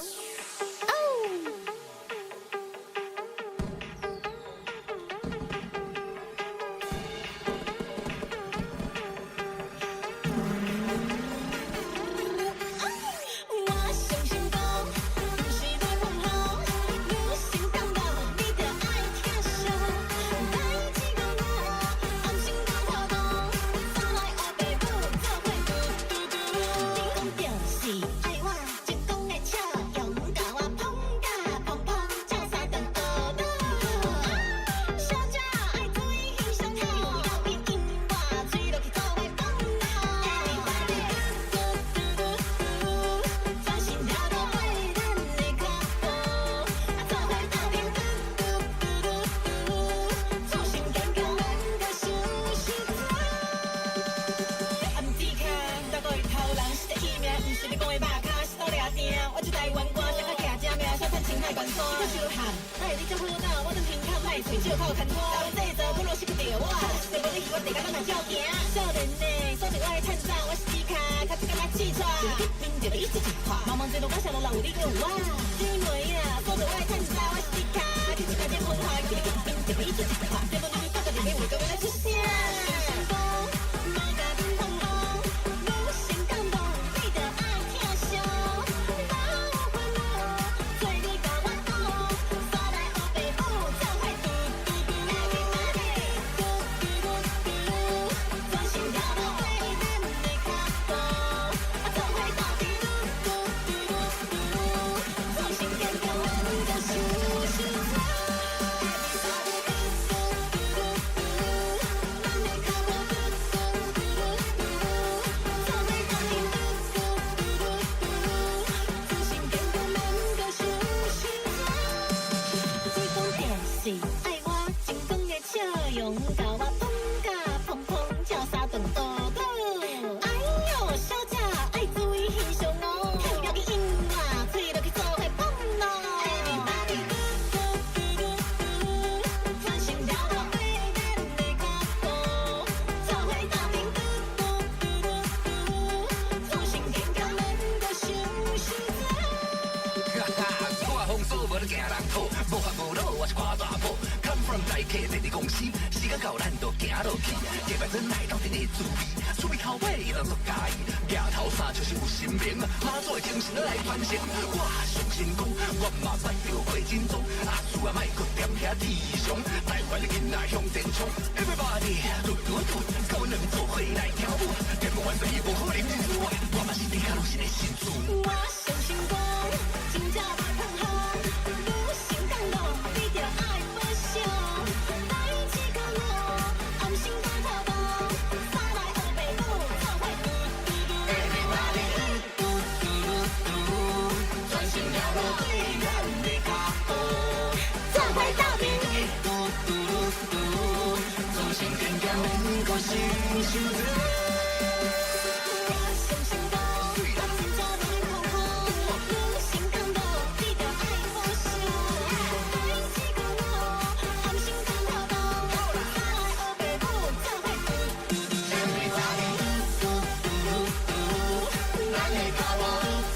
甲我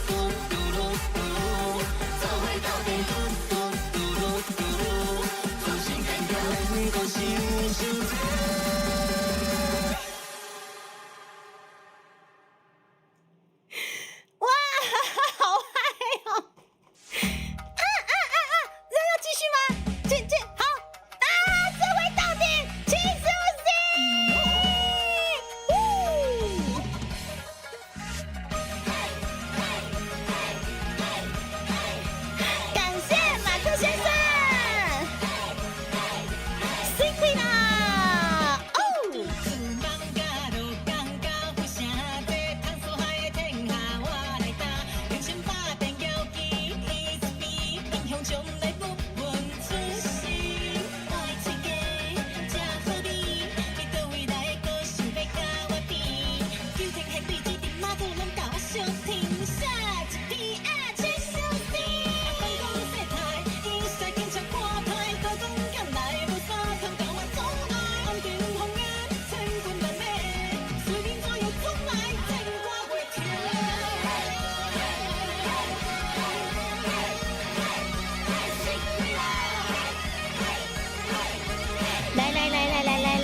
嘟嘟嘟噜嘟，做伙斗阵嘟嘟嘟噜嘟噜，全身牵着的歌想想这。
哇，好嗨哦！那要继续吗？这好啊！这回到底七十五感谢马克先生 ，C Q 啦！哦。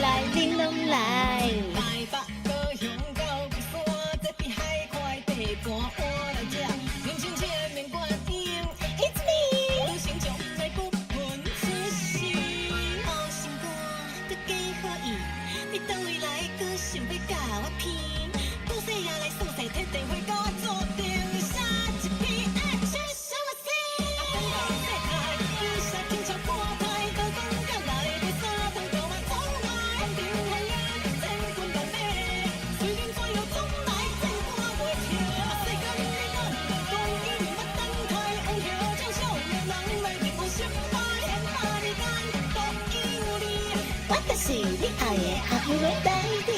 来，玲珑来。
台北、高雄到玉山，这比海快地盘我来吃。人生前面观音 ，It's me， 女性将来不分出身。好心肝，搁加好意，你倒位来，搁想要甲我骗？故事也来诉说，摕电话甲我做阵，杀一片爱情什么事？啊，风光世态，伊煞轻巧看待，高讲甲来要三通甲我总来，安定红颜，千军万马，虽然怎样总来战歌袂停。啊，世间你我讲伊毋捌等待，往后将少年人来令我失败，千百里间都有你，
我就是你爱的阿布罗代替。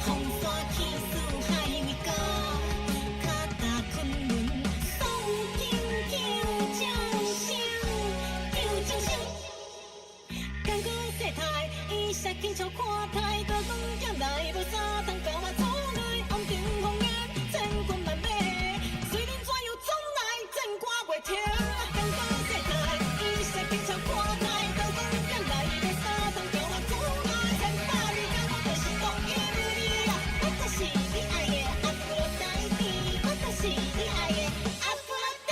风山起水海为高，脚踏昆仑送金叫掌声，叫掌声。江歌世态，伊煞轻巧看待，高讲叫来无三通甲我走来，安定红颜，千军万马，虽然怎样总来战歌袂停。江歌世态，伊煞轻巧看待，高讲叫来无三通甲我走来，千百里间我就是独一无二啊！我就是你爱的阿布罗代替，我就是你爱的阿布罗代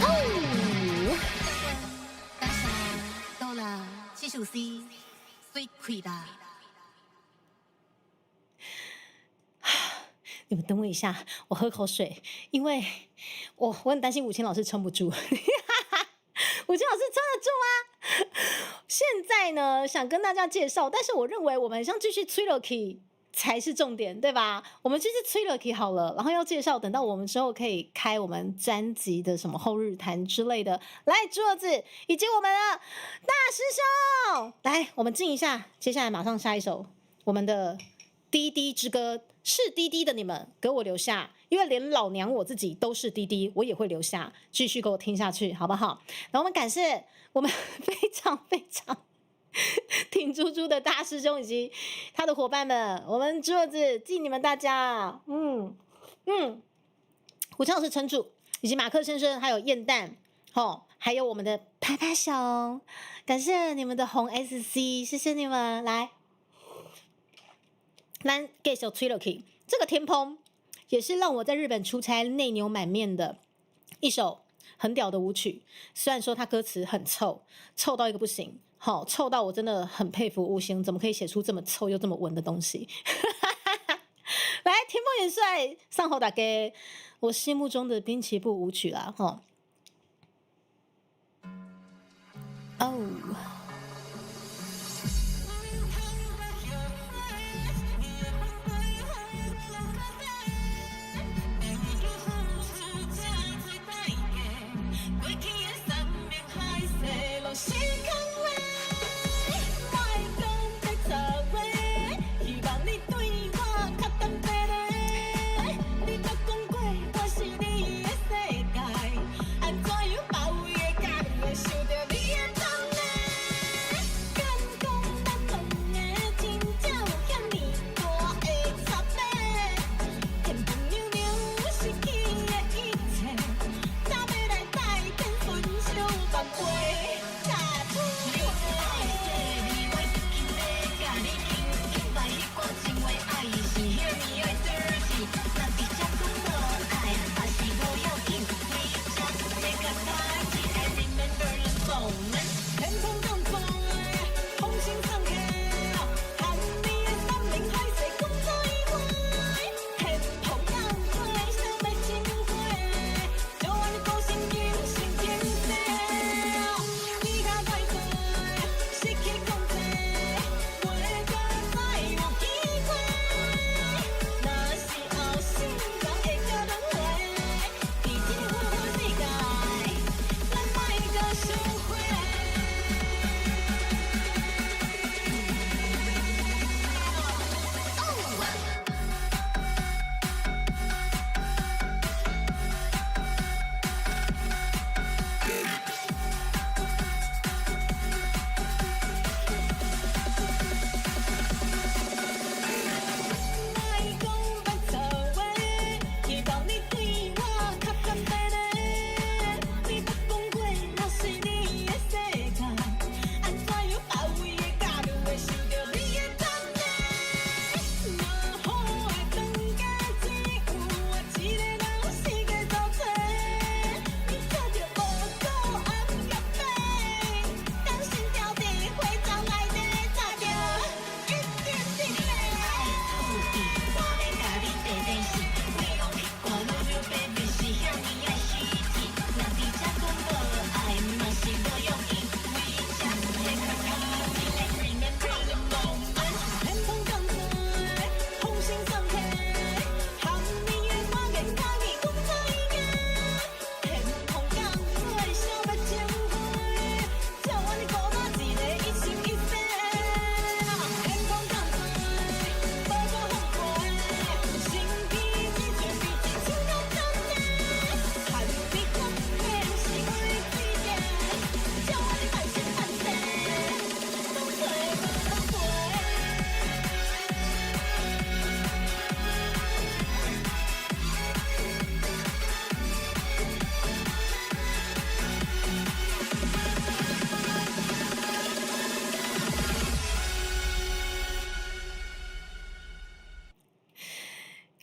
哦，
大侠到了，这首诗水开啦。
你们等我一下，我喝口水，因为我很担心武清老师撑不住。武清老师撑得住吗？现在呢，想跟大家介绍，但是我认为我们像继续吹了 key 才是重点，对吧？我们继续吹了 key 好了，然后要介绍，等到我们之后可以开我们专辑的什么后日谈之类的。来，朱儿子以及我们的大师兄，来，我们静一下，接下来马上下一首我们的滴滴之歌。是滴滴的你们给我留下，因为连老娘我自己都是滴滴，我也会留下，继续给我听下去，好不好？然后我们感谢我们非常非常挺猪猪的大师兄以及他的伙伴们，我们桌子敬你们大家，胡强老师撑住，以及马克先生，还有燕蛋，还有我们的拍拍熊，感谢你们的红 SC， 谢谢你们，来。咱继续吹落去，这个天空也是让我在日本出差内牛满面的一首很屌的舞曲。虽然说它歌词很臭，臭到一个不行，臭到我真的很佩服吴兴，怎么可以写出这么臭又这么稳的东西？来，天风元帅上后打给我心目中的滨崎步舞曲啦，哦。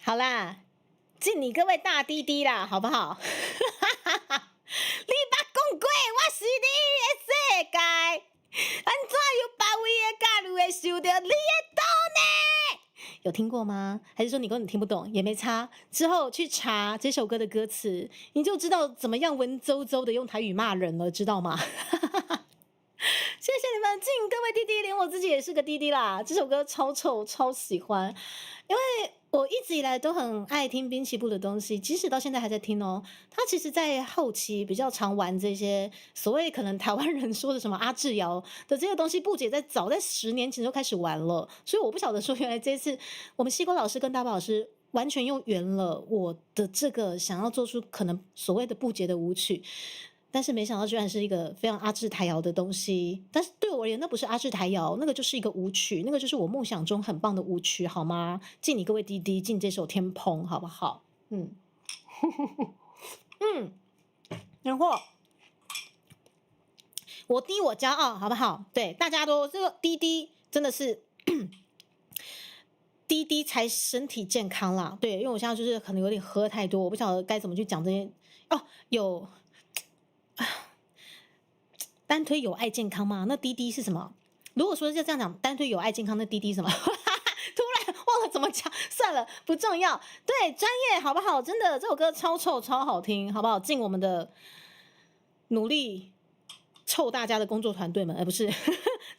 好啦，敬你各位大滴滴啦，好不好？你捌讲过，我是你的世界，安怎有别位的假如会受到你的毒呢？有听过吗？还是说你根本听不懂也没差？之后去查这首歌的歌词，你就知道怎么样文绉绉的用台语骂人了，知道吗？谢谢你们，敬各位弟弟，连我自己也是个弟弟啦。这首歌超臭，超喜欢，因为我一直以来都很爱听滨崎步的东西，即使到现在还在听哦。他其实在后期比较常玩这些所谓可能台湾人说的什么阿志瑶的这些东西，布姐早在10年前就开始玩了，所以我不晓得说原来这次我们西瓜老师跟大宝老师完全又圆了我的这个想要做出可能所谓的布姐的舞曲。但是没想到居然是一个非常阿志台谣的东西，但是对我而言那不是阿志台谣，那个就是一个舞曲，那个就是我梦想中很棒的舞曲，好吗？敬你各位弟弟，敬这首天蓬，好不好？然后我滴我骄傲，好不好？对，大家都这个滴滴真的是滴滴才身体健康啦。对，因为我现在就是可能有点喝太多，我不晓得该怎么去讲这些哦。有单推有爱健康吗？那滴滴是什么？如果说要这样讲，单推有爱健康，那滴滴什么？突然忘了怎么讲，算了，不重要。对，专业好不好？真的，这首歌超臭超好听，好不好？尽我们的努力，臭大家的工作团队们，不是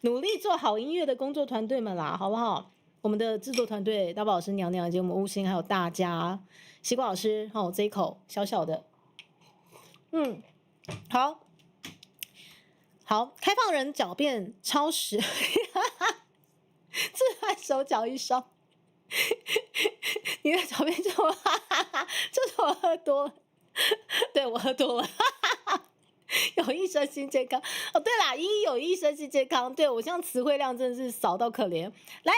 努力做好音乐的工作团队们啦，好不好？我们的制作团队，大宝老师、娘娘以及我们乌星，还有大家，西瓜老师，这一口小小的。好，开放人狡辩超时，自然手脚一烧。你的狡辩就是我喝多了，对我喝多了，有益身心健康。哦，对啦，有益身心健康。对我这样词汇量真的是少到可怜。来，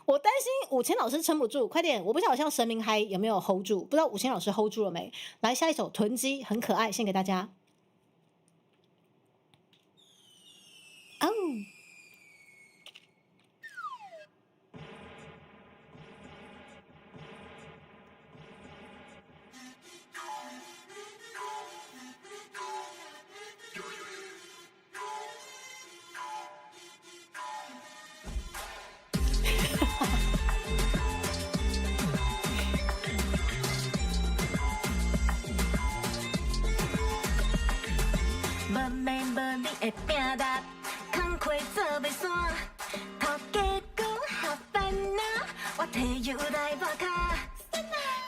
我担心5000老师撑不住，快点！我不晓得像神明嗨有没有 hold 住，不知道5000老师 hold 住了没？来，下一首囤积很可爱，献给大家。哦。
会拼搭，工课做袂煞，头家讲下班啊，我摕油来抹骹，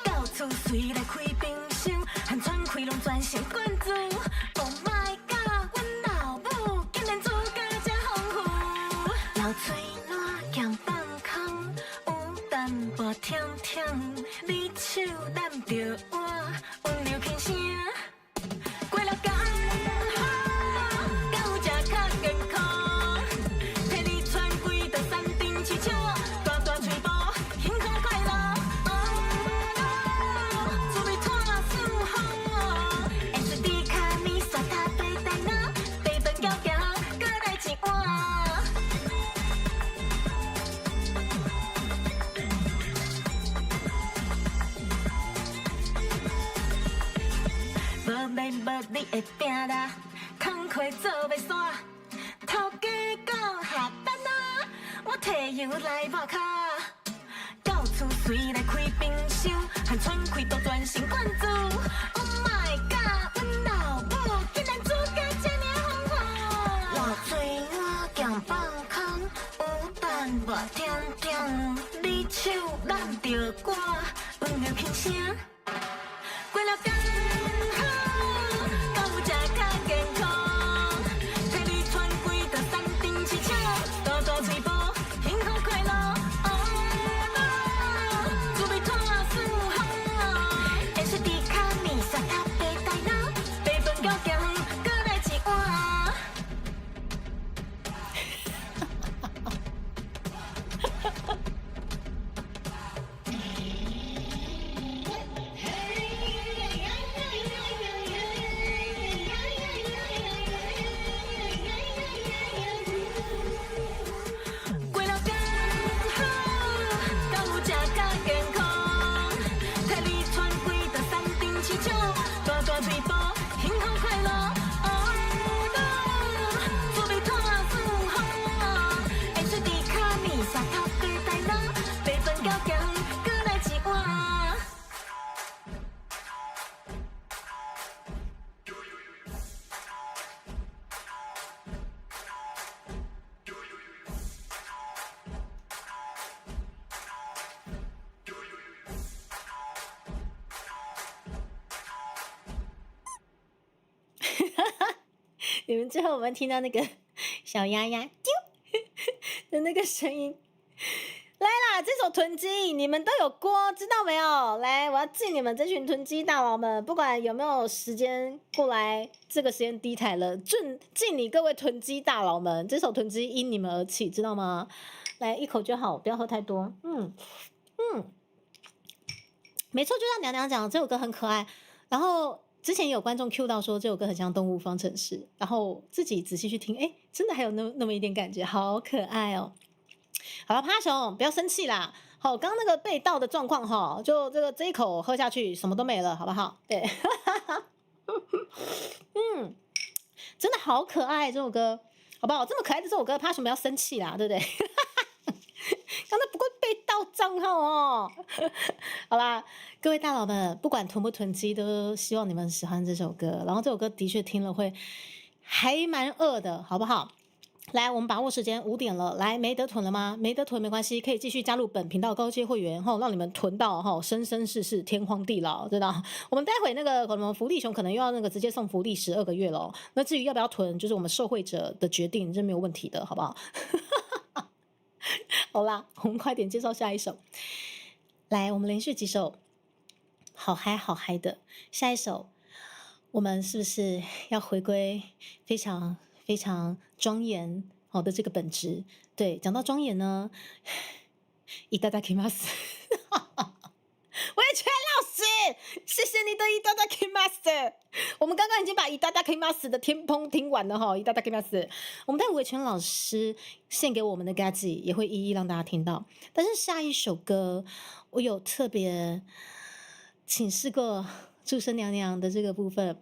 到厝随来开冰箱，含喘气拢全身灌注。Oh my god， 阮老母竟然煮甲这丰富，流嘴烂咸放空，有淡薄甜甜，你手揽着我，温柔轻声，过了工。你会拼啦，工课做袂煞，头家到下班啊，我摕油来抹骹，到厝随来开冰箱，含喘气都全身灌注。Oh my god， 阮老母竟然煮甲这么丰富，热水碗咸放空，有淡薄甜甜，你手揽着我，温柔轻声，过了工。
你们最后我们听到那个小鸭鸭啾的那个声音。来啦，这首囤积你们都有锅，知道没有？来，我要敬你们这群囤积大佬们，不管有没有时间过来，这个时间低台了，敬你各位囤积大佬们，这首囤积因你们而起，知道吗？来，一口就好，不要喝太多。没错，就像娘娘讲，这首歌很可爱。然后之前有观众 Q 到说这首歌很像《动物方程式》，然后自己仔细去听，哎，真的还有那么一点感觉，好可爱哦。好了，趴熊，不要生气啦。好，刚刚那个被盗的状况哈，就这一口喝下去，什么都没了，好不好？对，真的好可爱这首歌，好不好？这么可爱的这首歌，趴熊不要生气啦，对不对？刚才不过被盗账号哦。好啦，各位大佬们，不管囤不囤积，都希望你们喜欢这首歌。然后这首歌的确听了会还蛮饿的，好不好？来，我们把握时间，5点了。来，没得囤了吗？没得囤没关系，可以继续加入本频道高阶会员让你们囤到生生世世天荒地老，知道？我们待会那个可能福利熊可能又要那个直接送福利12个月咯。那至于要不要囤，就是我们受惠者的决定，这没有问题的，好不好？好啦，我们快点介绍下一首。来，我们连续几首好嗨好嗨的。下一首，我们是不是要回归非常非常庄严好的这个本质？对，讲到庄严呢，いただきます。维权老师，谢谢你的いただきます。我们刚刚已经把いただきます的天崩听完了哈，いただきます。我们待会维权老师献给我们的 Gaji 也会一一让大家听到。但是下一首歌，我有特别请示过祝生娘娘的这个部分。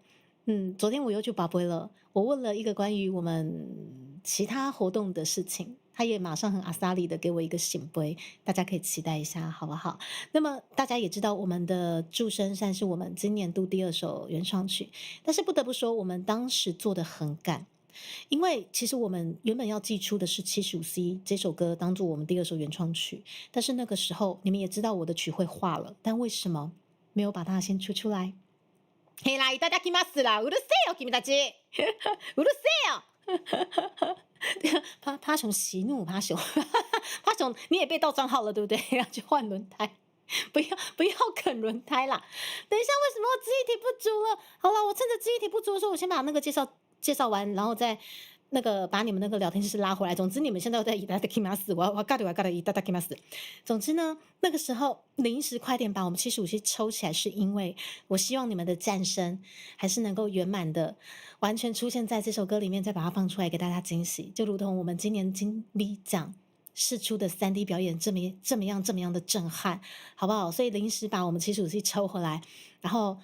昨天我又去拔杯了，我问了一个关于我们其他活动的事情，他也马上很阿萨里的给我一个醒杯，大家可以期待一下，好不好？那么大家也知道，我们的祝生算是我们今年度第2首原创曲，但是不得不说，我们当时做的很赶，因为其实我们原本要寄出的是 75C 这首歌当做我们第2首原创曲，但是那个时候你们也知道我的曲会化了，但为什么没有把它先出来？嘿啦，いただきます啦！うるせえよ，君たち！うるせえよ！趴熊息怒，趴熊，你也被盗账号了，对不对？要去换轮胎，不要啃轮胎啦！等一下，为什么我记忆体不足了？好了，我趁着记忆体不足的时候，我先把那个介绍完，然后再那个把你们那个聊天室拉回来。总之，你们现在在いただきます，我嘎的いただきます。总之呢，那个时候临时快点把我们75C抽起来，是因为我希望你们的战声还是能够圆满的，完全出现在这首歌里面，再把它放出来给大家惊喜。就如同我们今年金力奖释出的3D 表演这么样的震撼，好不好？所以临时把我们75C抽回来，然后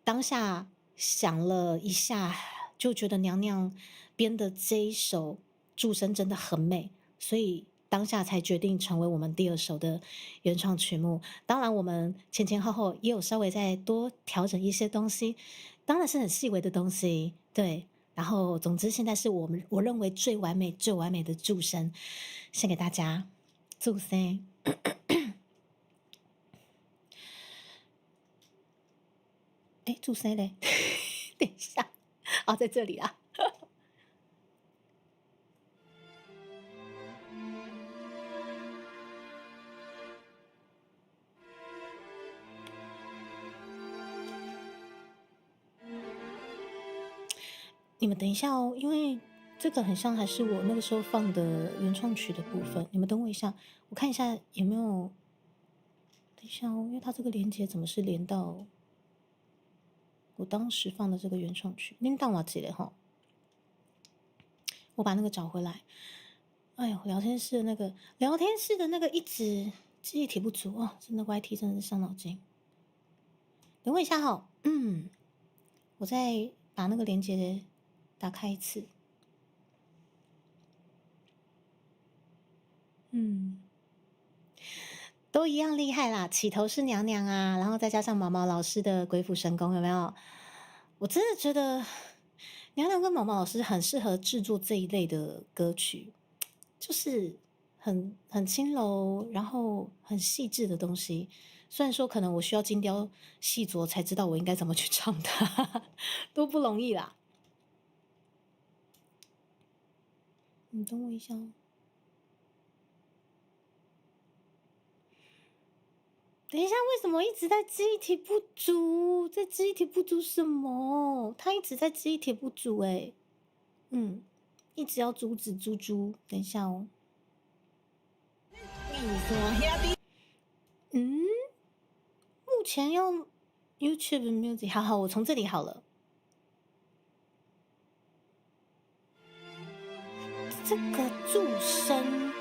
当下想了一下，就觉得娘娘编的这一首祝生真的很美，所以当下才决定成为我们第2首的原创曲目。当然我们前后也有稍微再多调整一些东西，当然是很细微的东西，对。然后总之现在是我认为最完美的祝生献给大家。祝生祝生嘞等一下在这里啊你们等一下哦，因为这个很像还是我那个时候放的原创曲的部分，你们等我一下，我看一下有没有。等一下哦，因为它这个连接怎么是连到我当时放的这个原创曲？你们等我记得哈，我把那个找回来。哎呦，聊天室的那个一直记忆体不足哦，真的 YT 真的是伤脑筋。等我一下哈，我再把那个连接打开一次。都一样厉害啦，起头是娘娘啊，然后再加上毛毛老师的鬼斧神工，有没有？我真的觉得娘娘跟毛毛老师很适合制作这一类的歌曲，就是很轻柔，然后很细致的东西。虽然说可能我需要精雕细琢才知道我应该怎么去唱它，都不容易啦。你等我一下哦。等一下，为什么一直在记忆体不足？在记忆体不足什么？他一直在记忆体不足哎，一直要阻止猪猪。等一下哦。目前用 YouTube Music， 好，我从这里好了。这个助声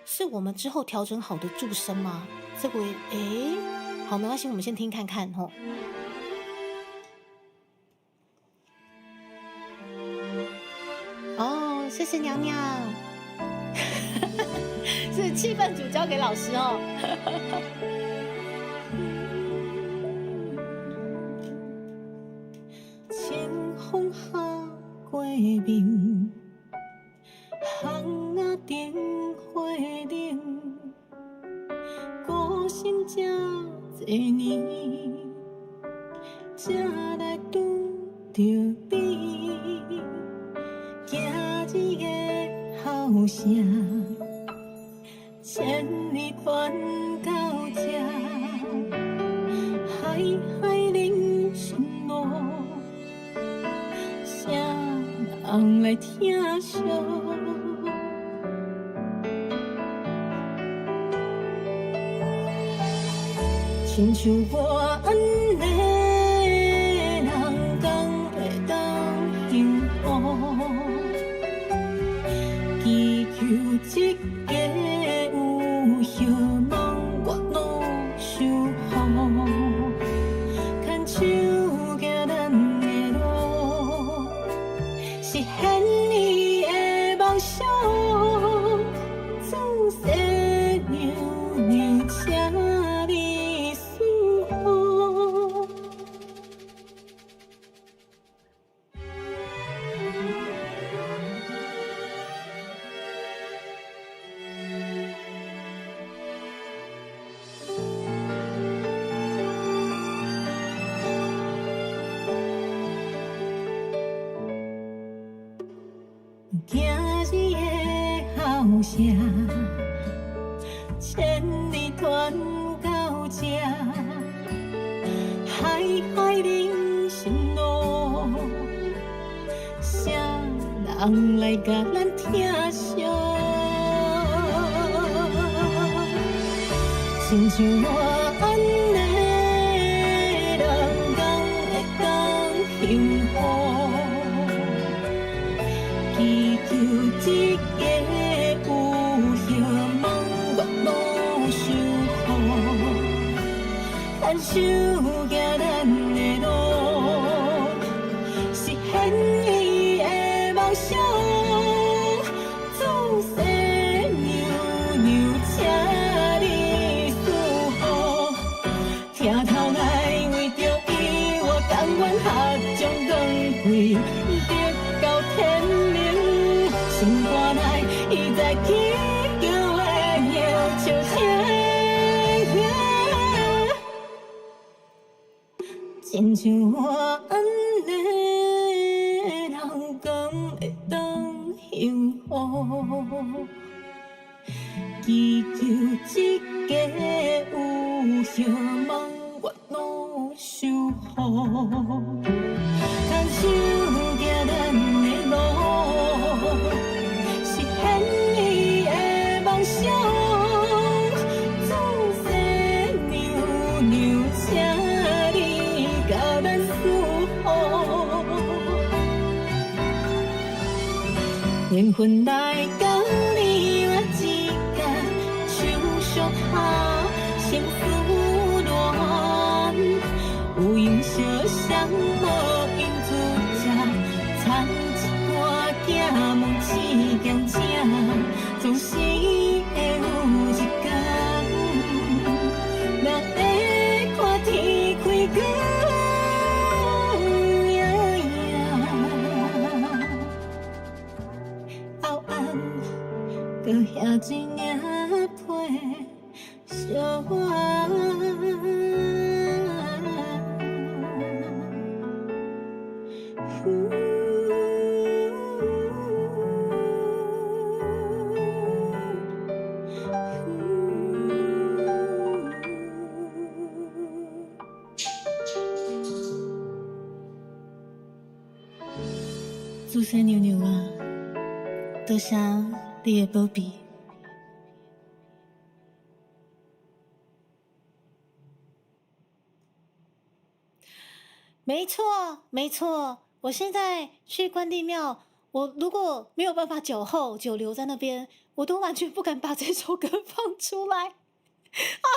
是我们之后调整好的助声吗？这个好，没关系，我们先听看看吼。哦，谢谢娘娘，是气氛组交给老师哦。清风下过面，巷仔灯火顶，孤身这多年，才来拄着你，今日的后声，千里传到这，海海人生路，谁人来听惜？亲像我安尼人，敢会当幸福？祈求一个有希望，我努守护，牵手行咱的路，实现你的梦想。自细娘娘请你守护。今日的后声，千里传到这，海海人生路，谁人来甲咱听惜？亲像我安尼人，敢会当幸福？祈求一个有希望，我努守护，牵手行咱的路，实现你的梦想。自细娘娘请你守护，听头来为着伊，我甘愿合掌光跪，直到天明。心肝内伊在祈求的摇笑声，亲像我安尼人，敢会当幸福？祈求一个有希望，我努守护，牵手行咱的路，实现你的梦想。自细娘娘请你甲咱守护，缘分来到你我之间，手相下，心思乱，有影相相，无影自遮，参一段行问一件情，总是会有一天，人会看天开光。后暗，搁遐一领被烧
祝生娘娘啊，多谢你的宝贝。没错，没错。我现在去关帝庙，我如果没有办法酒后久留在那边，我都完全不敢把这首歌放出来。哈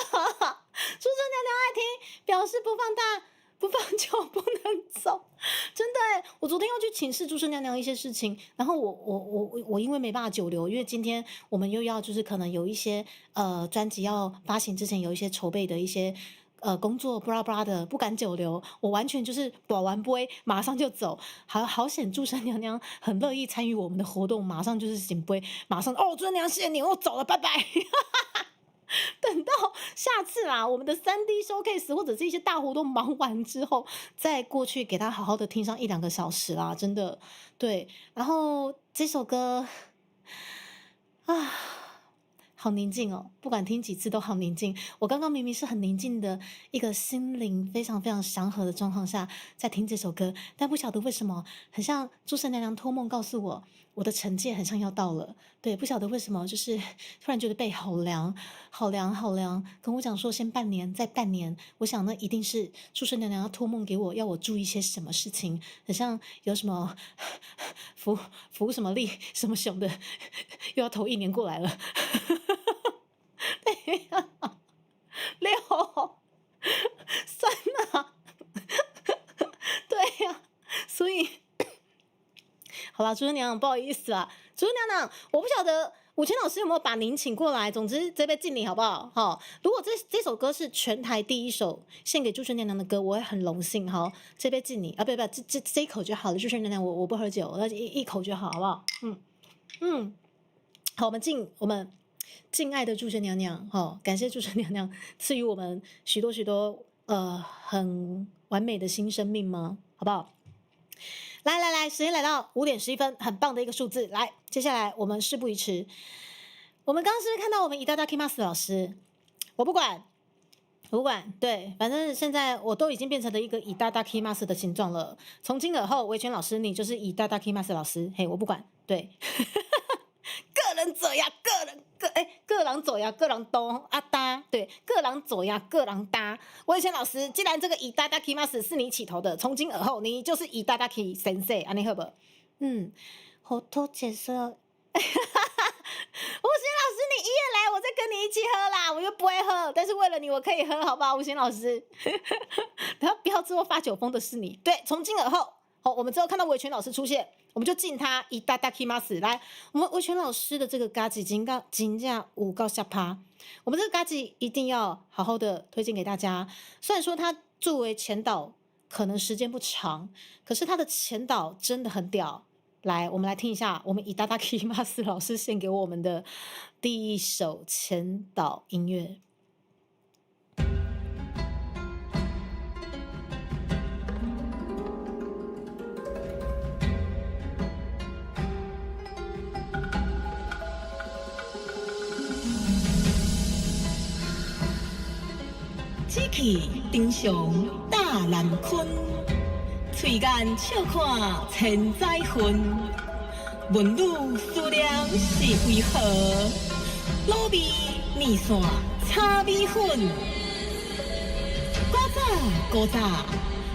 哈哈！祝生娘娘爱听，表示不放大。不放酒不能走，真的耶。我昨天要去请示祝生娘娘一些事情，然后我因为没办法久留，因为今天我们又要就是可能有一些专辑要发行之前有一些筹备的一些工作布拉布拉的，不敢久留，我完全就是保完杯马上就走。好险祝生娘娘很乐意参与我们的活动，马上就是醒杯，马上祝生娘娘谢谢你，我走了，拜拜。等到下次啦，我们的3D showcase 或者是一些大活动忙完之后，再过去给他好好的听上1-2个小时啦，真的对。然后这首歌啊，好宁静哦，不管听几次都好宁静。我刚刚明明是很宁静的一个心灵非常非常祥和的状况下在听这首歌，但不晓得为什么很像祝生娘娘托梦告诉我，我的惩戒很像要到了。对，不晓得为什么，就是突然觉得背好凉，好凉，好凉。跟我讲说先半年，再半年，我想那一定是祝生娘娘要托梦给我，要我注意些什么事情，很像有什么福什么力什么熊的，又要头1年过来了。对呀，6算了，对呀，所以好啦，祝生娘娘不好意思啦，祝生娘娘，我不晓得武谦老师有没有把您请过来，总之这杯敬你好不好？好，如果这首歌是全台第1首献给祝生娘娘的歌，我会很荣幸。好，这杯敬你啊，不，这一口就好了。祝生娘娘，我不喝酒，那一口就好，好不好？好，我们敬爱的祝生娘娘，感谢祝生娘娘赐予我们许多很完美的新生命吗？好不好？来，时间来到5点11分，很棒的一个数字。来，接下来我们事不宜迟，我们刚刚是不是看到我们Itadakimasu老师？我不管，对，反正现在我都已经变成了一个Itadakimasu的形状了。从今而后，维权老师你就是Itadakimasu老师，嘿，我不管，对。个人走呀，个人走呀，个人东啊搭，对，个人走呀，个人搭。魏谦老师，既然这个Itadakimasu是你起头的，从今而后你就是Itadaki先生，安尼好不好？好多解释。吴昕老师，你1月来，我再跟你一起喝啦，我又不会喝，但是为了你，我可以喝，好不好？吴昕老师，然后不要之后发酒疯的是你，对，从今而后。好，我们之后看到维权老师出现，我们就敬他Itadakimasu。来，我们维权老师的这个嘎吉金价5到下趴，我们这个嘎吉一定要好好的推荐给大家。虽然说他作为前导可能时间不长，可是他的前导真的很屌。来，我们来听一下我们Itadakimasu老师献给我们的第1首前导音乐。
此去丁上大南坤，翠眼笑看千载恨。问女思量是为何？老味面线炒米粉。古早，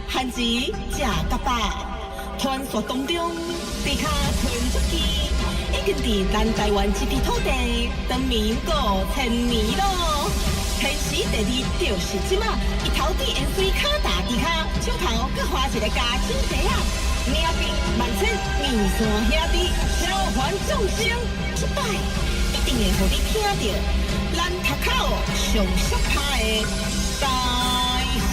汉字食甲饱，传说当中，地下存足机，已经伫咱台湾这片土地，长眠5000年咯。天时地利就是即马，伊头顶盐水脚踏地下，手头搁花一个家亲地啊，名笔万千面线兄弟，召唤众生，这摆一定会互你听到咱头口上适拍的台魂。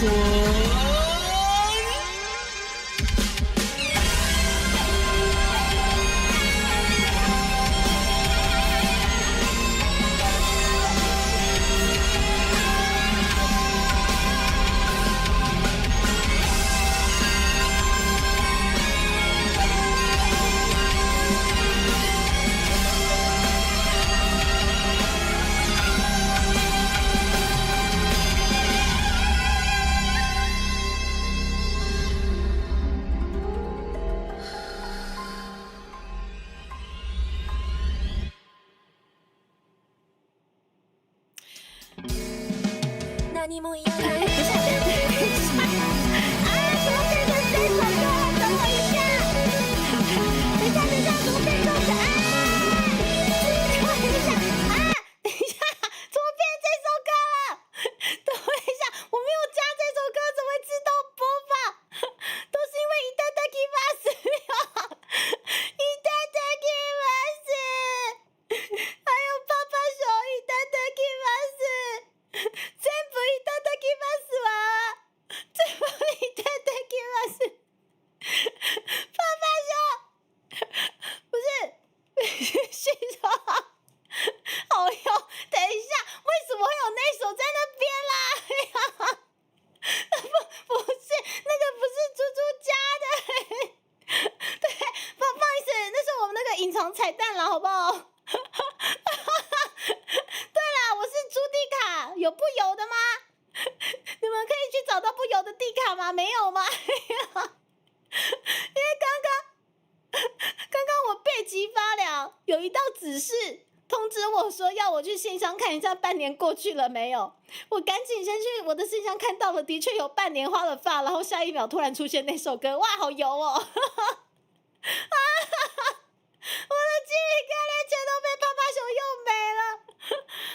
何も言わない。等一下，啊，怎么变成这首歌了？等我一下，等一下，怎么变这首歌啊？等一下，怎么变这首歌了？等一下，我没有加这首歌，怎么会自动播放？都是因为いただきますよ，いただきます。还有泡泡熊いただきます。全部いただきますわ。全部いただきます。泡泡熊，不是，旭说好用。等一下，为什么会有那首在那边啦？不是，那个不是猪猪家的。对，不好意思，那是我们那个隐藏彩蛋啦，好不好？对啦，我是猪地卡，有不油的吗？你们可以去找到不油的地卡吗？没有吗？因为刚刚我背脊发凉，有一道指示通知我说要我去信箱看一下半年过去了没有。我赶紧先去我的信箱看到了，的确有半年花了发，然后下一秒突然出现那首歌，哇，好油哦！我的鸡皮疙瘩全都被泡泡熊用没了。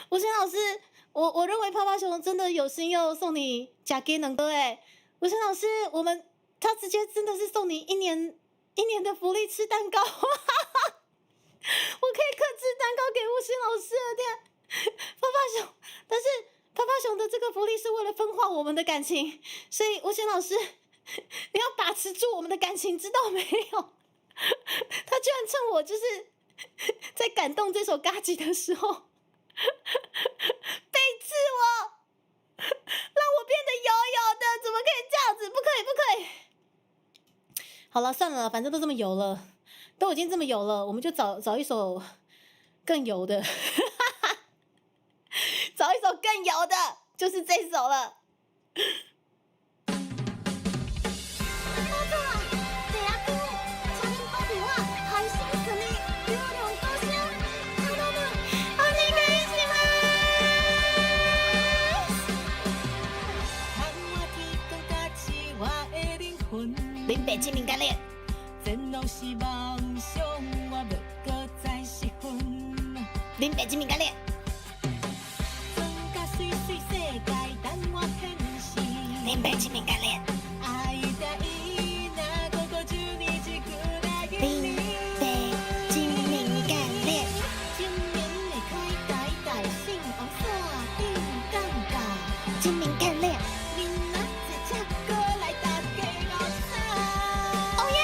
吴昕老师，我认为泡泡熊真的有心要送你假给能哥哎，吴昕老师，他直接真的是送你一年的福利吃蛋糕，我可以客制蛋糕给吴昕老师了，天，泡泡熊，但是泡泡熊的这个福利是为了分化我们的感情，所以吴昕老师，你要把持住我们的感情，知道没有？他居然趁我就是在感动这首嘎吉的时候背刺我，让我变得油油的，怎么可以这样子？不可以，不可以！好了，算了，反正都这么油了，都已经这么油了，我们就找一首更油的，找一首更油的，就是这首了。林北精明干练，林北精明干练，林北精明干练，林北精明干练。精明干练。哦耶！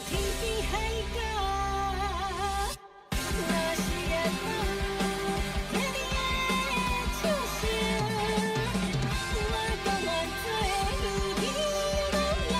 天边海角，若是会听你的唱声，我甘愿做如你拢来。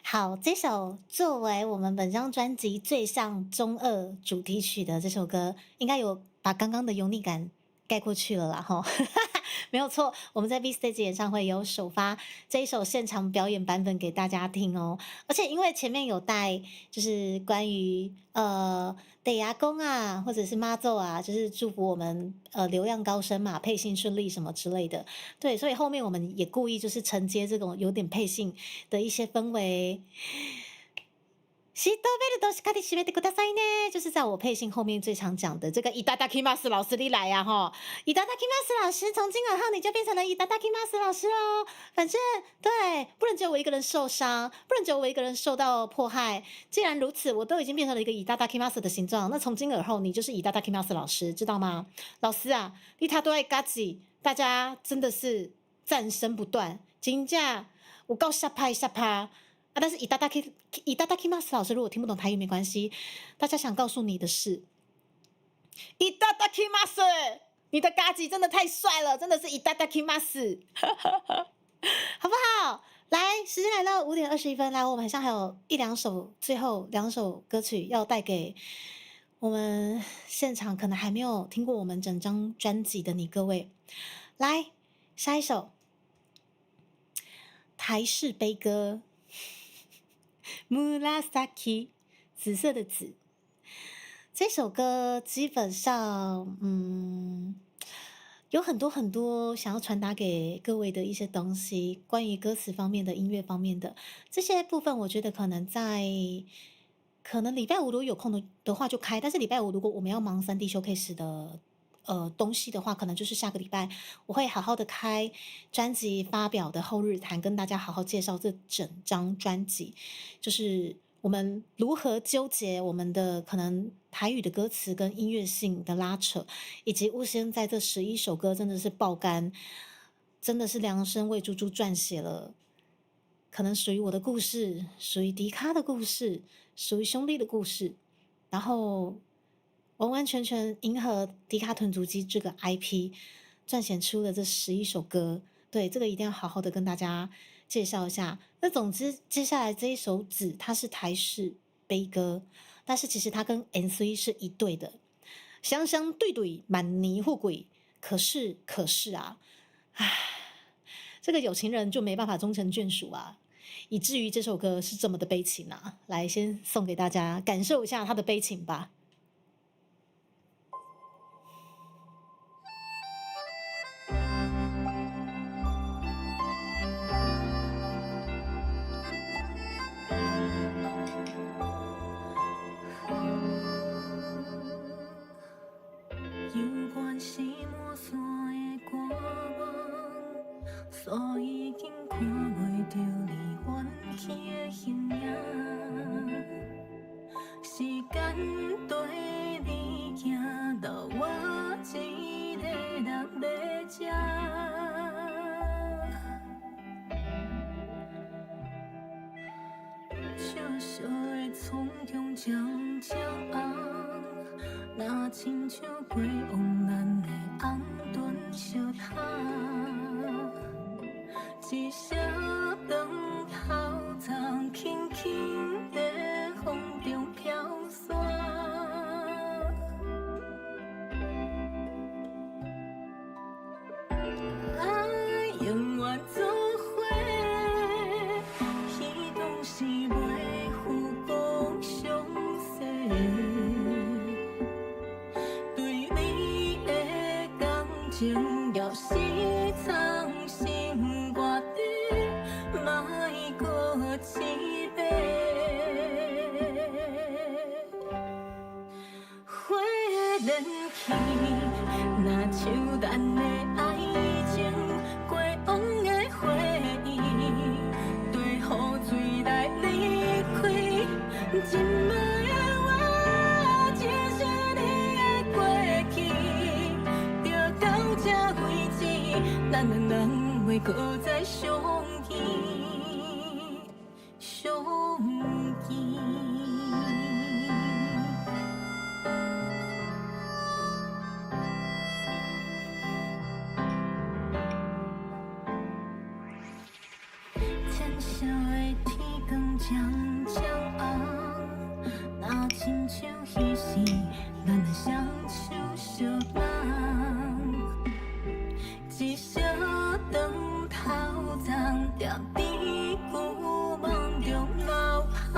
好，这首作为我们本张专辑最像中二主题曲的这首歌，应该有把刚刚的油腻感盖过去了啦齁。没有错，我们在 V Stage 演唱会有首发这一首现场表演版本给大家听哦。而且因为前面有带就是关于得牙公啊，或者是妈祖啊，就是祝福我们流量高升嘛，配信顺利什么之类的。对，所以后面我们也故意就是承接这种有点配信的一些氛围。シートベルトしっかり締めてくださいね，就是在我配信后面最常讲的这个いただきます老师你来呀齁，いただきます老师，从今往后你就变成了いただきます老师哦。反正对，不能只有我一个人受伤，不能只有我一个人受到迫害。既然如此，我都已经变成了一个いただきます的形状，那从今而后你就是いただきます老师，知道吗？老师啊，你他都爱嘎叽，大家真的是赞声不断，真正有够下拍下拍。啊，但是いただきます老师，如果听不懂台语没关系，大家想告诉你的是，いただきます，你的嘎吉真的太帅了，真的是いただきます，好不好？来，时间来到5点21分，来，我们好像还有最后2首歌曲要带给我们现场可能还没有听过我们整张专辑的你各位，来，下一首台式悲歌。紫，紫色的紫。这首歌基本上，有很多想要传达给各位的一些东西，关于歌词方面的、音乐方面的这些部分，我觉得可能礼拜五如果有空的话就开，但是礼拜五如果我们要忙3D showcase 的东西的话，可能就是下个礼拜我会好好的开专辑发表的后日谈，跟大家好好介绍这整张专辑，就是我们如何纠结我们的可能台语的歌词跟音乐性的拉扯，以及巫仙在这11首歌真的是爆肝，真的是量身为猪猪撰写了可能属于我的故事，属于迪卡的故事，属于兄弟的故事，然后完完全全迎合迪卡屯足迹这个 IP 撰写出了这11首歌，对，这个一定要好好的跟大家介绍一下。那总之接下来这一首紫它是台式悲歌，但是其实它跟 NC 是一对的，相相对对满泥护鬼，可是啊，这个有情人就没办法终成眷属啊，以至于这首歌是这么的悲情啊。来，先送给大家感受一下它的悲情吧。
所以已经看袂着你远去的形影，时间对你行到我一个人在这，小小的窗中渐渐红，若亲像过往咱的红灯小塔。一声长头藏，轻轻在风中飘散。爱永远做伙，彼当时袂负讲相识。对你的感情要是藏心肝底，莫搁一杯。花燃起，若像咱的爱情，过往袂搁再相见，相见。浅笑的天光渐渐红，若亲像彼时，咱的双手相望。一小长头鬃踮伫旧梦中流芳，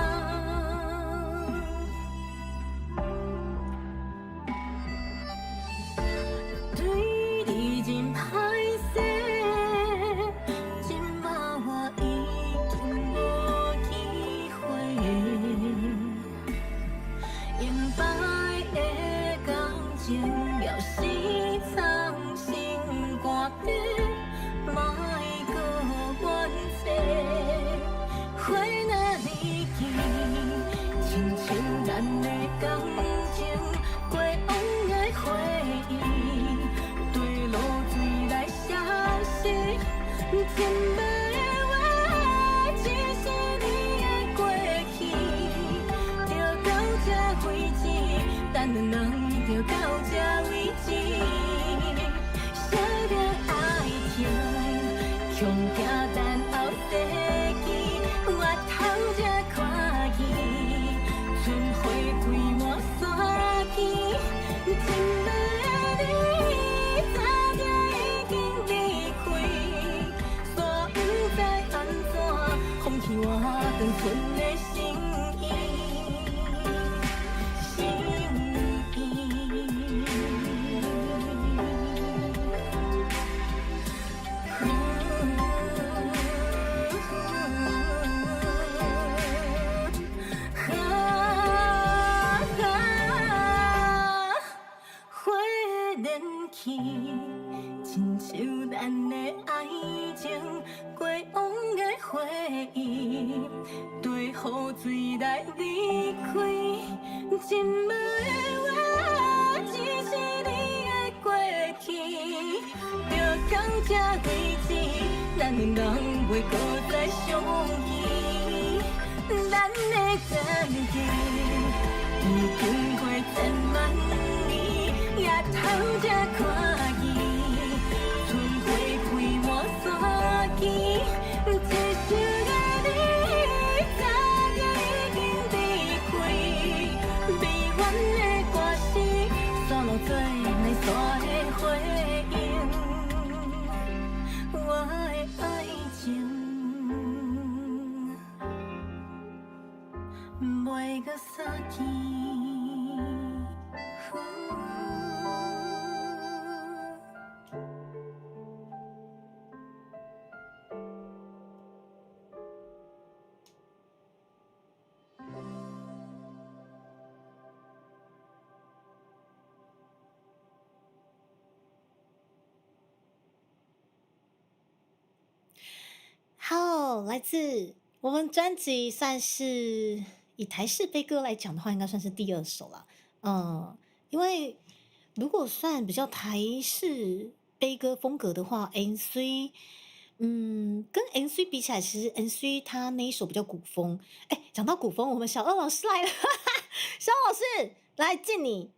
对你真歹势，今仔我已经无机会，用白的感情了时藏心肝底，莫搁怨嗟。花若离去，亲像咱的感情过往的回忆，对露水来写诗，甜蜜的话只是你的过去，就到这为止，咱两人就到这为止。小着爱情，恐惊等后世纪，我头才看见，春花开满山间，真美的你早就已经离开，煞不知安怎放弃我长存的心意。亲像咱的爱情过往的回忆，对雨水来离开，真美的话只是你的过去，就到这为止，咱两人袂搁再相见，咱的感情已经过千万年，也头才看见，春花开满山间，一生的你早就已经离开，悲怨的歌词散落做来山的回应，我的爱情袂搁散去。
好，来自我们专辑算是以台式悲歌来讲的话，应该算是第二首了。因为如果算比较台式悲歌风格的话，NC，跟 NC 比起来，其实 NC 他那一首比较古风。讲到古风，我们小二老师来了，小二老师来敬你。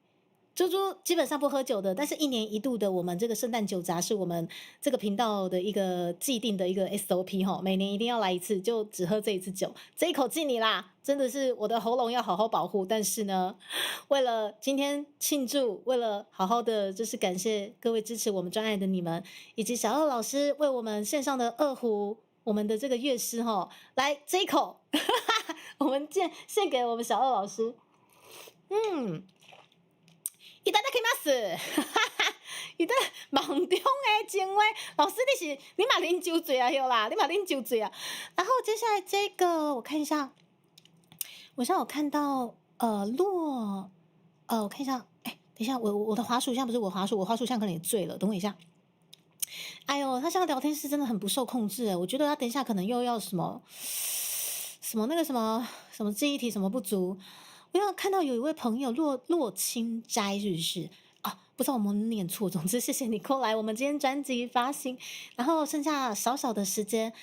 猪猪基本上不喝酒的，但是1年1度的我们这个圣诞酒杂是我们这个频道的一个既定的一个 SOP 齁，每年一定要来一次，就只喝这一次酒，这一口敬你啦，真的是我的喉咙要好好保护。但是呢，为了今天庆祝，为了好好的就是感谢各位支持我们专爱的你们，以及小二老师为我们线上的二胡，我们的这个乐师齁，来这一口，我们献给我们小二老师，いただきます。伊在梦中的情话，老师你嘛啉酒醉啊，有啦，你嘛啉酒醉啊。然后接下来这个我看一下，我看到我看一下，等一下，我的滑鼠现在不是我滑鼠现在可能也醉了，等我一下。哎呦，他现在聊天室真的很不受控制，我觉得他等一下可能又要什么那个什么记忆体什么不足。我要看到有一位朋友洛清斋，是不是啊？不知道我们念错，总之谢谢你过来。我们今天专辑发行，然后剩下少少的时间，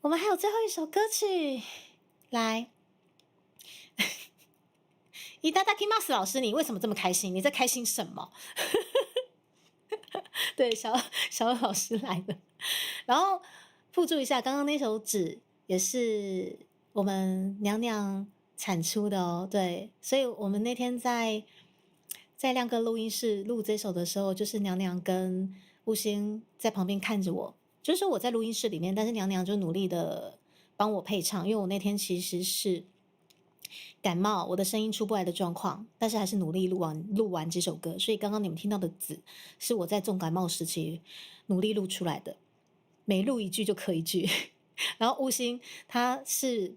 我们还有最后一首歌曲，来。伊达达基马斯老师，你为什么这么开心？你在开心什么？对，小小老师来了。然后附注一下，刚刚那首纸也是我们娘娘产出的哦。对，所以我们那天在亮哥录音室录这首的时候，就是娘娘跟悟星在旁边看着我，就是我在录音室里面，但是娘娘就努力的帮我配唱，因为我那天其实是感冒，我的声音出不来的状况，但是还是努力录完这首歌，所以刚刚你们听到的字是我在重感冒时期努力录出来的，每录一句就咳一句。然后悟星他是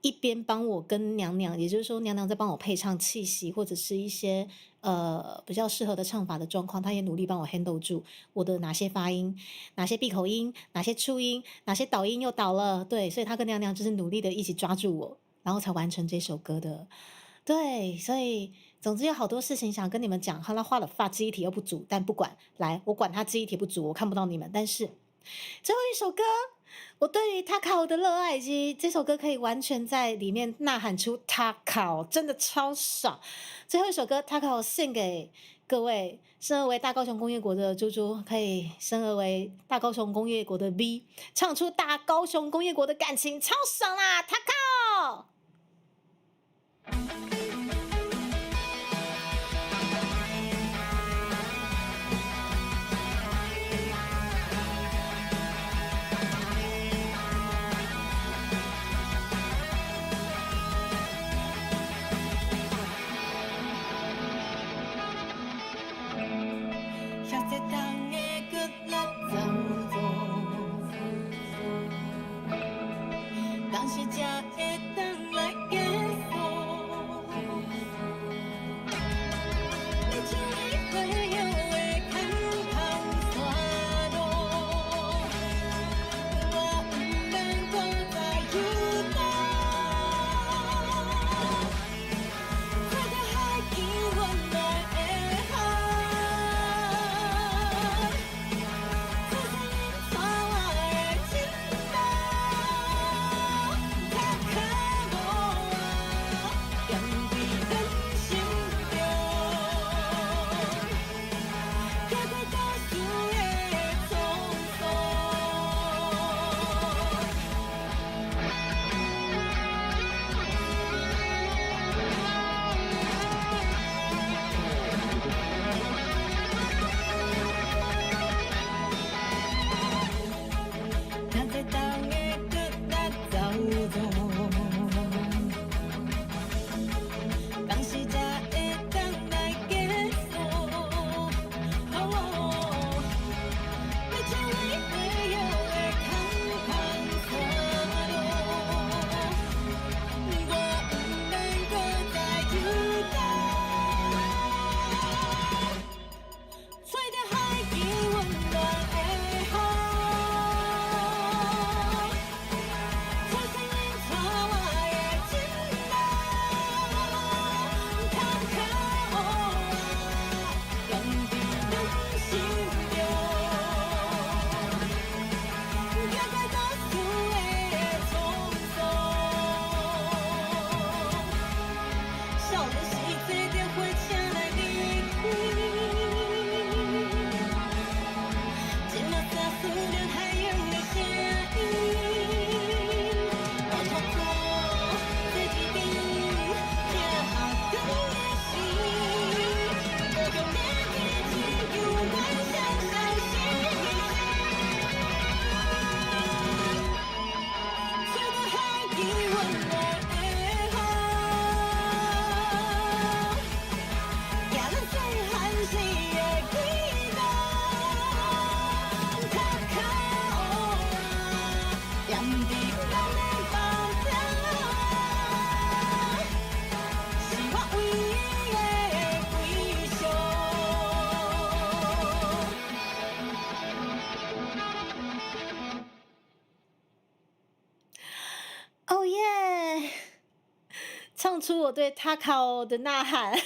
一边帮我跟娘娘，也就是说娘娘在帮我配唱气息或者是一些比较适合的唱法的状况，他也努力帮我 handle 住我的哪些发音、哪些闭口音、哪些出音、哪些倒音又倒了，对，所以他跟娘娘就是努力的一起抓住我，然后才完成这首歌的。对，所以总之有好多事情想跟你们讲。他画了发记忆体又不足，但不管，来，我管他记忆体不足，我看不到你们。但是最后一首歌，我对于塔卡的热爱以及这首歌可以完全在里面呐喊出塔卡，真的超爽。最后一首歌塔卡献给各位，生而为大高雄工业国的猪猪，可以生而为大高雄工业国的 V， 唱出大高雄工业国的感情，超爽啦，塔卡！
遐这冬的骨力走走，当时才会当来结束。你像你花摇的坎坷山路，我不免搁再游荡。找到海边温暖的海。
哦耶！唱出我对塔考的呐喊，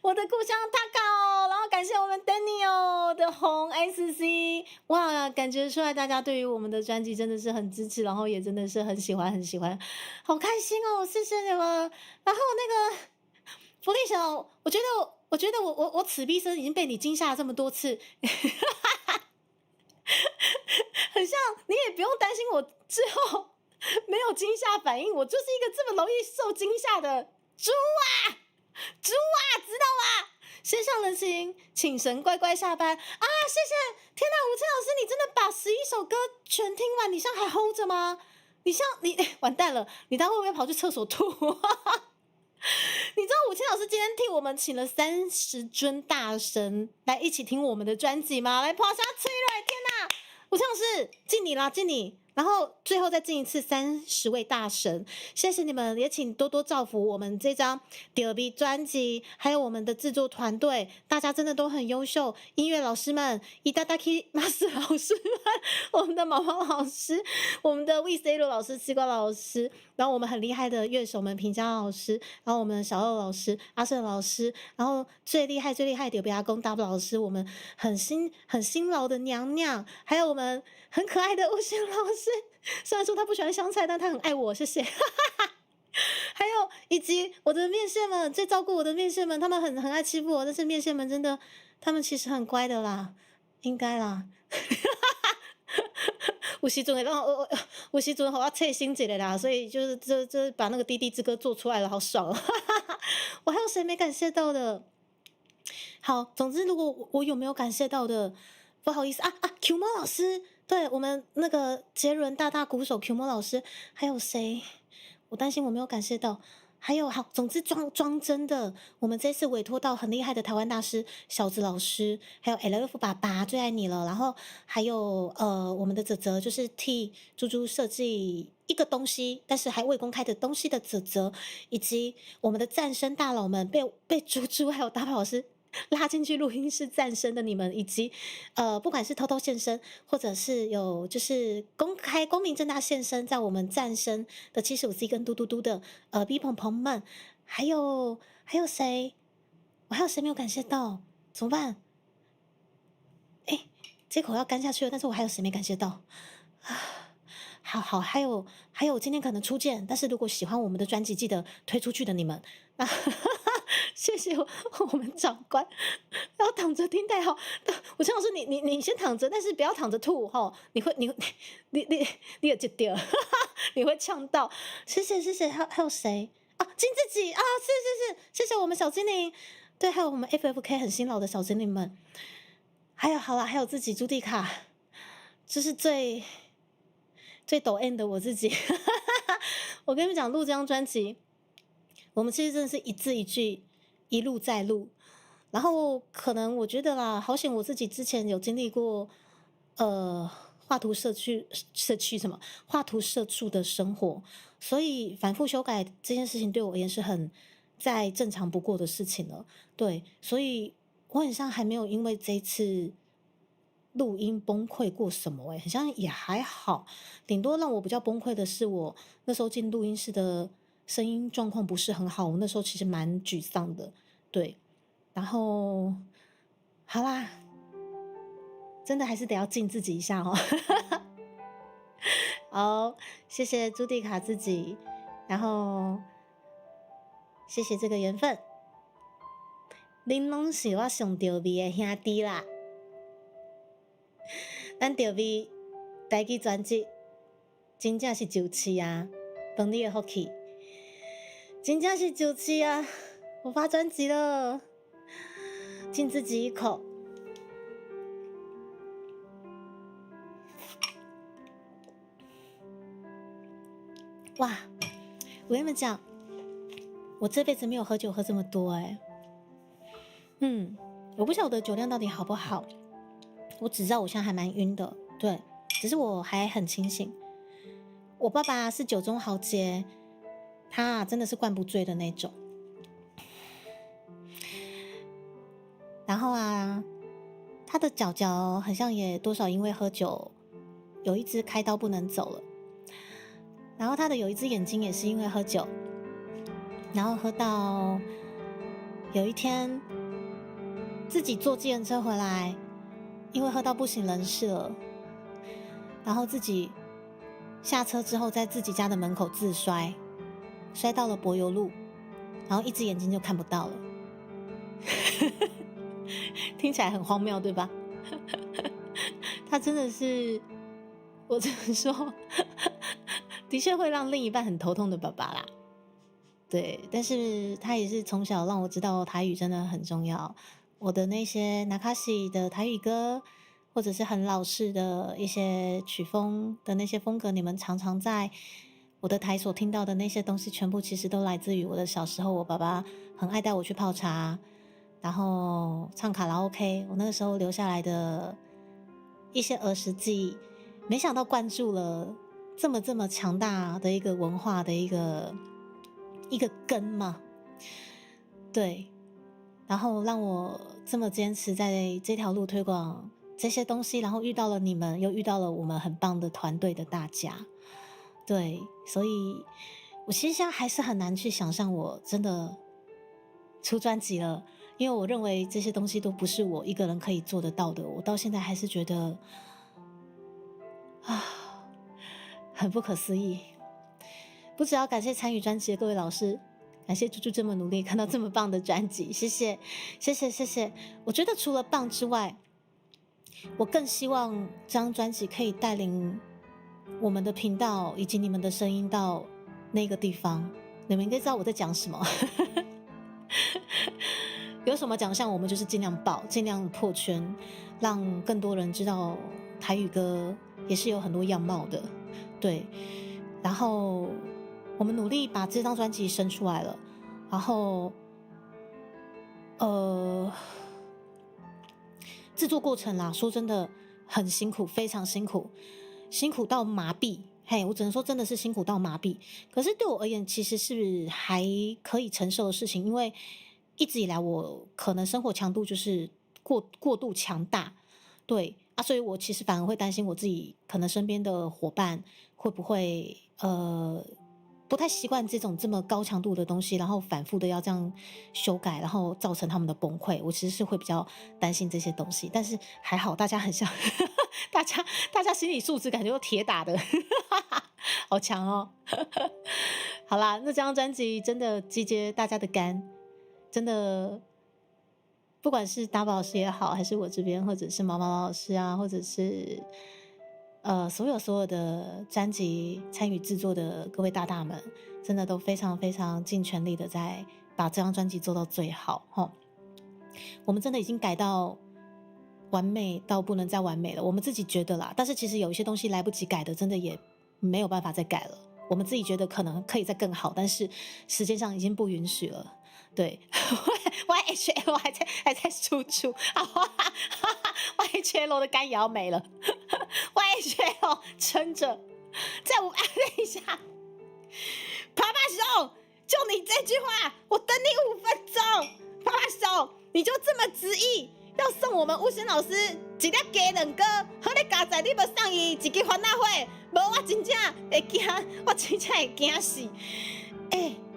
我的故乡塔考感谢我们 Daniel 的红 SC， 哇，感觉出来大家对于我们的专辑真的是很支持，然后也真的是很喜欢，很喜欢，好开心哦，谢谢你们。然后那个福利小，我觉得我此毕生已经被你惊吓了这么多次，很像你也不用担心我之后没有惊吓反应，我就是一个这么容易受惊吓的猪啊，知道吗？先上人行，请神乖乖下班啊！谢谢，天哪，吴倩老师，你真的把11首歌全听完，你现在还 hold 着吗？你完蛋了，你待会会不会跑去厕所吐？你知道吴倩老师今天替我们请了30尊大神来一起听我们的专辑吗？来，跑下催了，天哪！吴倩老师，敬你啦，敬你！然后最后再敬一次30位大神，谢谢你们，也请多多造福我们这张第2B专辑，还有我们的制作团队，大家真的都很优秀，音乐老师们，伊达达基马斯老师们，我们的毛毛老师，我们的 VC 罗老师、西瓜老师，然后我们很厉害的乐手们，平江老师，然后我们的小二老师、阿胜老师，然后最厉害的比阿公大布老师，我们很辛劳的娘娘，还有我们很可爱的吴昕老师。虽然说他不喜欢香菜，但他很爱我，谢谢。还有以及我的面线们，最照顾我的面线们，他们很爱欺负我，但是面线们真的，他们其实很乖的啦，应该啦。有时阵会让有时阵好要切心一个啦，所以就是把那个滴滴之歌做出来了，好爽哦。我还有谁没感谢到的？好，总之如果我有没有感谢到的，不好意思啊，Q 猫老师。对，我们那个杰伦大鼓手 Q 莫老师，还有谁？我担心我没有感谢到。还有好，总之装真的，我们这次委托到很厉害的台湾大师小子老师，还有 LF 爸爸最爱你了，然后还有我们的泽就是替猪猪设计一个东西，但是还未公开的东西的泽，以及我们的战声大佬们被猪猪还有大炮老师拉进去录音室战声的你们，以及不管是偷偷现身，或者是有就是公开光明正大现身在我们战声的75C 跟嘟嘟嘟的B 鹏鹏们，还有谁？我还有谁没有感谢到？怎么办？哎，这口要干下去了，但是我还有谁没感谢到？好，还有今天可能初见，但是如果喜欢我们的专辑，记得推出去的你们。那谢谢我们长官，然后躺着听太好。我想说你先躺着，但是不要躺着吐哈，你也接掉，你会呛到。谢谢，还有谁啊？金自己啊，谢谢我们小精灵，对，还有我们 FFK 很辛劳的小精灵们，还有自己朱迪卡，就是最抖 M 的我自己。我跟你们讲，录这张专辑，我们其实真的是一字一句一路在录，然后可能我觉得啦，好险我自己之前有经历过画图社区画图社畜的生活，所以反复修改这件事情对我而言是很再正常不过的事情了。对，所以我很像还没有因为这一次录音崩溃过什么很像也还好，顶多让我比较崩溃的是我那时候进录音室的声音状况不是很好，我那时候其实蛮沮丧的。对，然后好啦，真的还是得要敬自己一下哦。好，谢谢朱迪卡自己，然后谢谢这个缘分，恁拢是我上着味的兄弟啦。咱着味台语专辑真正是就市啊，帮你的福气，真正是就市啊！我发专辑了，敬自己一口。哇！我跟你们讲，我这辈子没有喝酒喝这么多我不晓得酒量到底好不好，我只知道我现在还蛮晕的，对，只是我还很清醒。我爸爸是酒中豪杰，他真的是灌不醉的那种。然后他的脚脚好像也多少因为喝酒，有一只开刀不能走了。然后他的有一只眼睛也是因为喝酒，然后喝到有一天自己坐计程车回来，因为喝到不省人事了，然后自己下车之后，在自己家的门口自摔，摔到了柏油路，然后一只眼睛就看不到了。听起来很荒谬，对吧？他真的是，我只能说，的确会让另一半很头痛的爸爸啦。对，但是他也是从小让我知道台语真的很重要。我的那些纳卡西的台语歌，或者是很老式的一些曲风的那些风格，你们常常在我的台所听到的那些东西，全部其实都来自于我的小时候。我爸爸很爱带我去泡茶，然后唱卡拉 OK。我那个时候留下来的一些儿时记忆，没想到灌注了这么强大的一个文化的一个根嘛。对，然后让我这么坚持在这条路推广这些东西，然后遇到了你们，又遇到了我们很棒的团队的大家。对，所以我其实现在还是很难去想象我真的出专辑了，因为我认为这些东西都不是我一个人可以做得到的。我到现在还是觉得很不可思议。不只要感谢参与专辑的各位老师，感谢猪猪这么努力看到这么棒的专辑，谢谢。我觉得除了棒之外，我更希望这张专辑可以带领我们的频道以及你们的声音到那个地方。你们应该知道我在讲什么。有什么奖项我们就是尽量报，尽量破圈，让更多人知道台语歌也是有很多样貌的。对，然后我们努力把这张专辑生出来了，然后制作过程啦，说真的很辛苦，非常辛苦到麻痹。嘿，我只能说真的是辛苦到麻痹。可是对我而言，其实是还可以承受的事情，因为一直以来我可能生活强度就是过度强大，对啊，所以我其实反而会担心我自己可能身边的伙伴会不会不太习惯这么高强度的东西，然后反复的要这样修改，然后造成他们的崩溃。我其实是会比较担心这些东西，但是还好大家很像大家心理素质感觉都铁打的，好强哦。好啦，那这张专辑真的集结大家的肝，真的不管是达宝老师也好，还是我这边，或者是毛毛老师啊，或者是所有的专辑参与制作的各位大大们，真的都非常非常尽全力的在把这张专辑做到最好齁。我们真的已经改到完美到不能再完美了，我们自己觉得啦，但是其实有一些东西来不及改的，真的也没有办法再改了。我们自己觉得可能可以再更好，但是时间上已经不允许了。对，YHL 还在输出，YHL 的肝也要没了，YHL 撑着。等一下，爬爬熊，就你这句话，我等你5分钟。爬爬熊，你就这么执意要送我们吴声老师一粒鸡卵糕，好咧加在你要送伊一支欢乐会，无我真正会惊，我真正会惊死。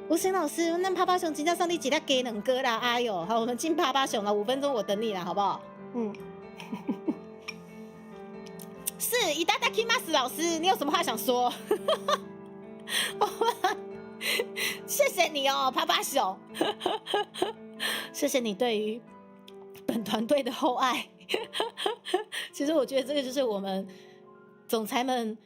吴声老师，那趴趴熊真正送你一粒鸡卵糕啦！哎呦，好，我们进趴趴熊了，5分钟我等你啦，好不好？是伊达达 Kimas 老师，你有什么话想说？谢谢你哦，趴趴熊，谢谢你对于本团队的厚爱。其实我觉得这个就是我们总裁们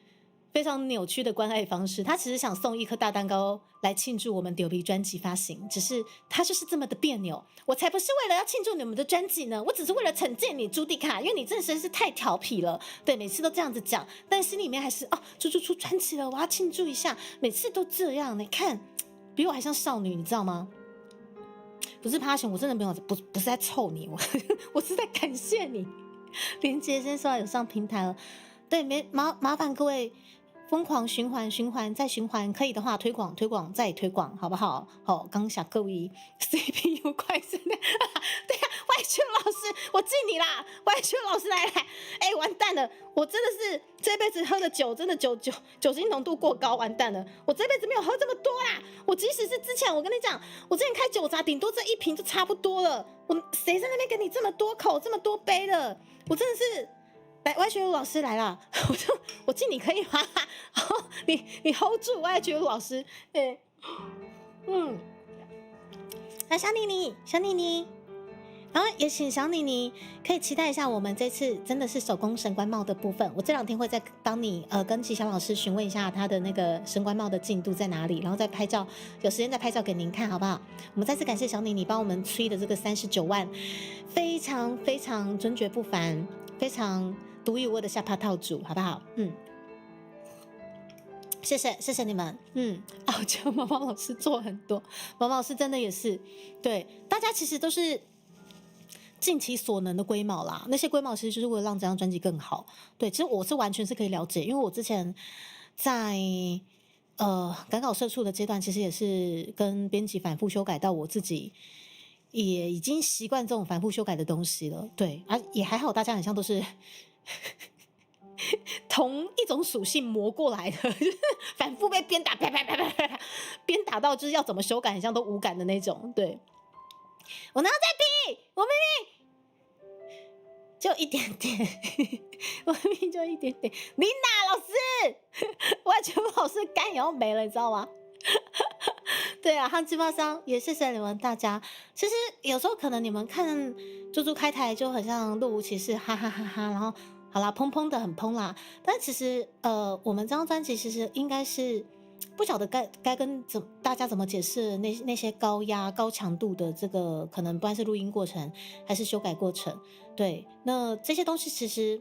非常扭曲的关爱方式。他其实想送一颗大蛋糕来庆祝我们丢皮专辑发行，只是他就是这么的别扭。我才不是为了要庆祝你们的专辑呢，我只是为了惩戒你朱迪卡，因为你真的是太调皮了。对，每次都这样子讲，但心里面还是猪猪出专辑了，我要庆祝一下。每次都这样，你看比我还像少女，你知道吗？不是趴熊，我真的没有，不是在臭你，我是在感谢你。连结先说有上平台了，对，麻烦各位疯狂循环再循环，可以的话推广再推广，好不好？好，刚想各位 CPU 快生的，对呀秋老师，我敬你啦！歪秋老师来，哎，完蛋了！我真的是这辈子喝的酒，真的酒精浓度过高，完蛋了！我这辈子没有喝这么多啦！我即使是之前，我跟你讲，我之前开酒闸，顶多这一瓶就差不多了。我谁在那边给你这么多口、这么多杯的？我真的是。来，歪学武老师来了，我敬你可以吗？你 hold 住歪学武老师，来小妮妮，然后也请小妮妮可以期待一下我们这次真的是手工神官帽的部分。我这2天会再帮你跟吉祥老师询问一下他的那个神官帽的进度在哪里，然后再拍照，有时间再拍照给您看，好不好？我们再次感谢小妮妮帮我们吹的这个39万，非常非常尊爵不凡，非常独一无二的下巴套组，好不好？谢谢你们。我觉得毛毛老师做很多，毛毛老师真的也是，对大家其实都是尽其所能的龟毛啦。那些龟毛其实就是为了让这张专辑更好。对，其实我是完全是可以了解，因为我之前在赶稿社畜的阶段，其实也是跟编辑反复修改到我自己。也已经习惯这种反复修改的东西了，对啊，也还好，大家很像都是同一种属性磨过来的，就是反复被鞭打，啪，鞭打到就是要怎么修改，很像都无感的那种。对，我哪有在比？我明明就一点点，我明明就一点点。琳达老师，我全部老师肝也要没了，你知道吗？对啊，汉字报商也谢谢你们大家。其实有时候可能你们看猪猪开台就很像若无其事，哈哈哈哈，然后好啦，砰的很砰啦。但其实我们这张专辑其实应该是不晓得该跟大家怎么解释那些高压高强度的这个可能不管是录音过程还是修改过程。对，那这些东西其实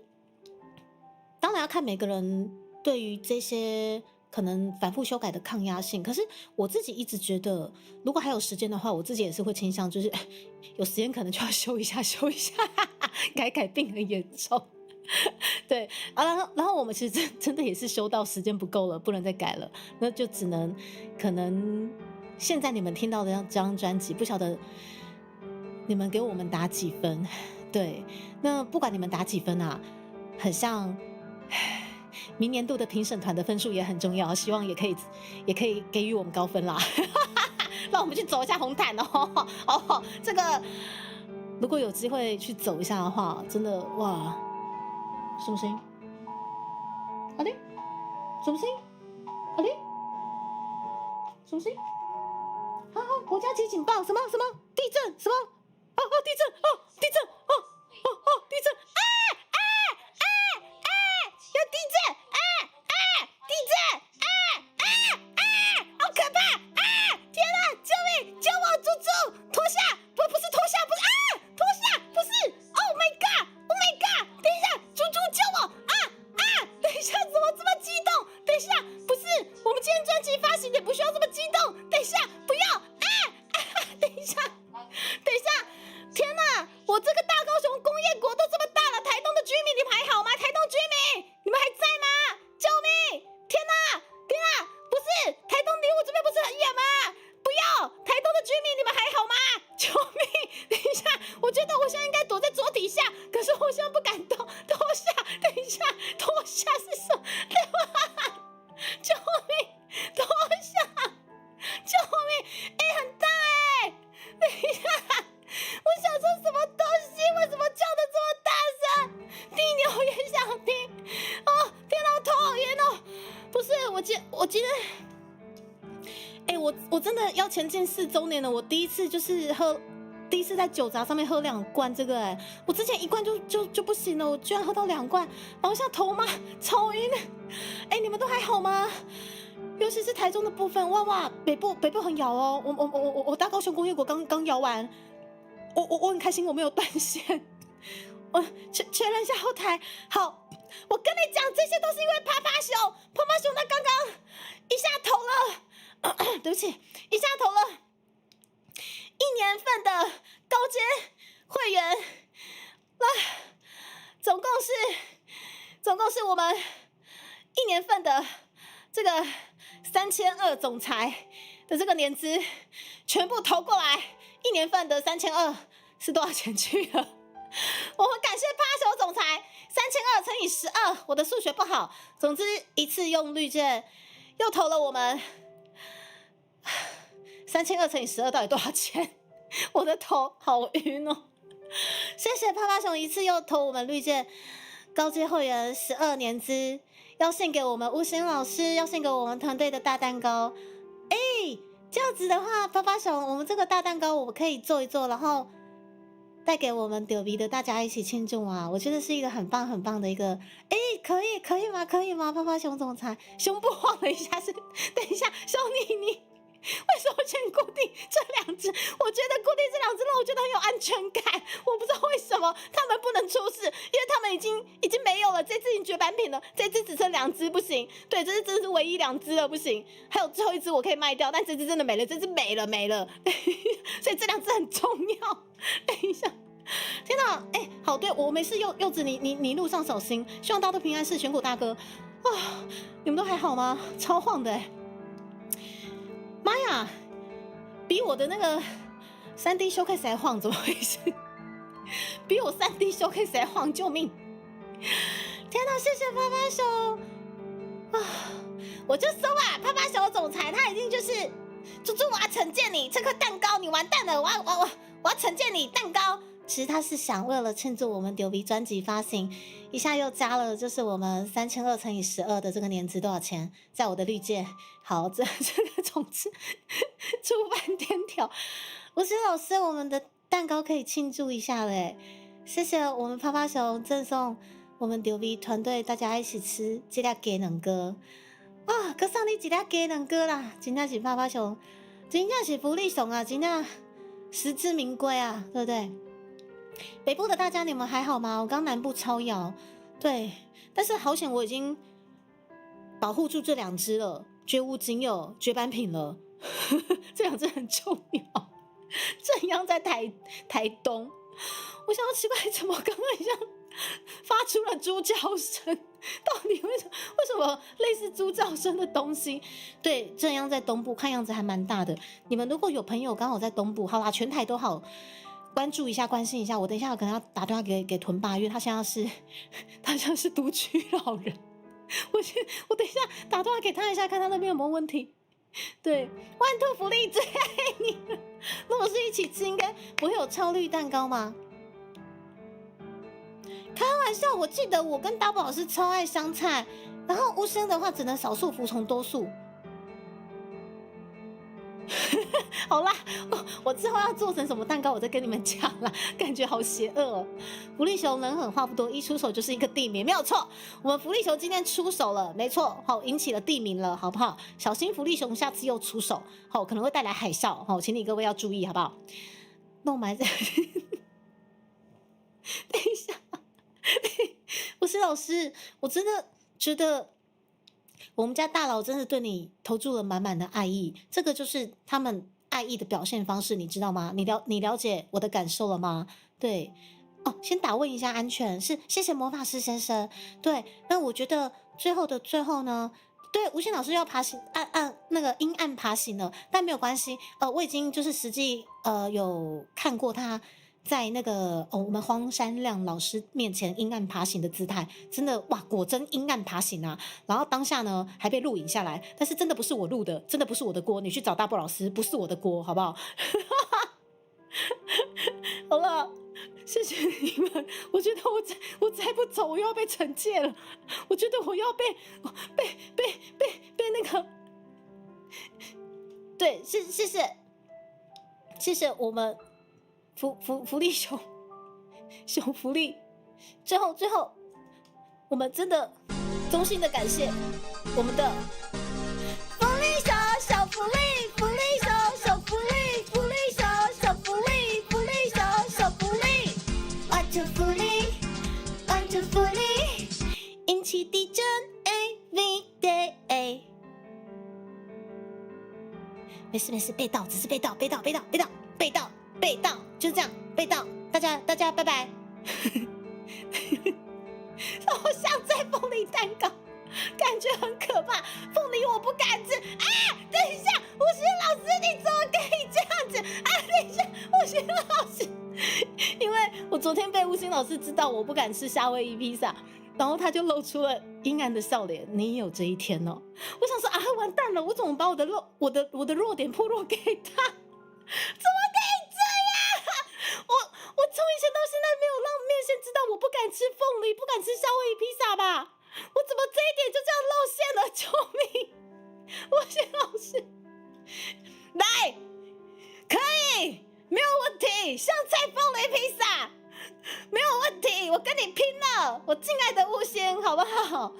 当然要看每个人对于这些可能反复修改的抗压性，可是我自己一直觉得，如果还有时间的话，我自己也是会倾向，就是有时间可能就要修一下，改病很严重。对啊，然后我们其实真的也是修到时间不够了，不能再改了，那就只能可能现在你们听到的这张专辑，不晓得你们给我们打几分？对，那不管你们打几分啊，很像。明年度的评审团的分数也很重要，希望也可以给予我们高分啦。让我们去走一下红毯哦。这个如果有机会去走一下的话，真的哇，什么声音？啊嘞？什么声音？啊嘞？什么声音？好，国家级警报，什么地震？什么？地震！地震！地震！有地震！地震！好可怕！天哪！救命！救我！猪猪！脱下！不是脱下，不是脱下，不是 ！Oh my god！Oh my god！ 等一下，猪猪救我！等一下，怎么这么激动？等一下，不是，我们今天专辑发行也不需要这么激动。等一下，不要！等一下，天哪！我这个大高雄工业国都这么大了，台东的居民你们还好吗？台东居民，你们还在吗？救命！天哪！不是，台东离我这边不是很远吗？不要！台东的居民你们还好吗？救命！等一下，我觉得我现在应该躲在桌底下，可是我现在不敢动。脱下！等一下，脱下是什么？救命！脱下！救命！很大等一下，我想说什么东西？为什么叫得这么大声？地牛也想听天哪，我头好晕哦！不是，我今天，我真的要前进4周年了。我第一次在酒闸上面喝2罐这个，我之前1罐就不行了，我居然喝到2罐，然后现在头嘛超晕。你们都还好吗？尤其是台中的部分，哇，北部很摇哦。我大高雄工业国刚摇完，我很开心，我没有断线。我确认一下后台，好，我跟你讲，这些都是因为趴趴熊他刚刚一下投了，对不起，一下投了1年份的高阶会员，总共是我们1年份的这个3200总裁的这个年资全部投过来，1年份的3200是多少钱去了？我们感谢趴球总裁3200乘以12，我的数学不好。总之一次用绿箭又投了我们3200乘以12，到底多少钱？我的头好晕哦。谢谢趴趴熊一次又投我们绿箭高阶会员12年资，要献给我们吴昕老师，要献给我们团队的大蛋糕。这样子的话，趴趴熊，我们这个大蛋糕我们可以做一做，然后带给我们丢鼻的大家一起庆祝啊！我觉得是一个很棒很棒的一个，可以吗？可以吗？趴趴熊总裁胸部晃了一下，等一下，小妮为什么选固定这两只？我觉得固定这两只让我觉得很有安全感，我不知道为什么他们不能出事，因为他们已经没有了，这只已经绝版品了，这只只剩2只不行，对，这只真的是唯一2只了不行，还有最后一只我可以卖掉，但这只真的没了，这只没了，所以这2只很重要。等一下。天哪，好，对我没事，柚子你路上小心，希望大家都平安。是选股大哥啊，你们都还好吗？超晃的妈呀，比我的那个3D Showcase 还晃，怎么回事？比我3D Showcase 还晃，救命！天哪，谢谢趴趴熊啊！我就说啊，趴趴熊总裁他已经就是猪猪，我要惩戒你，这颗蛋糕你完蛋了，我要惩戒你蛋糕。其实他是想为了庆祝我们丢鼻专辑发行，一下又加了就是我们3200乘以12的这个年资多少钱，在我的绿界。好，这个总之出版天条，吴昕老师，我们的蛋糕可以庆祝一下嘞！谢谢我们趴趴熊赠送我们丢鼻团队大家一起吃这粒鸡卵糕啊！搁送你一粒鸡卵糕啦，真的是趴趴熊，真的是福利熊啊，真的实至名归啊，对不对？北部的大家你们还好吗？我刚南部超摇，对，但是好险我已经保护住这2只了，绝无仅有，绝版品了，这2只很重要。正央在台东，我想要奇怪，怎么刚刚一下发出了猪叫声？到底为什么类似猪叫声的东西？对，正央在东部，看样子还蛮大的。你们如果有朋友刚好在东部，好啦，全台都好。关注一下，关心一下。我等一下可能要打电话给屯爸，因为他现在是独居老人。我等一下打电话给他一下，看他那边有没有问题。对，万兔福利最爱你了。如果是一起吃，应该不会有超绿蛋糕吗？开玩笑，我记得我跟大宝老师超爱香菜，然后无声的话只能少数服从多数。好啦，我之后要做成什么蛋糕，我再跟你们讲啦。感觉好邪恶哦。福利熊人狠话不多，一出手就是一个地名，没有错。我们福利熊今天出手了，没错，好，引起了地名了，好不好？小心福利熊下次又出手，好，可能会带来海啸，好，请你各位要注意，好不好？弄埋在，等一下，吴昕老师，我真的觉得。我们家大佬真的对你投注了满满的爱意，这个就是他们爱意的表现方式，你知道吗？你了解我的感受了吗？对，哦，先打问一下安全，是谢谢魔法师先生。对，那我觉得最后的最后呢，对，吴昕老师要爬行，按那个阴暗爬行了，但没有关系，我已经就是实际有看过他。在那个我们荒山亮老师面前阴暗爬行的姿态，真的哇，果真阴暗爬行啊！然后当下呢还被录影下来，但是真的不是我录的，真的不是我的锅，你去找大波老师，不是我的锅，好不好？好了，谢谢你们，我觉得我再不走，我又要被惩戒了，我觉得我要被那个，对，谢谢我们。福利熊福利，最后，我们真的衷心的感谢我们的福利熊小福利，福利熊小福利，福利熊小福利，福利熊小福利，万众福利，万众福利，引起地震 every day。没事，被盗，只是被盗，就这样被盗，大家拜拜。好像在凤梨蛋糕，感觉很可怕。凤梨我不敢吃啊！等一下，吴昕老师，你怎么可以这样子啊？等一下，吴昕老师。昨天被吴昕老师知道我不敢吃夏威夷披萨，然后他就露出了阴暗的笑脸。你有这一天哦！我想说啊，完蛋了，我怎么把我的弱点暴露给他？怎么可以这样？我从以前到现在没有让面线知道我不敢吃凤梨，不敢吃夏威夷披萨吧？我怎么这一点就这样露馅了？救命！吴昕老师，来，可以，没有问题，香菜凤梨披萨。没有问题，我跟你拼了，我敬爱的吴昕，好不好？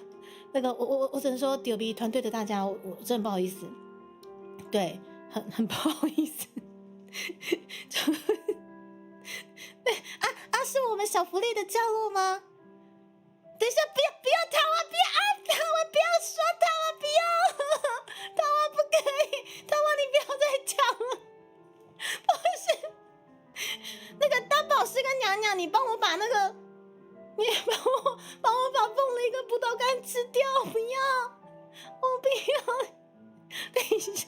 那个，我只能说，丢逼团队的大家，我真的不好意思，对，很不好意思。对啊，是我们小福利的降落吗？等一下，不要桃花，不要说桃花，不要，桃花不可以，桃花你不要再讲了，不是。那个大宝师跟娘娘，你帮我把那个，你帮我把凤梨跟葡萄干吃掉，不要，我不要。等一下，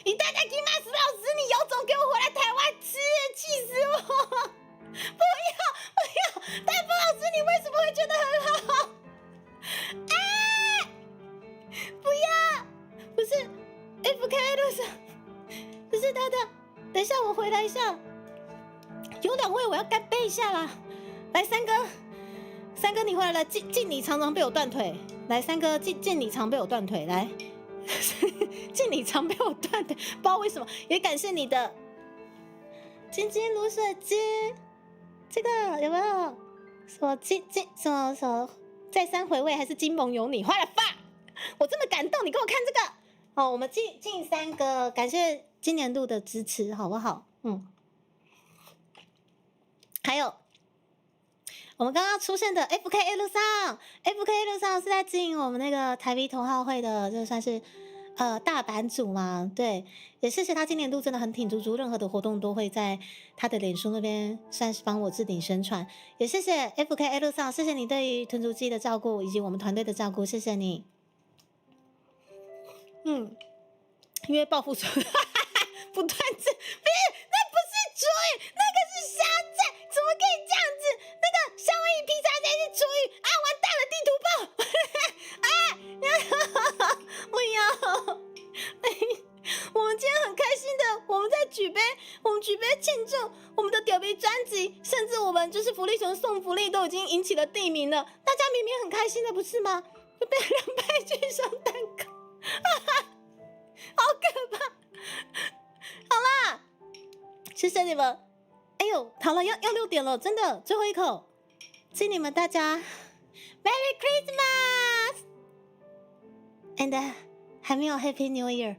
你大家给马斯老师，你有种给我回来台湾吃，气死我！不要，大宝老师，你为什么会觉得很好？不要，不是 FK 路上，不是他的，等一下我回来一下。有2位我要干杯一下啦！来，三哥你回来了，敬你常常被我断腿。来，三哥敬你常被我断腿，来，敬你常被我断腿，不知道为什么，也感谢你的金金卤水鸡，这个有没有什么什么再三回味还是金盟有你，花了发，我这么感动，你给我看这个哦，我们敬3个，感谢今年度的支持，好不好？还有我们刚刚出现的 FK 路上是在经营我们那个台 V 同好会的，就算是大版主嘛，对，也谢谢他今年度真的很挺足，任何的活动都会在他的脸书那边算是帮我置顶宣传，也谢谢 FK 路上，谢谢你对于豚足鸡的照顾以及我们团队的照顾，谢谢你。因为报复主不断字，那不是厨余，那个是虾菜，怎么可以这样子？那个夏威夷披萨才是厨余啊！完蛋了，地图炮！不要！我们今天很开心的，我们举杯庆祝我们的屌皮专辑，甚至我们就是福利熊送福利都已经引起了地名了，大家明明很开心的，不是吗？就被人派去上蛋糕，好可怕！好啦，谢谢你们。哎呦，好了，要6点了，真的，最后一口，敬你们大家 Merry Christmas and 还没有 Happy New Year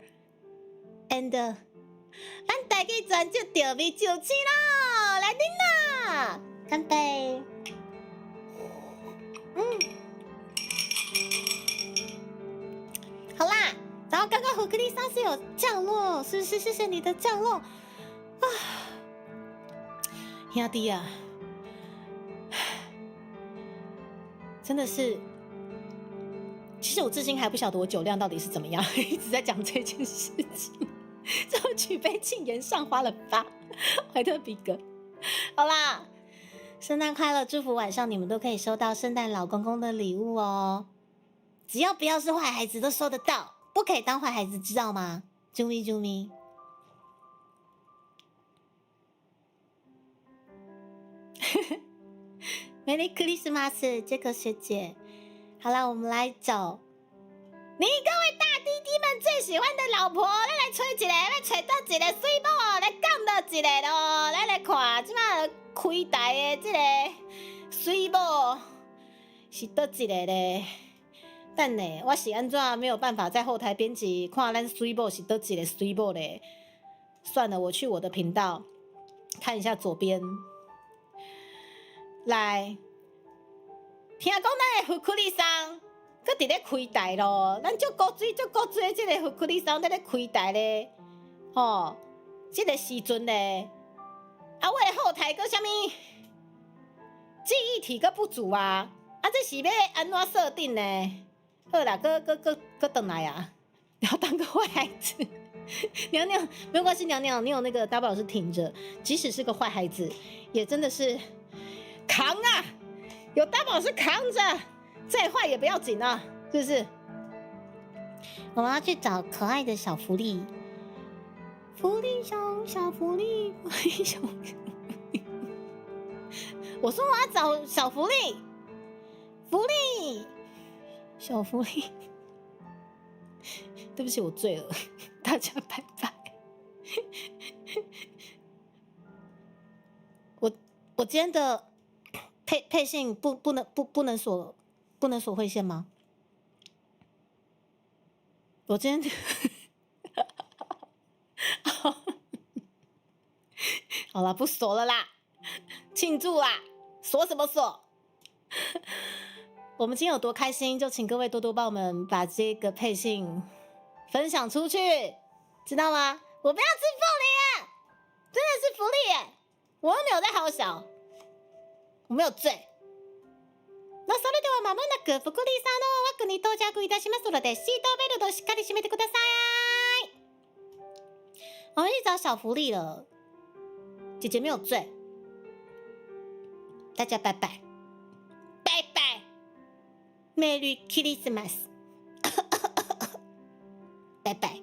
and 咱大家全就调味酒气咯，来啉啦，干杯！好啦。然后刚刚胡克利桑是有降落，是不是？谢谢你的降落啊，兄弟啊，真的是，其实我至今还不晓得我酒量到底是怎么样，一直在讲这件事情。最后举杯庆言上花了吧，怀特比格。好啦，圣诞快乐，祝福晚上你们都可以收到圣诞老公公的礼物哦，只要不要是坏孩子都收得到。不可以当坏孩子，知道吗？啾咪啾咪。Merry Christmas， 杰克学姐。好了，我们来找你各位大弟弟们最喜欢的老婆，咱来找一个，要找到一个水某，来讲到一个咯，咱来看即马开台的这个水某是倒一个咧？但呢，我是安怎没有办法在后台编辑看咱水某是倒一个水某咧？算了，我去我的频道看一下左边。来，听讲咱的福克利桑搁伫咧开台咯，咱足够水的这个福克利桑在咧开台咧，吼，这个时阵咧，啊，我的后台搁啥物记忆体搁不足啊，这是要安怎设定呢？好啦，哥回来啊！不要当个坏孩子，娘娘没有关系，娘娘你有那个大宝老师挺着，即使是个坏孩子，也真的是扛啊，有担保是扛着，再坏也不要紧啊，是不是？我们要去找可爱的小福利，福利熊，小福利，福利熊。我说我要找小福利，福利，小福利。对不起，我醉了，大家拜拜。我今天的配信不能锁会线吗？我今天好了，不锁了啦，庆祝啦，锁什么锁？我们今天有多开心，就请各位多多帮我们把这个配信分享出去，知道吗？我不要吃凤梨耶，真的是福利耶，我又没有在好小，我没有醉。那それでは間もなく福利さんの枠に到着いたしますので、シートベルトしっかり締めてください。我们去找小福利了，姐姐没有醉，大家拜拜，拜拜，Merry Christmas，拜拜。